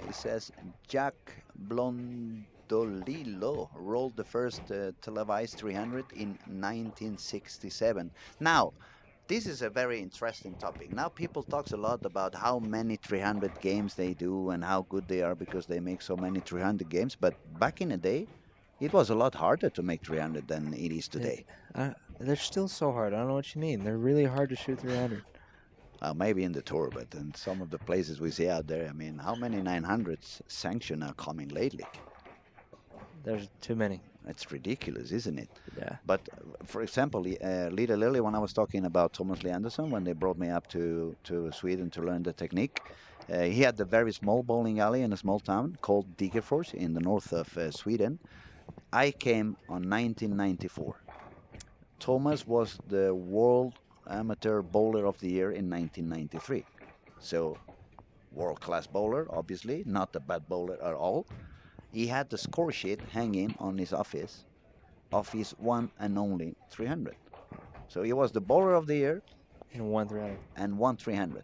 He says Jack Blondolillo rolled the first televised 300 in 1967. Now, this is a very interesting topic. Now people talks a lot about how many 300 games they do and how good they are because they make so many 300 games. But back in the day, it was a lot harder to make 300 than it is today. They're still so hard. I don't know what you mean. They're really hard to shoot 300. Maybe in the tour, but in some of the places we see out there, I mean, how many 900s sanctioned are coming lately? There's too many. It's ridiculous, isn't it? Yeah. But for example, Little Lily, when I was talking about Thomas Lee Anderson, when they brought me up to Sweden to learn the technique, he had a very small bowling alley in a small town called Degerfors in the north of Sweden. I came on 1994. Thomas was the World Amateur Bowler of the Year in 1993. So, world-class bowler, obviously, not a bad bowler at all. He had the score sheet hanging on his office of his one and only 300. So he was the bowler of the year And 1 300. and won 300.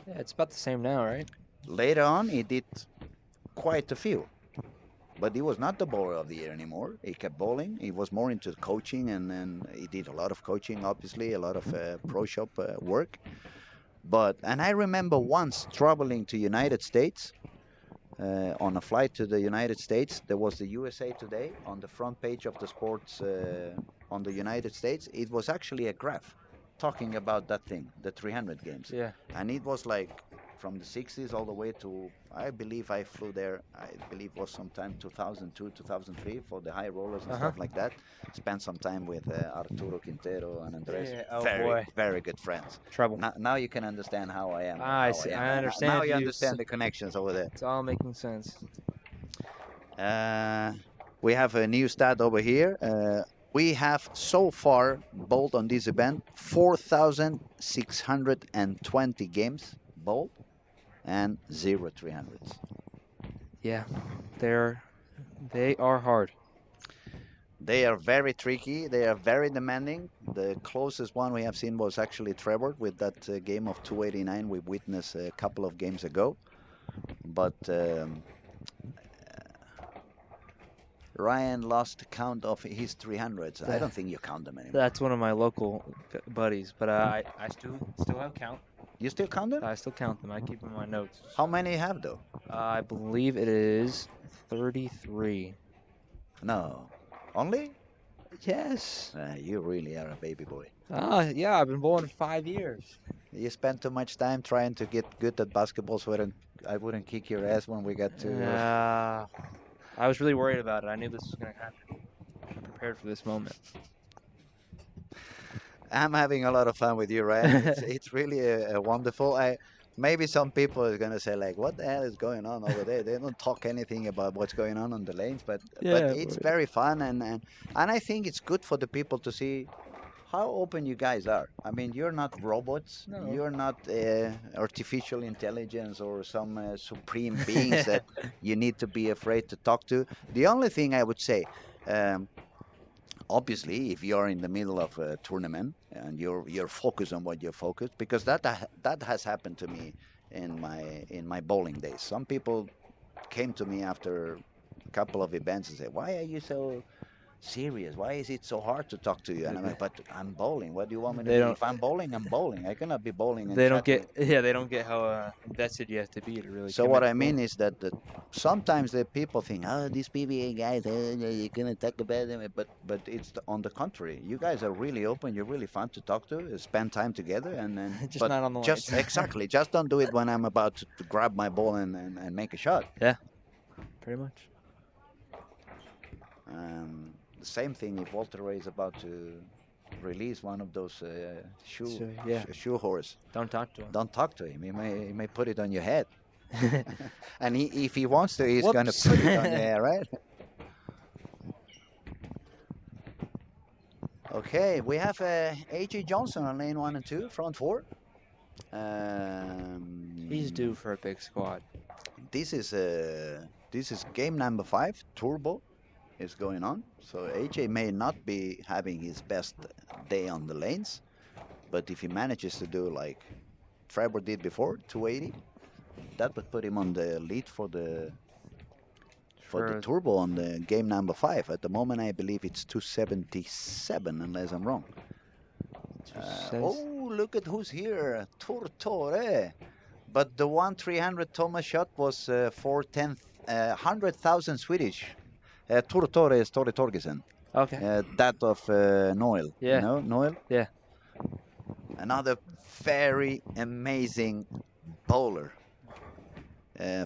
Yeah, it's about the same now, right? Later on, he did quite a few. But he was not the bowler of the year anymore. He kept bowling. He was more into coaching, and he did a lot of coaching, obviously, a lot of pro shop work. And I remember once traveling to United States, on a flight to the United States, there was the USA Today on the front page of the sports on the United States. It was actually a graph talking about that thing, the 300 games. Yeah. And it was like from the 60s all the way to, I believe I flew there, I believe was sometime 2002, 2003 for the high rollers and stuff like that. Spent some time with Arturo Quintero and Andres. Yeah, oh very, boy. very good friends. Trouble. Now you can understand how I am. I how see. am. I understand Now you you. understand the connections over there. It's all making sense. We have a new stat over here. We have so far bowled on this event 4,620 games bowled and 0 300s. Yeah, they are hard. They are very tricky. They are very demanding. The closest one we have seen was actually Trevor with that game of 289 we witnessed a couple of games ago. But Ryan lost count of his 300s. I don't think you count them anymore. That's one of my local buddies, but I still have count. You still count them? I still count them. I keep them in my notes. How many you have though? I believe it is 33. No. Only? Yes. You really are a baby boy. Yeah, I've been bowling 5 years. You spend too much time trying to get good at basketball so I wouldn't kick your ass when we got to... I was really worried about it. I knew this was going to happen. I'm prepared for this moment. I'm having a lot of fun with you, Ryan. It's really a wonderful... Maybe some people are going to say, like, what the hell is going on over there? They don't talk anything about what's going on the lanes, but it's very fun, and I think it's good for the people to see how open you guys are. I mean, you're not robots. No. You're not artificial intelligence or some supreme beings that you need to be afraid to talk to. The only thing I would say, obviously, if you're in the middle of a tournament and you're focused on what you're focused, because that has happened to me in my bowling days. Some people came to me after a couple of events and said, "Why are you so serious? Why is it so hard to talk to you?" And I'm like, "But I'm bowling. What do you want me to do? If I'm bowling, I'm bowling. I cannot be bowling." And they don't get how invested you have to be to really. So what I mean is that sometimes the people think, "Oh, these PBA guys, you're gonna talk about them," but it's on the contrary. You guys are really open. You're really fun to talk to. Spend time together, and just not on the just exactly. Just don't do it when I'm about to grab my ball and make a shot. Yeah, pretty much. The same thing if Walter Ray is about to release one of those shoe horse. Don't talk to him. Don't talk to him. He may put it on your head. And if he wants to, he's going to put it on your head, right? Okay, we have AJ Johnson on lane 1 and 2, front 4. He's due for a big squad. This is game number 5, Turbo is going on. So AJ may not be having his best day on the lanes, but if he manages to do like Trevor did before, 280, that would put him on the lead for the Turbo on the game number 5. At the moment, I believe it's 277, unless I'm wrong. Oh, look at who's here, Tortore. But the 1-300 Thomas shot was for 100,000 Swedish. Tortore is Tore Torgersen. Okay. That of Noel. Yeah. You know, Noel? Yeah. Another very amazing bowler.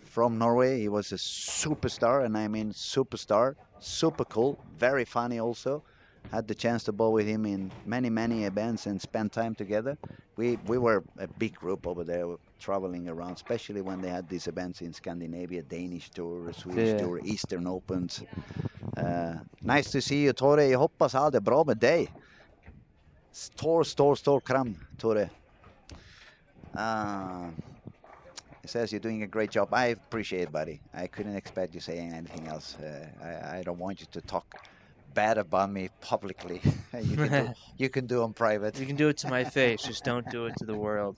From Norway, he was a superstar, and I mean superstar, super cool, very funny also. Had the chance to bowl with him in many events and spend time together. We were a big group over there traveling around, especially when they had these events in Scandinavia, Danish Tour, Swedish Yeah. Tour, Eastern Opens. Nice to see you, Tore. Jag hoppas allt är bra med dig. Stor kram, Tore. It says you're doing a great job. I appreciate it, buddy. I couldn't expect you saying anything else. I don't want you to talk bad about me publicly. You can do on private. You can do it to my face, just don't do it to the world.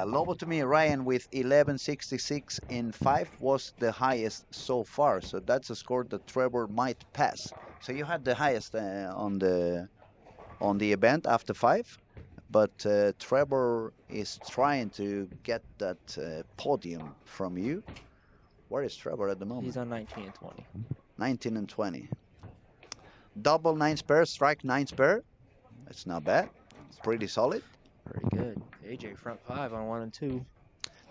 Lobo to me, Ryan with 1166 in 5 was the highest so far. So that's a score that Trevor might pass. So you had the highest on the event after 5. But Trevor is trying to get that podium from you. Where is Trevor at the moment? He's on 19 and 20. 19 and 20. Double 9 spare, strike 9 spare. That's not bad. It's pretty solid. Pretty good. AJ front 5 on 1 and 2.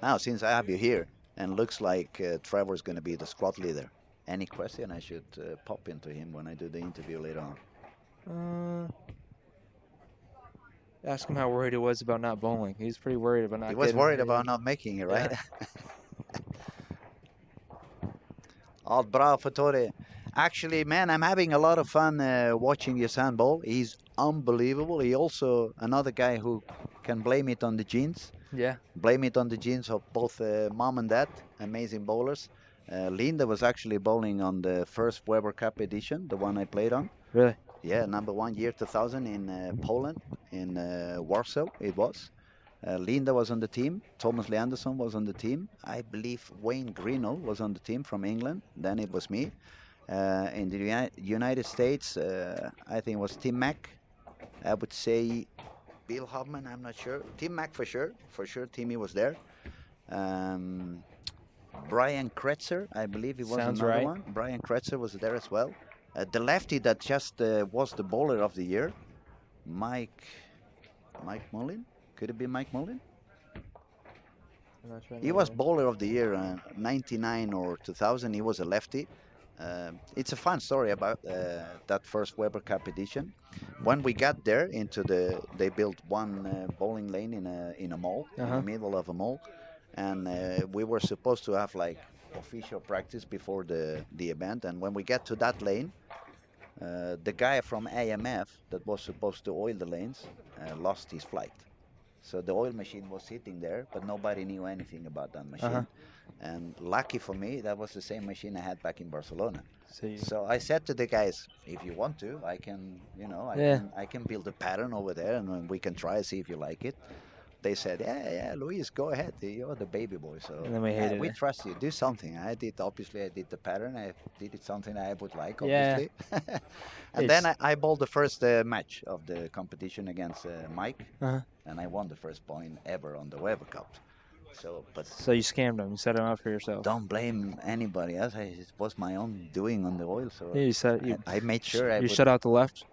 Now, since I have you here, and looks like Trevor's going to be the squad leader, any question I should pop into him when I do the interview later on? Ask him how worried he was about not bowling. He's pretty worried about not. He was worried about not making it, right? Yeah. Allt bra för Tore. Actually, man, I'm having a lot of fun watching your son bowl. He's unbelievable. He also another guy who can blame it on the genes. Yeah. Blame it on the genes of both mom and dad. Amazing bowlers. Linda was actually bowling on the first Weber Cup edition, the one I played on. Really? Yeah, number 1 year 2000 in Poland, in Warsaw it was. Linda was on the team. Thomas Leanderson was on the team. I believe Wayne Greenall was on the team from England. Then it was me. In the United States, I think it was Tim Mack. I would say Bill Hubman, I'm not sure. Tim Mack for sure. For sure, Timmy was there. Brian Kretzer, I believe he was Sounds another right. one. Brian Kretzer was there as well. The lefty that just was the bowler of the year, Mike Mullin? Could it be Mike Mullin? I'm not sure. He was bowler of the year 99 or 2000. He was a lefty. It's a fun story about that first Weber Cup edition. When we got there they built one bowling lane in a mall, in the middle of a mall, and we were supposed to have like official practice before the event. And when we get to that lane, the guy from AMF that was supposed to oil the lanes lost his flight. So the oil machine was sitting there, but nobody knew anything about that machine. And lucky for me, that was the same machine I had back in Barcelona. So I said to the guys, if you want to, I can, I can build a pattern over there, and we can try see if you like it. They said, yeah, Luis, go ahead. You're the baby boy. So And then we hated we it. trust you. Do something. I did the pattern. I did it something I would like, obviously. Yeah. And then I bowled the first match of the competition against Mike, and I won the first point ever on the Weber Cup. So you scammed him. You set him up for yourself. Don't blame anybody else. It was my own doing on the oil. So Yeah, I made sure I you would, shut out the left.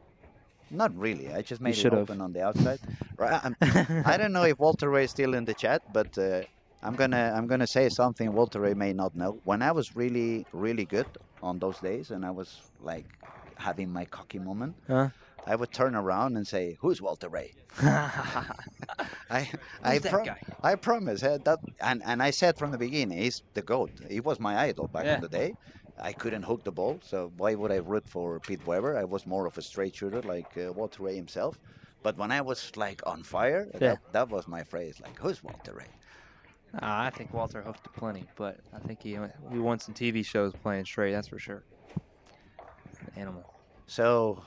Not really. I just made it should've. open on the outside. Right. I don't know if Walter Ray is still in the chat, but I'm gonna say something Walter Ray may not know. When I was really good on those days, and I was like having my cocky moment, I would turn around and say, "Who's Walter Ray?" I promise that, and I said from the beginning, he's the GOAT. He was my idol back in the day. I couldn't hook the ball, so why would I root for Pete Weber? I was more of a straight shooter like Walter Ray himself. But when I was like on fire, that was my phrase, like, who's Walter Ray? I think Walter hooked it plenty, but I think he won some TV shows playing straight, that's for sure. Animal. So,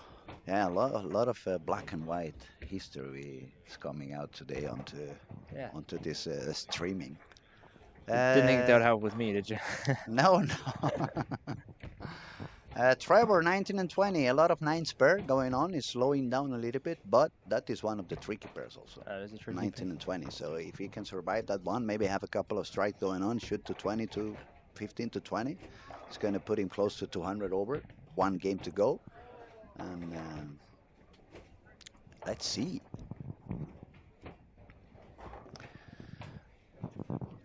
yeah, a lot of black and white history is coming out today onto this streaming. Didn't think that would help with me, did you? No. Trevor, 19 and 20, a lot of 9 spare going on. Is slowing down a little bit, but that is one of the tricky pairs also. That is a tricky 19 and 20. So if he can survive that one, maybe have a couple of strikes going on, shoot to 20 to 15 to 20. It's going to put him close to 200 over. One game to go. And let's see.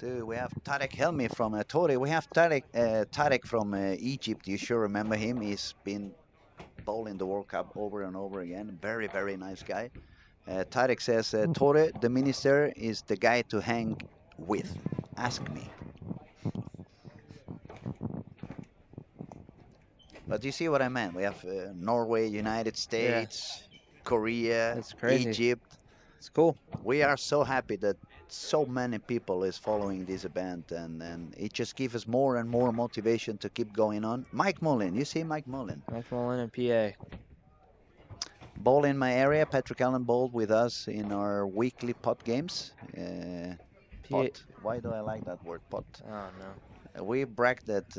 We have Tarek Helmi from Tori. We have Tarek from Egypt. You sure remember him? He's been bowling the World Cup over and over again. Very, very nice guy. Tarek says, Tore, the minister, is the guy to hang with. Ask me. But you see what I meant? We have Norway, United States, Korea, That's crazy. Egypt. It's cool. We are so happy that so many people is following this event, and it just gives us more and more motivation to keep going on. Mike Mullen, you see Mike Mullen? Mike Mullen and PA. Bowl in my area. Patrick Allen bowled with us in our weekly pot games. Pot. Why do I like that word, pot? Oh, no. We bragged that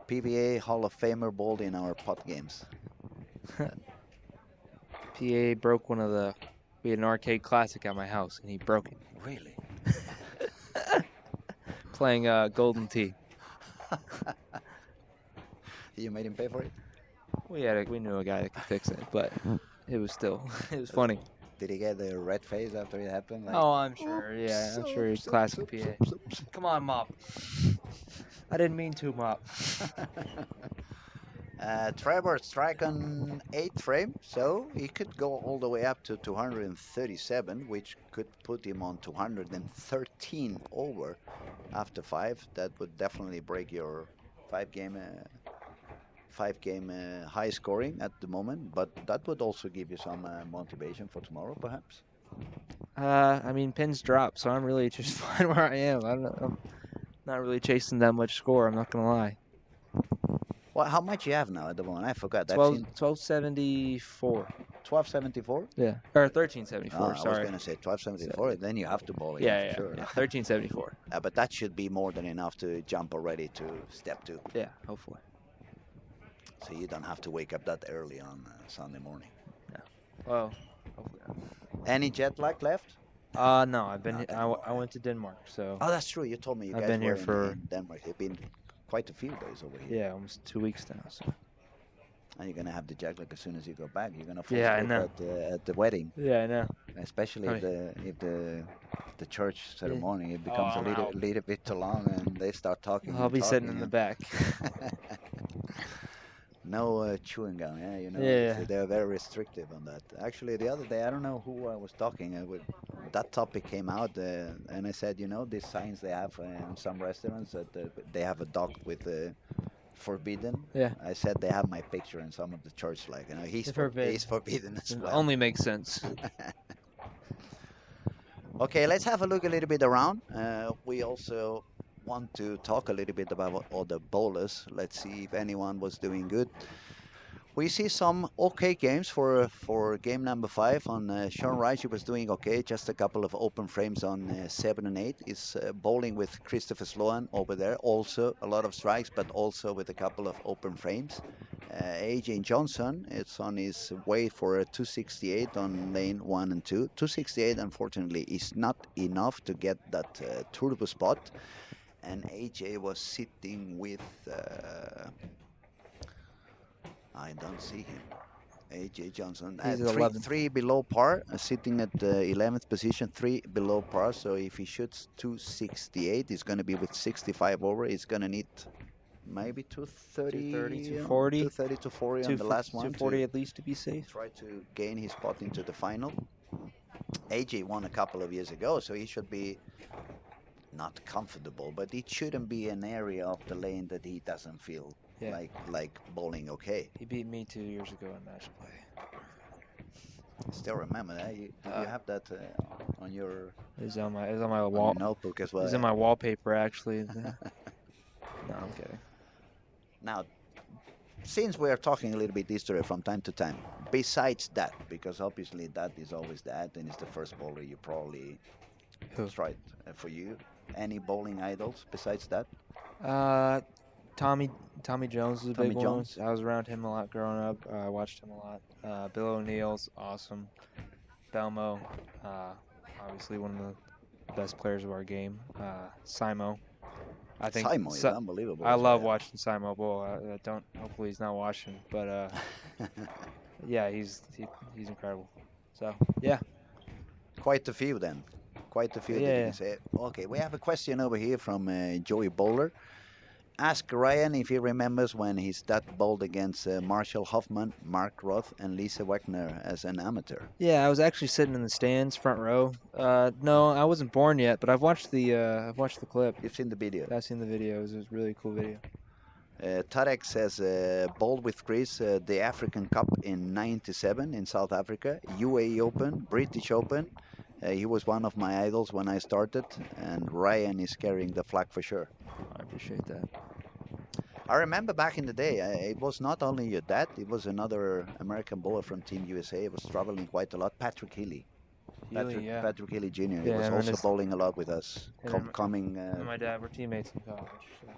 PVA Hall of Famer bowled in our pot games. PA broke one of the... We had an arcade classic at my house, and he broke it. Really? Playing Golden Tee. You made him pay for it? We knew a guy that could fix it, but it was funny. Did he get the red face after it happened? Like, oh, I'm sure. Yeah, I'm sure he's classic PA. Come on, Mop. I didn't mean to, Mop. Trevor strike on 8th frame, so he could go all the way up to 237, which could put him on 213 over after 5. That would definitely break your 5-game high scoring at the moment, but that would also give you some motivation for tomorrow, perhaps. I mean, pins drop, so I'm really just fine where I am. I'm not really chasing that much score. I'm not gonna lie. Well, how much you have now at the moment? I forgot. 1274. 1274? Yeah, or 1374. I was sorry. going to say 1274. Then you have to bowl again, Yeah, for sure. Yeah, 1374. But that should be more than enough to jump already to step 2. Yeah, hopefully. So you don't have to wake up that early on Sunday morning. No. Well, hopefully not. Any jet lag left? No, I've been. I went to Denmark, so. Oh, that's true. You told me you I've guys been here were in Denmark. You've been quite a few days over here. Yeah, almost 2 weeks now. So. And you're gonna have the jet lag as soon as you go back. You're gonna fall I asleep know. at the wedding. Yeah, I know. Especially if the church ceremony it becomes a little bit too long and they start talking. I'll be sitting in the back. No chewing gum, yeah, you know. Yeah. They're very restrictive on that. Actually, the other day, I don't know who I was talking with. That topic came out, and I said, you know, these signs they have in some restaurants that they have a dock with forbidden. Yeah. I said they have my picture in some of the church, like, you know, he's forbidden as well. Only makes sense. Okay, let's have a look a little bit around. We also want to talk a little bit about all the bowlers. Let's see if anyone was doing good. We see some okay games for game number 5 on Sean Rice. He was doing okay, just a couple of open frames on 7 and 8. He's bowling with Christopher Sloan over there. Also a lot of strikes, but also with a couple of open frames. AJ Johnson, it's on his way for a 268 on lane 1 and 2. 268, unfortunately, is not enough to get that turbo spot. And AJ was sitting with... I don't see him. AJ Johnson. Three below par, sitting at the 11th position, 3 below par. So if he shoots 268, he's going to be with 65 over. He's going to need maybe 230, 240 on the last one. 240 at least to be safe. Try to gain his spot into the final. AJ won a couple of years ago, so he should be not comfortable, but it shouldn't be an area of the lane that he doesn't feel like bowling okay. He beat me 2 years ago in match play. Still remember that? Did you have that on your? It's on my wall notebook as well. It's in my wallpaper actually. No, I'm kidding. Now, since we are talking a little bit history from time to time, besides that, because obviously that is always that, and it's the first bowler you probably tried for you. Any bowling idols besides that? Tommy Jones is a big one. I was around him a lot growing up. I watched him a lot. Bill O'Neill's awesome. Belmo, obviously one of the best players of our game. Simo. I think Simo is unbelievable. I love watching Simo bowl. Hopefully he's not watching, but yeah, he's incredible. So yeah. Quite a few then. Quite a few that you Yeah. can say. Okay, we have a question over here from Joey Bowler. Ask Ryan if he remembers when he stat bowled against Marshall Hoffman, Mark Roth, and Lisa Wagner as an amateur. Yeah, I was actually sitting in the stands, front row. No, I wasn't born yet, but I've watched the clip. You've seen the video. I've seen the video. It was a really cool video. Tarek says bowled with Chris the African Cup in '97 in South Africa, UAE Open, British Open. He was one of my idols when I started, and Ryan is carrying the flag for sure. I appreciate that. I remember back in the day, it was not only your dad, it was another American bowler from Team USA. He was traveling quite a lot, Patrick Healy. Yeah. Patrick Healy Jr. He Yeah, was and also his- bowling a lot with us. Him and my dad were teammates in college. So.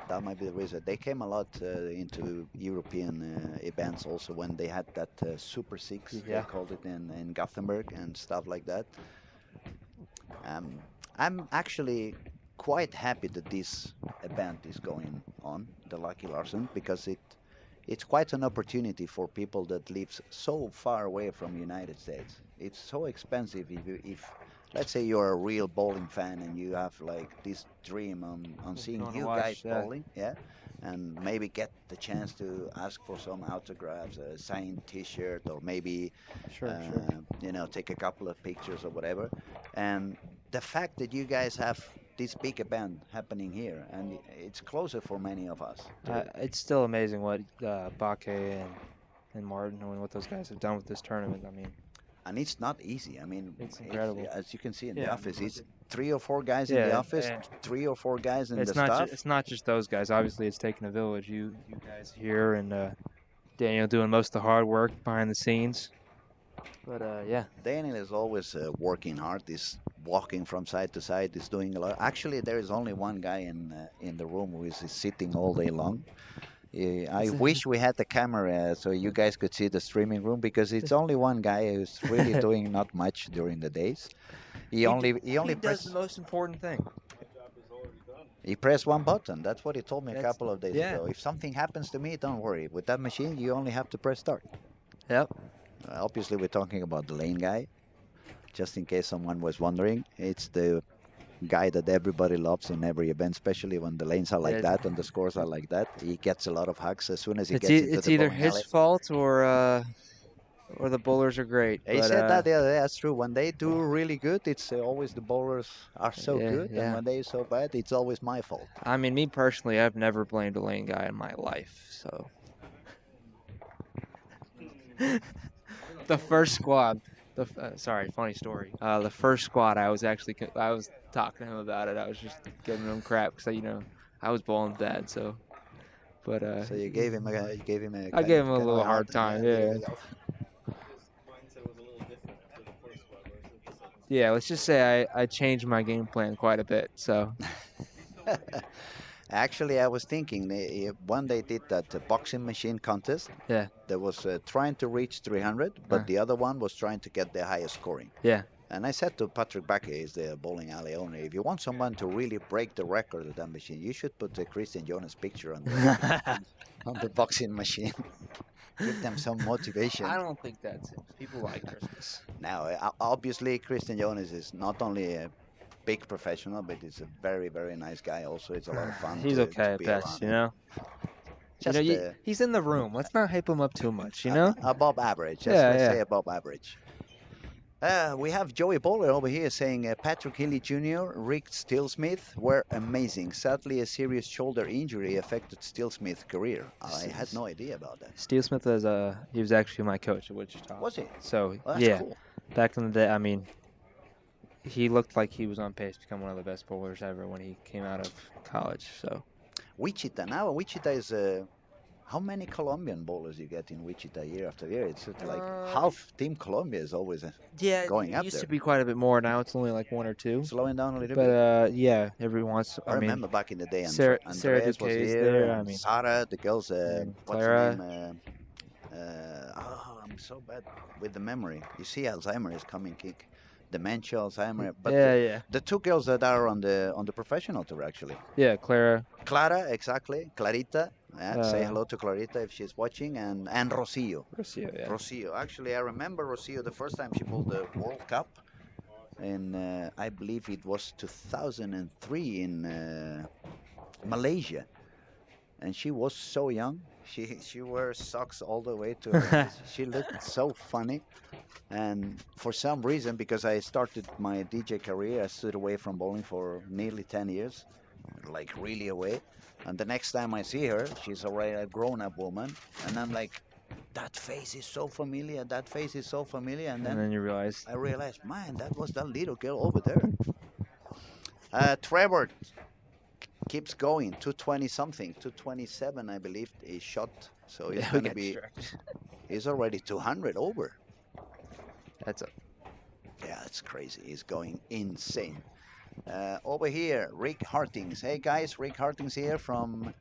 That might be the reason. They came a lot into European events also when they had that Super Six, Yeah. they called it in Gothenburg and stuff like that. I'm actually quite happy that this event is going on, the Lucky Larsen, because it's quite an opportunity for people that lives so far away from United States. It's so expensive if let's say you're a real bowling fan and you have like this dream on seeing Going to you watch, guys yeah. bowling, yeah, and maybe get the chance to ask for some autographs, a signed T-shirt, or maybe Sure. you know, take a couple of pictures or whatever. And the fact that you guys have this big event happening here, and it's closer for many of us. It's still amazing what Baque and Martin and what those guys have done with this tournament. I mean, And it's not easy. I mean, It's incredible. as you can see in the Yeah. office, it's 3 or 4 guys in the Yeah, office, and 3 or 4 guys in it's the not staff. it's not just those guys. Obviously, it's taking a village. You guys here and Daniel doing most of the hard work behind the scenes. But yeah. Daniel is always working hard. He's walking from side to side. He's doing a lot. Actually, there is only one guy in the room who is sitting all day long. I wish we had the camera so you guys could see the streaming room, because it's only one guy who's really doing not much during the days. He only does the most important thing. He pressed one button. That's what he told me a couple of days yeah. ago. If something happens to me, don't worry. With that machine, you only have to press start. Yep. Obviously, we're talking about the lane guy. Just in case someone was wondering, it's the guy that everybody loves in every event, especially when the lanes are like that and the scores are like that. He gets a lot of hugs as soon as he gets into It's the either bowling his alley. fault or the bowlers are great. He but, said that the other day. That's true. When they do really good, it's always the bowlers are so good, and when they're so bad, it's always my fault. I mean, me personally, I've never blamed a lane guy in my life. So the first squad. Sorry, funny story. The first squad, I was talking to him about it. I was just giving him crap because I was bowling bad. So, but So you gave him a I gave him a little hard time. Yeah. Yeah, let's just say I changed my game plan quite a bit. So. Actually, I was thinking when they did that boxing machine contest, Yeah. there was trying to reach 300, but the other one was trying to get the highest scoring. Yeah. And I said to Patrick Baque, is the bowling alley owner, if you want someone to really break the record of that machine, you should put Christian Jonas' picture on on the boxing machine. Give them some motivation. I don't think that's it. People like Christmas. Now, obviously, Christian Jonas is not only a big professional, but he's a very, very nice guy. Also, it's a lot of fun. He's okay at best, you know. Just, he's in the room. Let's not hype him up too much, you know. Above average. Let's say above average. We have Joey Bowler over here saying Patrick Healy Jr., Rick Steelsmith were amazing. Sadly, a serious shoulder injury affected Steelsmith's career. I had no idea about that. Steelsmith was actually my coach at Wichita. Was he? So that's cool. Back in the day, I mean, he looked like he was on pace to become one of the best bowlers ever when he came out of college. So Wichita is how many Colombian bowlers you get in Wichita year after year? It's like half Team Colombia is always going up there. It used to be quite a bit more. Now it's only like 1 or 2. Slowing down a little bit. But yeah, every once. I remember back in the day, Sarah Andreas was Duquesne's here. there. I mean, Sarah, the girls. Clara. What's her name? I'm so bad with the memory. You see, Alzheimer is coming, kick. Dementia, Alzheimer. But the 2 girls that are on the professional tour, actually. Yeah, Clara. Clara, exactly. Clarita. Say hello to Clarita if she's watching, and Rocio. Rocio, yeah. Rocio. Actually, I remember Rocio the first time she bowled the World Cup, and I believe it was 2003 in Malaysia, and she was so young. She wears socks all the way to her knees. She looked so funny. And for some reason, because I started my DJ career, I stood away from bowling for nearly 10 years, like really away. And the next time I see her, she's already a grown-up woman, and I'm like, that face is so familiar. That face is so familiar. And And then then you realize. I realized, man, that was that little girl over there. Trevor keeps going, 220 something, 227, I believe, is shot. So he's Yeah, we going to got be, distracted. he's already 200 over. That's a. Yeah, it's crazy. He's going insane. Over here, Rick Hartings. Hey guys, Rick Hartings here from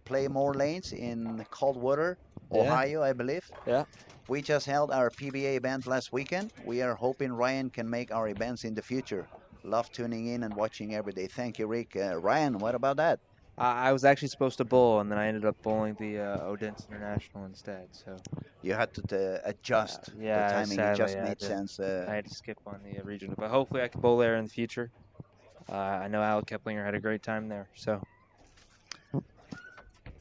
Play More Lanes in Coldwater, Yeah. Ohio, I believe. Yeah. We just held our PBA event last weekend. We are hoping Ryan can make our events in the future. Love tuning in and watching every day. Thank you, Rick. Ryan, what about that? I was actually supposed to bowl, and then I ended up bowling the Odense International instead. So You had to adjust yeah, the timing. It sadly, just I made had to- sense. I had to skip on the regional, but hopefully I can bowl there in the future. I know Alec Keplinger had a great time there, so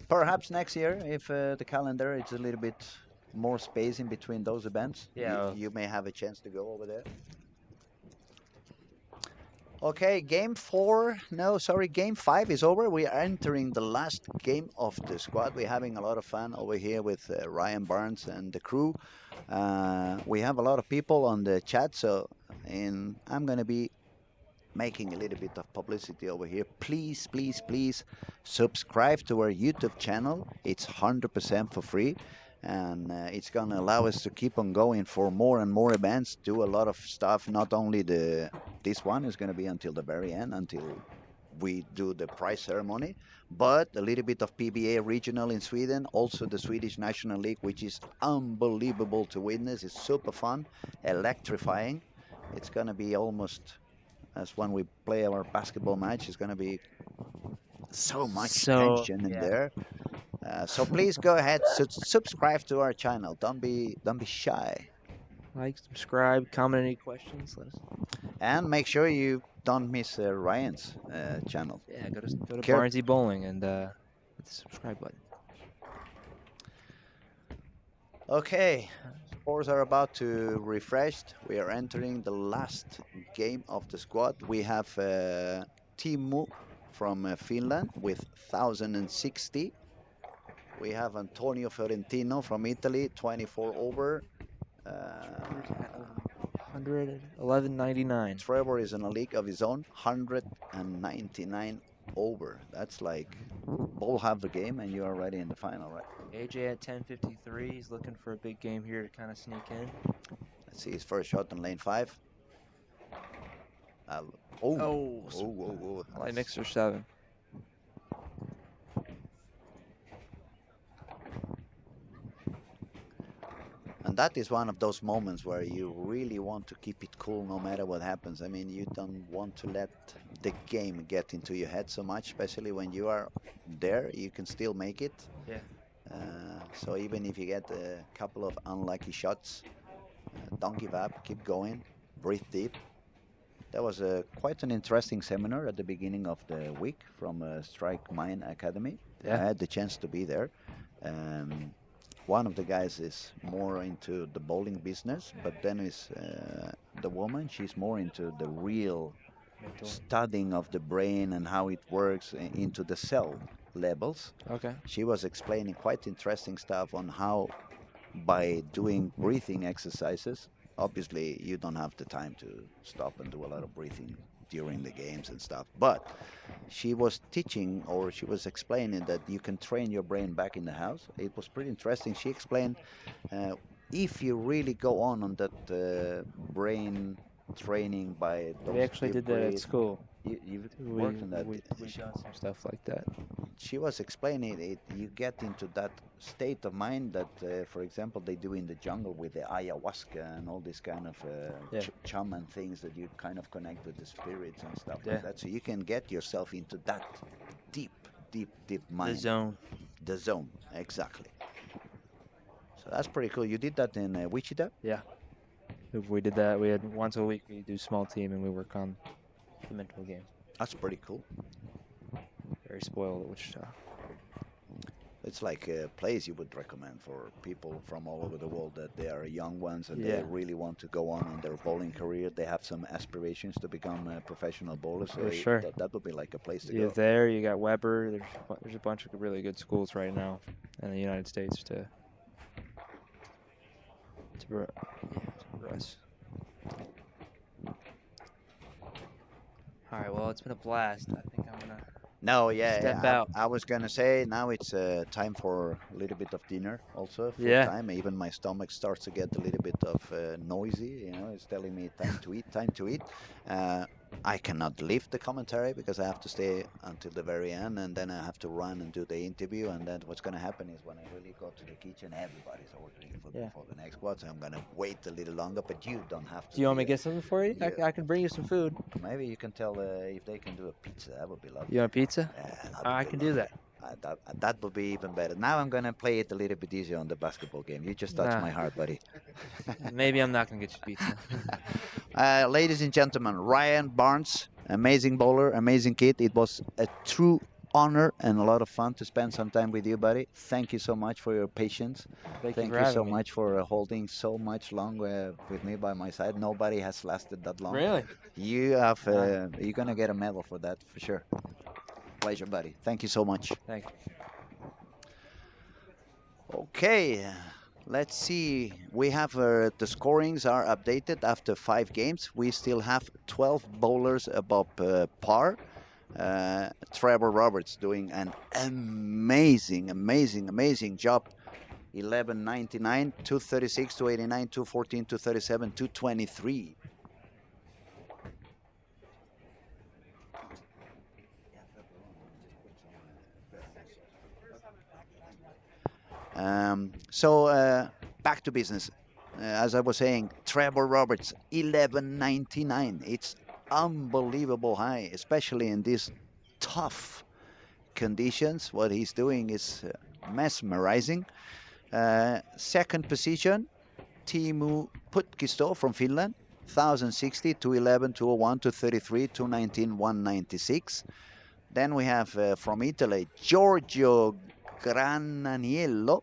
Perhaps next year, if the calendar is a little bit more space in between those events, Yeah. you may have a chance to go over there. Okay, game 5 is over. We are entering the last game of the squad. We're having a lot of fun over here with Ryan Barnes and the crew. We have a lot of people on the chat, and I'm going to be making a little bit of publicity over here. Please, please, please subscribe to our YouTube channel. It's 100% for free, and it's going to allow us to keep on going for more and more events, do a lot of stuff. Not only this one is going to be until the very end, until we do the prize ceremony, but a little bit of PBA regional in Sweden, also the Swedish National League, which is unbelievable to witness. It's super fun, electrifying. It's going to be almost as when we play our basketball match. It's going to be so much tension in there. So please go ahead, subscribe to our channel. Don't be shy. like, subscribe, comment any questions. Let us. And make sure you don't miss Ryan's channel. Yeah, go to Barnesy Bowling and hit the subscribe button. Okay, scores are about to refresh. We are entering the last game of the squad. We have Timu from Finland with 1,060. We have Antonio Fiorentino from Italy, 24 over. 111.99. Trevor is in a league of his own, 199 over. That's like bowl half the game and you are already in the final, right? AJ at 10:53. He's looking for a big game here to kind of sneak in. Let's see his first shot on lane 5. Light mixer 7. And that is one of those moments where you really want to keep it cool no matter what happens. I mean, you don't want to let the game get into your head so much, especially when you are there, you can still make it. Yeah. So even if you get a couple of unlucky shots, don't give up, keep going, breathe deep. That was quite an interesting seminar at the beginning of the week from Strike Mine Academy. Yeah. I had the chance to be there. One of the guys is more into the bowling business, but then is the woman. She's more into the real studying of the brain and how it works into the cell levels. Okay. She was explaining quite interesting stuff on how by doing breathing exercises, obviously you don't have the time to stop and do a lot of breathing during the games and stuff, but she was teaching, or she was explaining, that you can train your brain back in the house. It was pretty interesting. She explained if you really go on that brain training by those We actually did that at school. You've worked on that. We've done some stuff like that. She was explaining it. You get into that state of mind that, for example, they do in the jungle with the ayahuasca and all this kind of shaman things, that you kind of connect with the spirits and stuff like that. So you can get yourself into that deep deep mind. The zone. The zone, exactly. So that's pretty cool. You did that in Wichita? Yeah. If we did that, we had once a week we do small team and we work on the mental game. That's pretty cool. Very spoiled at Wichita. It's like a place you would recommend for people from all over the world that they are young ones and Yeah. they really want to go on in their bowling career. They have some aspirations to become professional bowlers. So For sure. that would be like a place to You go. have there, you got Weber. There's a bunch of really good schools right now in the United States to progress. All right, well, it's been a blast. I think I'm gonna. No, yeah, Step I, out. I was gonna say now it's time for a little bit of dinner also. Food Yeah. time. Even my stomach starts to get a little bit of noisy. You know, it's telling me time to eat, time to eat. I cannot leave the commentary because I have to stay until the very end, and then I have to run and do the interview. And then what's gonna happen is when I really go to the kitchen, everybody's ordering food Yeah. for the next squad. So I'm gonna wait a little longer, but you don't have to. Do you want me be to get something for you? Yeah. I can bring you some food. Maybe you can tell if they can do a pizza. That would be lovely. You want pizza? Yeah, that would I be can do lovely. that. That would be even better. Now I'm gonna play it a little bit easier on the basketball game. You just touched Nah. my heart, buddy. Maybe I'm not gonna get you pizza. Ladies and gentlemen, Ryan Barnes, amazing bowler, amazing kid. It was a true honor and a lot of fun to spend some time with you, buddy. Thank you so much for your patience. Thank Thank you you for so having me. much for holding so much long with me by my side. Nobody has lasted that long. Really? You have. You're gonna get a medal for that for sure. Pleasure, buddy. Thank you so much. Thank you. Okay, let's see. We have the scorings are updated after 5 games. We still have 12 bowlers above par. Trevor Roberts doing an amazing job. 1199, 236, 289, 214, 237, 223. Back to business. As I was saying, Trevor Roberts, 1199. It's unbelievable high, especially in these tough conditions. What he's doing is mesmerizing. Second position, Teemu Putkisto from Finland, 1060, 211, 201, 233, 219, 196. Then we have from Italy, Giorgio Grananiello,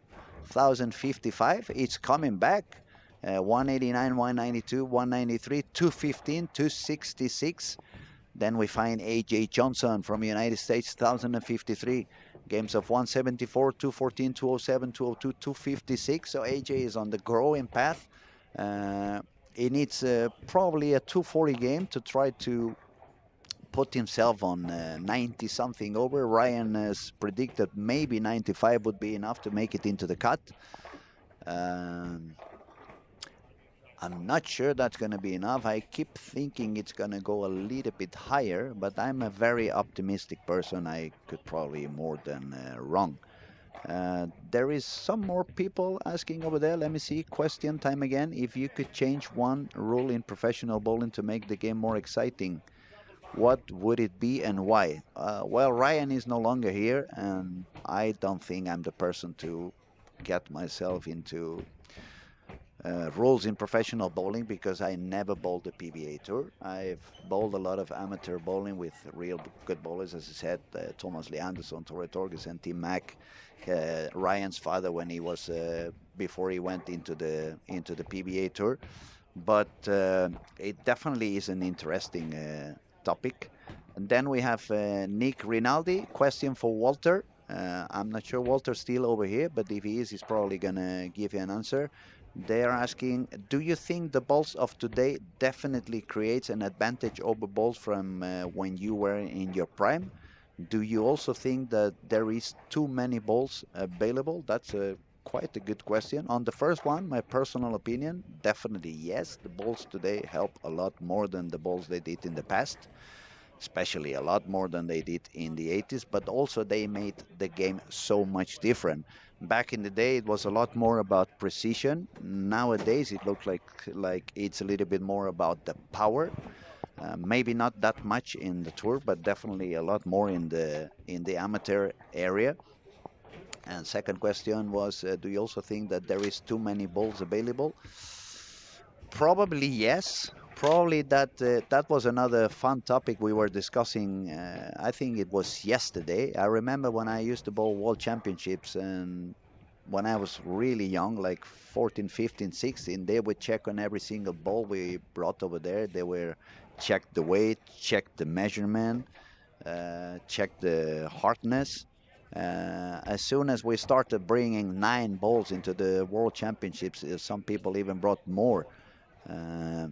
1055. It's coming back. 189, 192, 193, 215, 266. Then we find AJ Johnson from the United States, 1053. Games of 174, 214, 207, 202, 256. So AJ is on the growing path. He needs probably a 240 game to try to put himself on 90 something over. Ryan has predicted maybe 95 would be enough to make it into the cut. I'm not sure that's going to be enough. I keep thinking it's going to go a little bit higher, but I'm a very optimistic person. I could probably more than wrong. There is some more people asking over there. Let me see. Question time again. If you could change one rule in professional bowling to make the game more exciting, what would it be and why? Well, Ryan is no longer here, and I don't think I'm the person to get myself into rules in professional bowling because I never bowled the PBA Tour. I've bowled a lot of amateur bowling with real good bowlers, as I said, Thomas Lee Anderson, Torre Torges, and Tim Mack. Ryan's father when he was before he went into the PBA Tour. But it definitely is an interesting topic. And then we have Nick Rinaldi. Question for Walter. I'm not sure Walter's still over here, but if he is, he's probably going to give you an answer. They are asking, do you think the balls of today definitely creates an advantage over balls from when you were in your prime? Do you also think that there is too many balls available? That's quite a good question. On the first one, my personal opinion, definitely yes. The balls today help a lot more than the balls they did in the past, especially a lot more than they did in the 80s, but also they made the game so much different. Back in the day, it was a lot more about precision. Nowadays, it looks like it's a little bit more about the power. Maybe not that much in the tour, but definitely a lot more in the amateur area. And second question was, do you also think that there is too many balls available? Probably yes. Probably that was another fun topic we were discussing. I think it was yesterday. I remember when I used to bowl World Championships, and when I was really young, like 14, 15, 16, they would check on every single ball we brought over there. They were check the weight, check the measurement, check the hardness. As soon as we started bringing 9 balls into the World Championships, some people even brought more. Uh,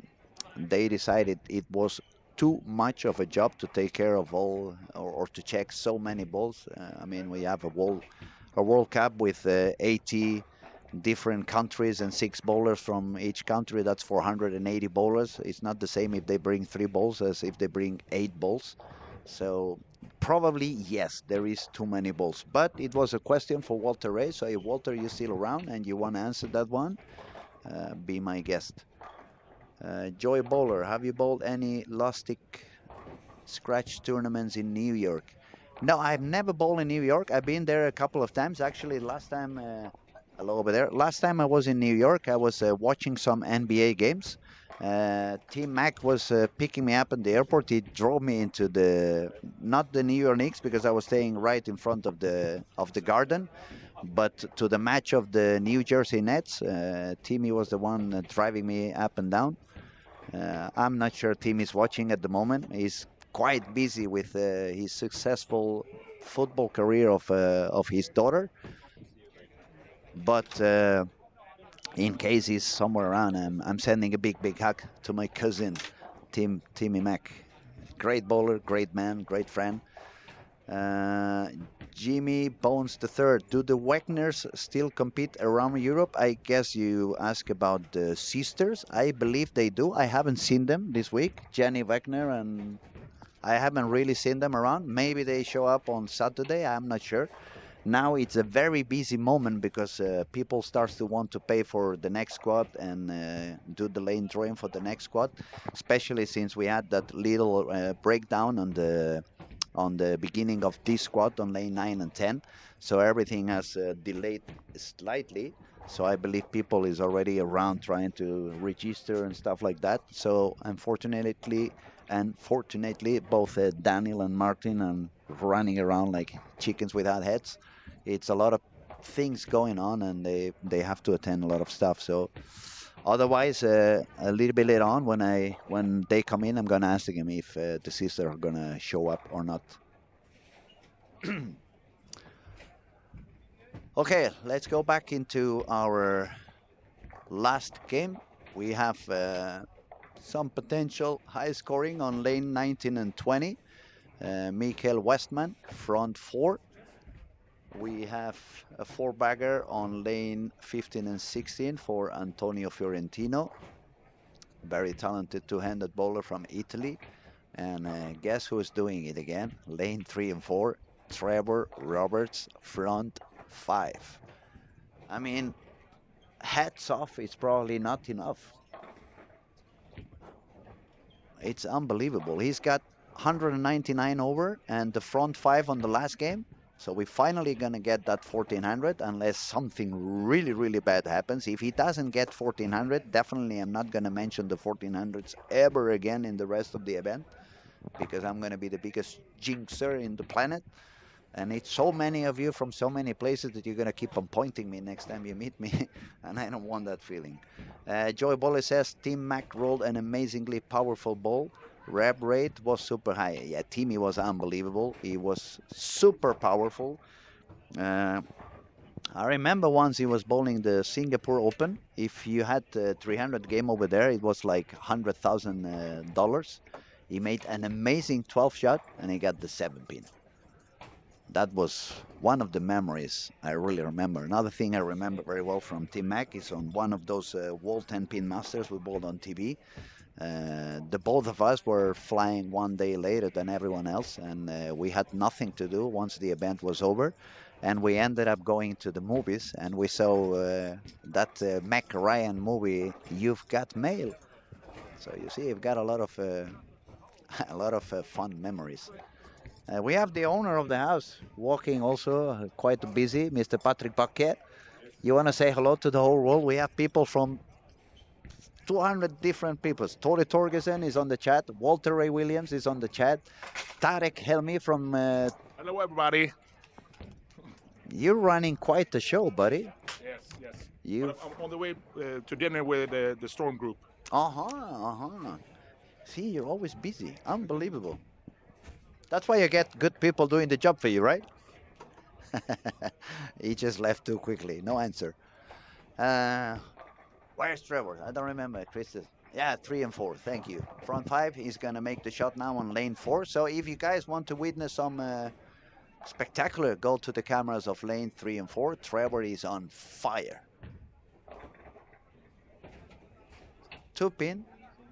they decided it was too much of a job to take care of all or to check so many balls. I mean, we have a World Cup with 80 different countries and 6 bowlers from each country. That's 480 bowlers. It's not the same if they bring 3 balls as if they bring 8 balls. So probably yes, there is too many balls. But it was a question for Walter Ray. So if Walter, you're still around and you want to answer that one, be my guest. Joy Bowler, have you bowled any Lustig scratch tournaments in New York? No, I've never bowled in New York. I've been there a couple of times. Actually, last time, hello over there. Last time I was in New York, I was watching some NBA games. Team Mac was picking me up at the airport. He drove me into not the New York Knicks because I was staying right in front of the garden, but to the match of the New Jersey Nets. Timmy was the one driving me up and down. I'm not sure Tim is watching at the moment. He's quite busy with his successful football career of his daughter. But in case he's somewhere around, I'm sending a big hug to my cousin, Timmy Mack. Great bowler, great man, great friend. Jimmy Bones III. Do the Wagners still compete around Europe? I guess you ask about the sisters. I believe they do. I haven't seen them this week, Jenny Wagner, and I haven't really seen them around. Maybe they show up on Saturday. I'm not sure. Now it's a very busy moment because people start to want to pay for the next squad and do the lane drawing for the next squad, especially since we had that little breakdown on the beginning of this squad on lane 9 and 10. So everything has delayed slightly. So I believe people is already around trying to register and stuff like that. So unfortunately, both Daniel and Martin are running around like chickens without heads. It's a lot of things going on, and they have to attend a lot of stuff. So otherwise, a little bit later on, when they come in, I'm gonna ask them if the sisters are gonna show up or not. Okay, let's go back into our last game. We have some potential high scoring on lane 19 and 20. Mikael Westman, front 4. We have a 4-bagger on lane 15 and 16 for Antonio Fiorentino. Very talented two-handed bowler from Italy. And guess who's doing it again? Lane 3 and 4, Trevor Roberts, front 5. I mean, hats off, it's probably not enough. It's unbelievable. He's got 199 over and the front 5 on the last game. So we're finally going to get that 1400 unless something really bad happens. If he doesn't get 1400, definitely I'm not going to mention the 1400s ever again in the rest of the event, because I'm going to be the biggest jinxer in the planet. And it's so many of you from so many places that you're going to keep on pointing me next time you meet me. And I don't want that feeling. Joy Bolle says, Team Mac rolled an amazingly powerful ball. Rep rate was super high. Yeah, Timmy was unbelievable. He was super powerful. I remember once he was bowling the Singapore Open. If you had 300 game over there, it was like $100,000. He made an amazing 12 shot and he got the 7-pin. That was one of the memories I really remember. Another thing I remember very well from Team Mac is on one of those World 10-pin Masters we bowled on TV. The both of us were flying one day later than everyone else, and we had nothing to do once the event was over. And we ended up going to the movies, and we saw that Mac Ryan movie, You've Got Mail. So you see, you've got a lot of a lot of fun memories. We have the owner of the house walking also, quite busy, Mr. Patrick Paquet. You want to say hello to the whole world? We have people from 200 different people. Tori Torgersen is on the chat. Walter Ray Williams is on the chat. Tarek Helmi from... Hello, everybody. You're running quite the show, buddy. Yes, yes. You... But I'm on the way to dinner with the Storm Group. See, you're always busy. Unbelievable. That's why you get good people doing the job for you, right? He just left too quickly. No answer. Where's Trevor? I don't remember. Chris. Yeah, 3 and 4. Thank you. Front 5. He's going to make the shot now on lane 4. So if you guys want to witness some spectacular, go to the cameras of lane 3 and 4. Trevor is on fire. 2-pin.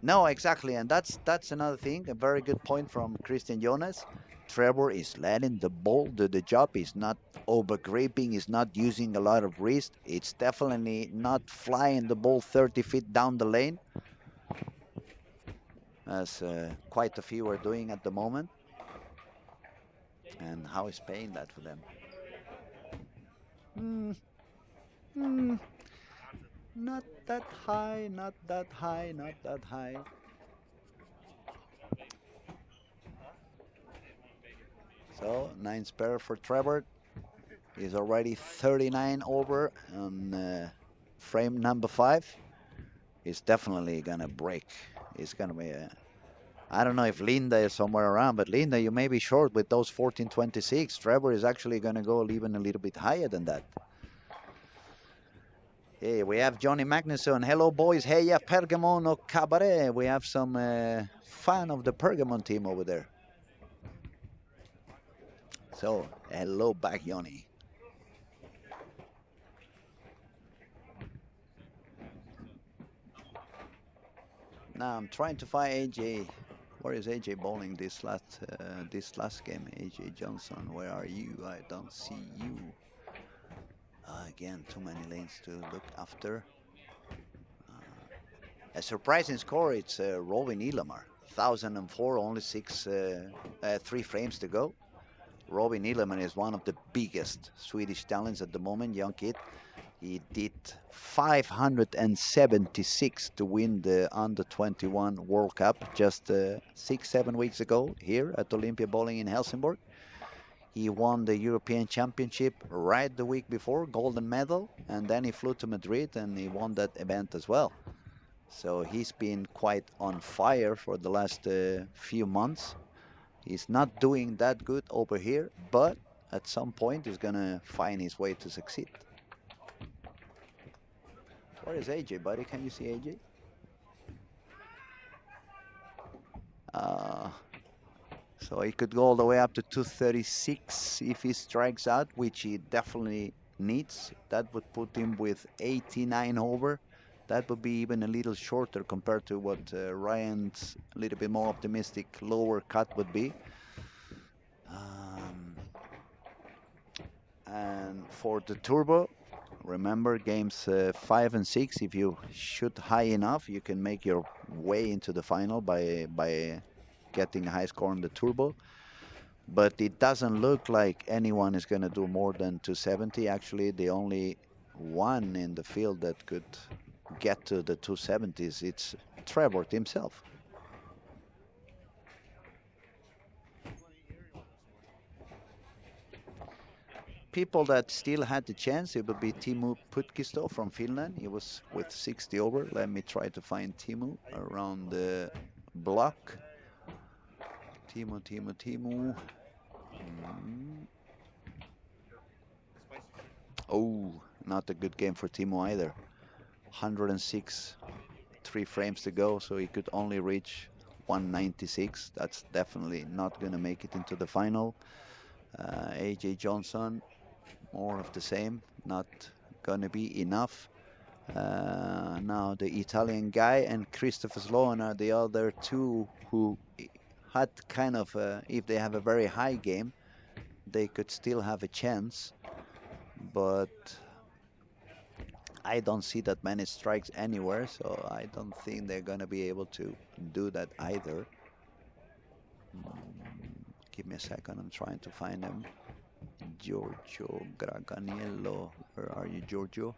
No, exactly. And that's another thing. A very good point from Christian Jonas. Trevor is letting the ball do the job. He's not over-gripping. He's not using a lot of wrist. It's definitely not flying the ball 30 feet down the lane, as quite a few are doing at the moment. And how is paying that for them? Not that high, not that high, not that high. So, 9 spare for Trevor. He's already 39 over on frame number 5. He's definitely gonna break. He's gonna be I don't know if Linda is somewhere around, but Linda, you may be short with those 14.26. Trevor is actually gonna go even a little bit higher than that. Hey, we have Johnny Magnusson. Hello, boys. Hey, yeah, Pergamon or Cabaret. We have some fan of the Pergamon team over there. So, hello back, Johnny. Now I'm trying to find AJ. Where is AJ bowling this last game? AJ Johnson, where are you? I don't see you. Again, too many lanes to look after. A surprising score. It's Robin Ilamar, 1004, only 3 frames to go. Robin Ilamar is one of the biggest Swedish talents at the moment, young kid. He did 576 to win the Under-21 World Cup just 6-7 weeks ago here at Olympia Bowling in Helsingborg. He won the European Championship right the week before, golden medal, and then he flew to Madrid and he won that event as well. So he's been quite on fire for the last few months. He's not doing that good over here, but at some point he's gonna find his way to succeed. Where is AJ, buddy? Can you see AJ? So he could go all the way up to 236 if he strikes out, which he definitely needs. That would put him with 89 over. That would be even a little shorter compared to what Ryan's a little bit more optimistic lower cut would be. And for the turbo, remember games 5 and 6, if you shoot high enough, you can make your way into the final by getting a high score on the turbo. But it doesn't look like anyone is going to do more than 270. Actually, the only one in the field that could get to the 270s, it's Trevor himself. People that still had the chance, it would be Teemu Putkisto from Finland. He was with 60 over. Let me try to find Teemu around the block. Teemu. Oh, not a good game for Teemu either. 106, 3 frames to go, so he could only reach 196. That's definitely not going to make it into the final. AJ Johnson, more of the same, not going to be enough. Now the Italian guy and Christopher Sloan are the other two who had kind of, if they have a very high game, they could still have a chance. But I don't see that many strikes anywhere, so I don't think they're going to be able to do that either. Give me a second. I'm trying to find him. Giorgio Graganiello. Where are you, Giorgio?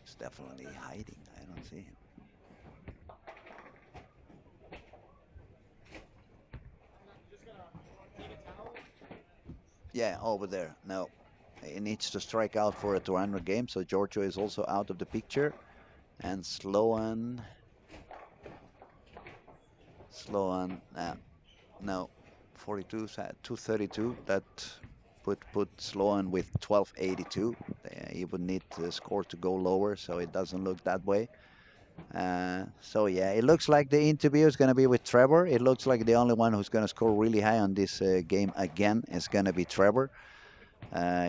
He's definitely hiding. I don't see him. Yeah, over there. No. He needs to strike out for a 200 game, so Giorgio is also out of the picture. And Sloan, no, 42, 232. That would put Sloan with 1282. He would need the score to go lower, so it doesn't look that way. So yeah, it looks like the interview is going to be with Trevor. It looks like the only one who's going to score really high on this game again is going to be Trevor.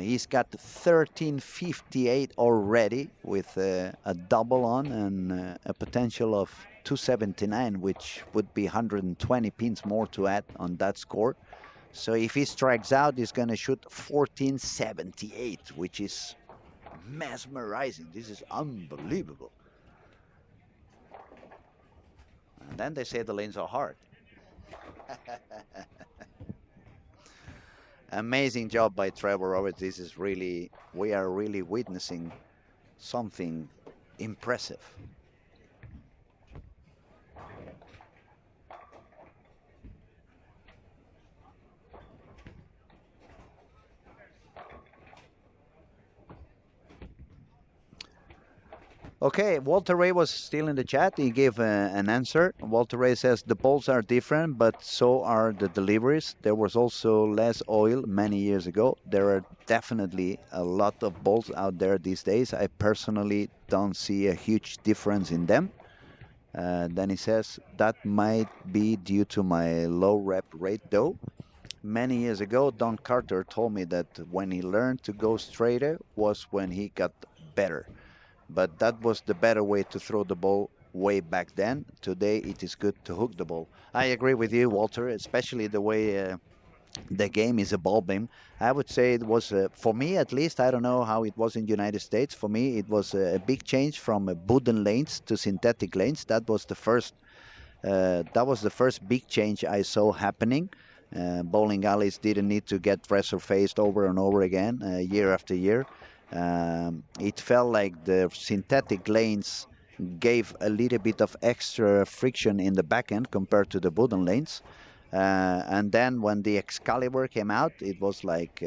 He's got 1358 already with a double on and a potential of 279, which would be 120 pins more to add on that score. So if he strikes out, he's going to shoot 1478, which is mesmerizing. This is unbelievable. And then they say the lanes are hard. Amazing job by Trevor Roberts. This is really, we are really witnessing something impressive. Okay, Walter Ray was still in the chat. He gave an answer. Walter Ray says the balls are different, but so are the deliveries. There was also less oil many years ago. There are definitely a lot of balls out there these days. I personally don't see a huge difference in them. Then he says that might be due to my low rep rate though. Many years ago, Don Carter told me that when he learned to go straighter was when he got better. But that was the better way to throw the ball way back then. Today, it is good to hook the ball. I agree with you, Walter, especially the way the game is evolving. I would say it was, for me at least, I don't know how it was in the United States. For me, it was a big change from wooden lanes to synthetic lanes. That was the first big change I saw happening. Bowling alleys didn't need to get resurfaced over and over again, year after year. It felt like the synthetic lanes gave a little bit of extra friction in the back end compared to the wooden lanes. And then when the Excalibur came out, it was like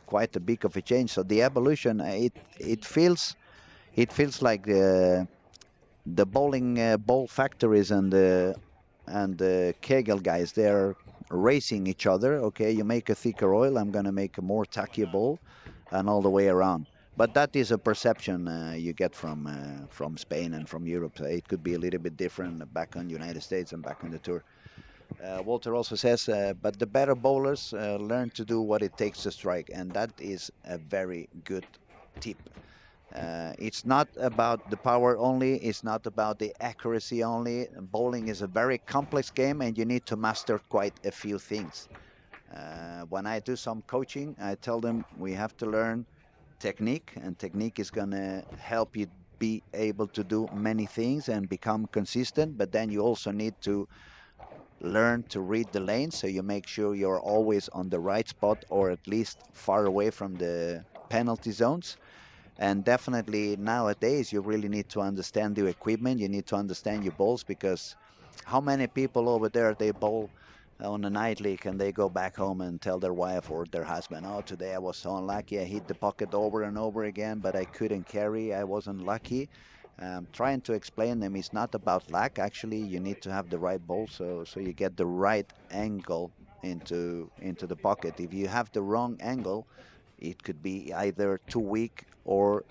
quite a big of a change. So the evolution, it feels like the bowling ball factories and the Kegel guys, they're racing each other. Okay, you make a thicker oil, I'm going to make a more tacky ball, and all the way around. But that is a perception you get from Spain and from Europe. It could be a little bit different back on the United States and back on the tour. Walter also says, but the better bowlers learn to do what it takes to strike, and that is a very good tip. It's not about the power only, it's not about the accuracy only. Bowling is a very complex game and you need to master quite a few things. When I do some coaching, I tell them we have to learn technique, and technique is going to help you be able to do many things and become consistent, but then you also need to learn to read the lane, so you make sure you're always on the right spot or at least far away from the penalty zones. And definitely nowadays you really need to understand the equipment, you need to understand your balls, because how many people over there, they bowl on a night league and they go back home and tell their wife or their husband, oh, today I was so unlucky, I hit the pocket over and over again, but I couldn't carry, I wasn't lucky. Trying to explain them, it's not about luck. Actually, you need to have the right ball, so you get the right angle into the pocket. If you have the wrong angle, it could be either too weak or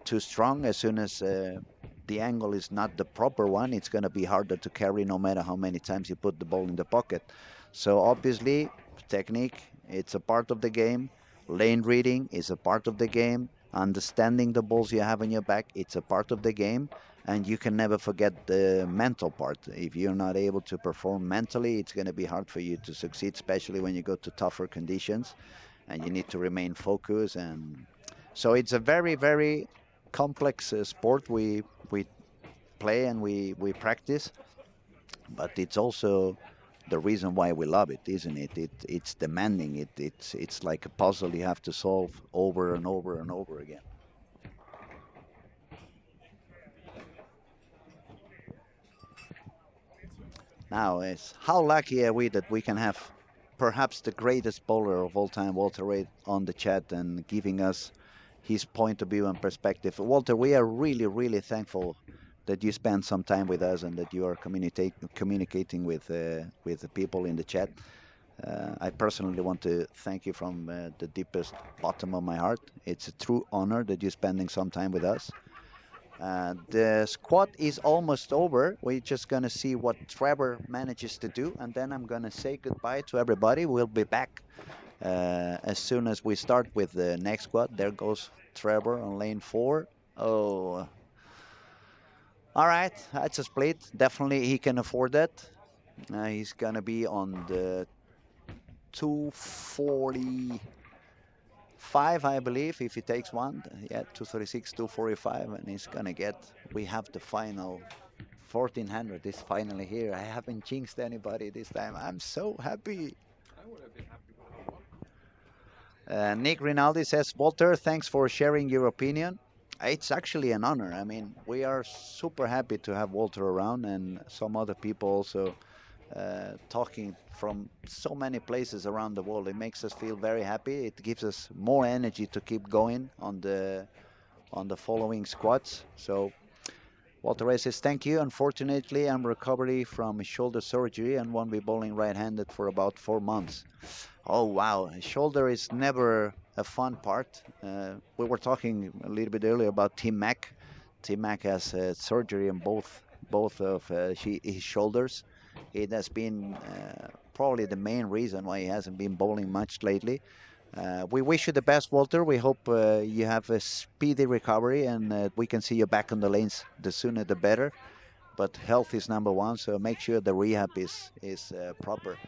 too strong. As soon as the angle is not the proper one, it's going to be harder to carry no matter how many times you put the ball in the pocket. So obviously, technique, it's a part of the game. Lane reading is a part of the game. Understanding the balls you have in your back, it's a part of the game. And you can never forget the mental part. If you're not able to perform mentally, it's going to be hard for you to succeed, especially when you go to tougher conditions and you need to remain focused. And so it's a very, very complex sport we we play and we practice, but it's also the reason why we love it, isn't it? It's demanding. It's like a puzzle you have to solve over and over and over again. Now, is how lucky are we that we can have perhaps the greatest bowler of all time, Walter Ray, on the chat and giving us his point of view and perspective. Walter, we are really, really thankful that you spend some time with us and that you are communicating with the people in the chat. I personally want to thank you from the deepest bottom of my heart. It's a true honor that you're spending some time with us. The squad is almost over. We're just going to see what Trevor manages to do, and then I'm going to say goodbye to everybody. We'll be back as soon as we start with the next squad. There goes Trevor on lane 4. Oh, all right, that's a split. Definitely he can afford that. He's going to be on the 245, I believe, if he takes one. Yeah, 236, 245, and he's going to get, we have the final 1400 is finally here. I haven't jinxed anybody this time. I'm so happy. I would have been happy with that one. Nick Rinaldi says, Walter, thanks for sharing your opinion. It's actually an honor. I mean, we are super happy to have Walter around and some other people also talking from so many places around the world. It makes us feel very happy. It gives us more energy to keep going on the following squads. So Walter Ray says, thank you. Unfortunately, I'm recovering from shoulder surgery and won't be bowling right-handed for about 4 months. Oh, wow. Shoulder is never a fun part. We were talking a little bit earlier about Tim Mack. Tim Mack has surgery on both of his shoulders. It has been probably the main reason why he hasn't been bowling much lately. We wish you the best, Walter. We hope you have a speedy recovery and we can see you back on the lanes. The sooner the better. But health is number one, so make sure the rehab is proper.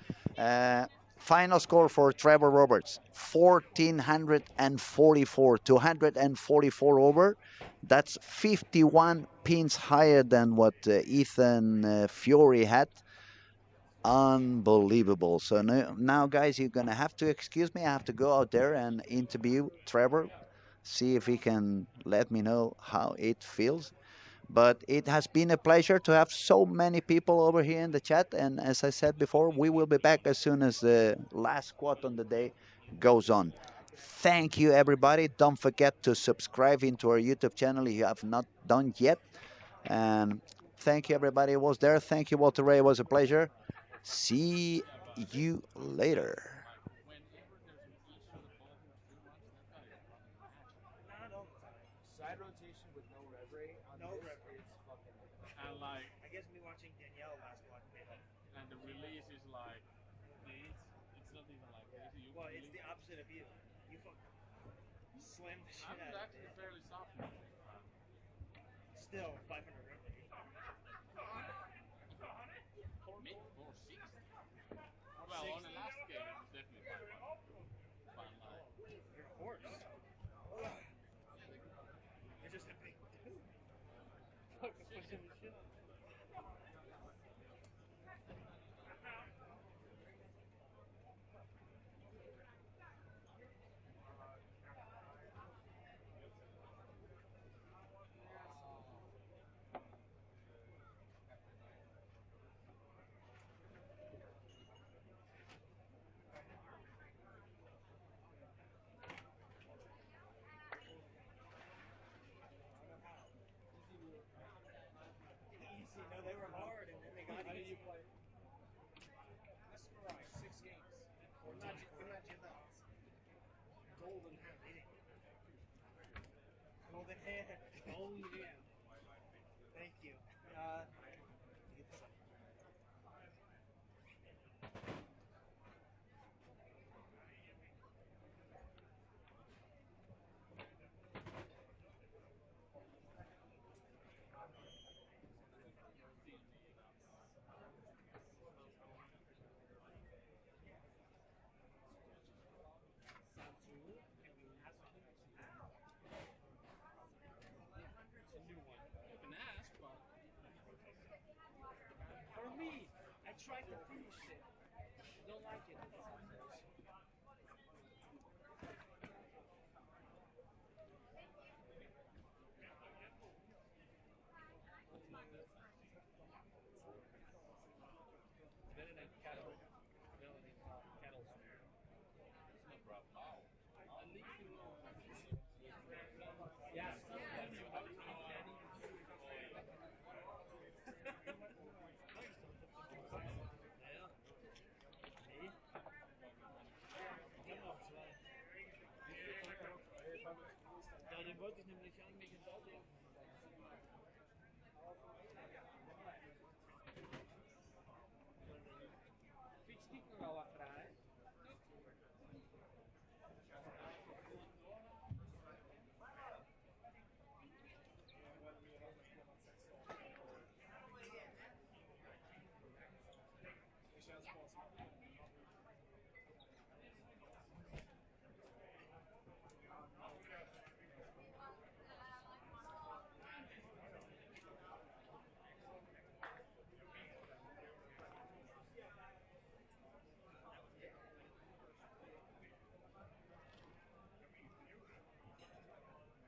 Final score for Trevor Roberts, 1,444, 244 over. That's 51 pins higher than what Ethan Fury had. Unbelievable. So now, guys, you're going to have to excuse me. I have to go out there and interview Trevor, see if he can let me know how it feels. But it has been a pleasure to have so many people over here in the chat. And as I said before, we will be back as soon as the last squat on the day goes on. Thank you, everybody. Don't forget to subscribe into our YouTube channel if you have not done yet. And thank you, everybody who was there. Thank you, Walter Ray. It was a pleasure. See you later. Not all the time. Side rotation with no rev rate on No this rev rate. is fucking. And like, I guess me watching Danielle last one. And the release is like. It's not even like this. Well, it's the opposite of you. You fucking slam the shit out of actually it. fairly soft. Still 500 rev rate. Me? Or 6? Well, on the last game it was definitely 500. But like. You're a horse. You're just a big dude. Fucking pushing the shit out of it. Easy. No, they were hard, and then they got easy. Mesmerized 6 games. Imagine that. Golden hand. Golden hand. Golden hand. Thank you. tried to finish it. Don't like it.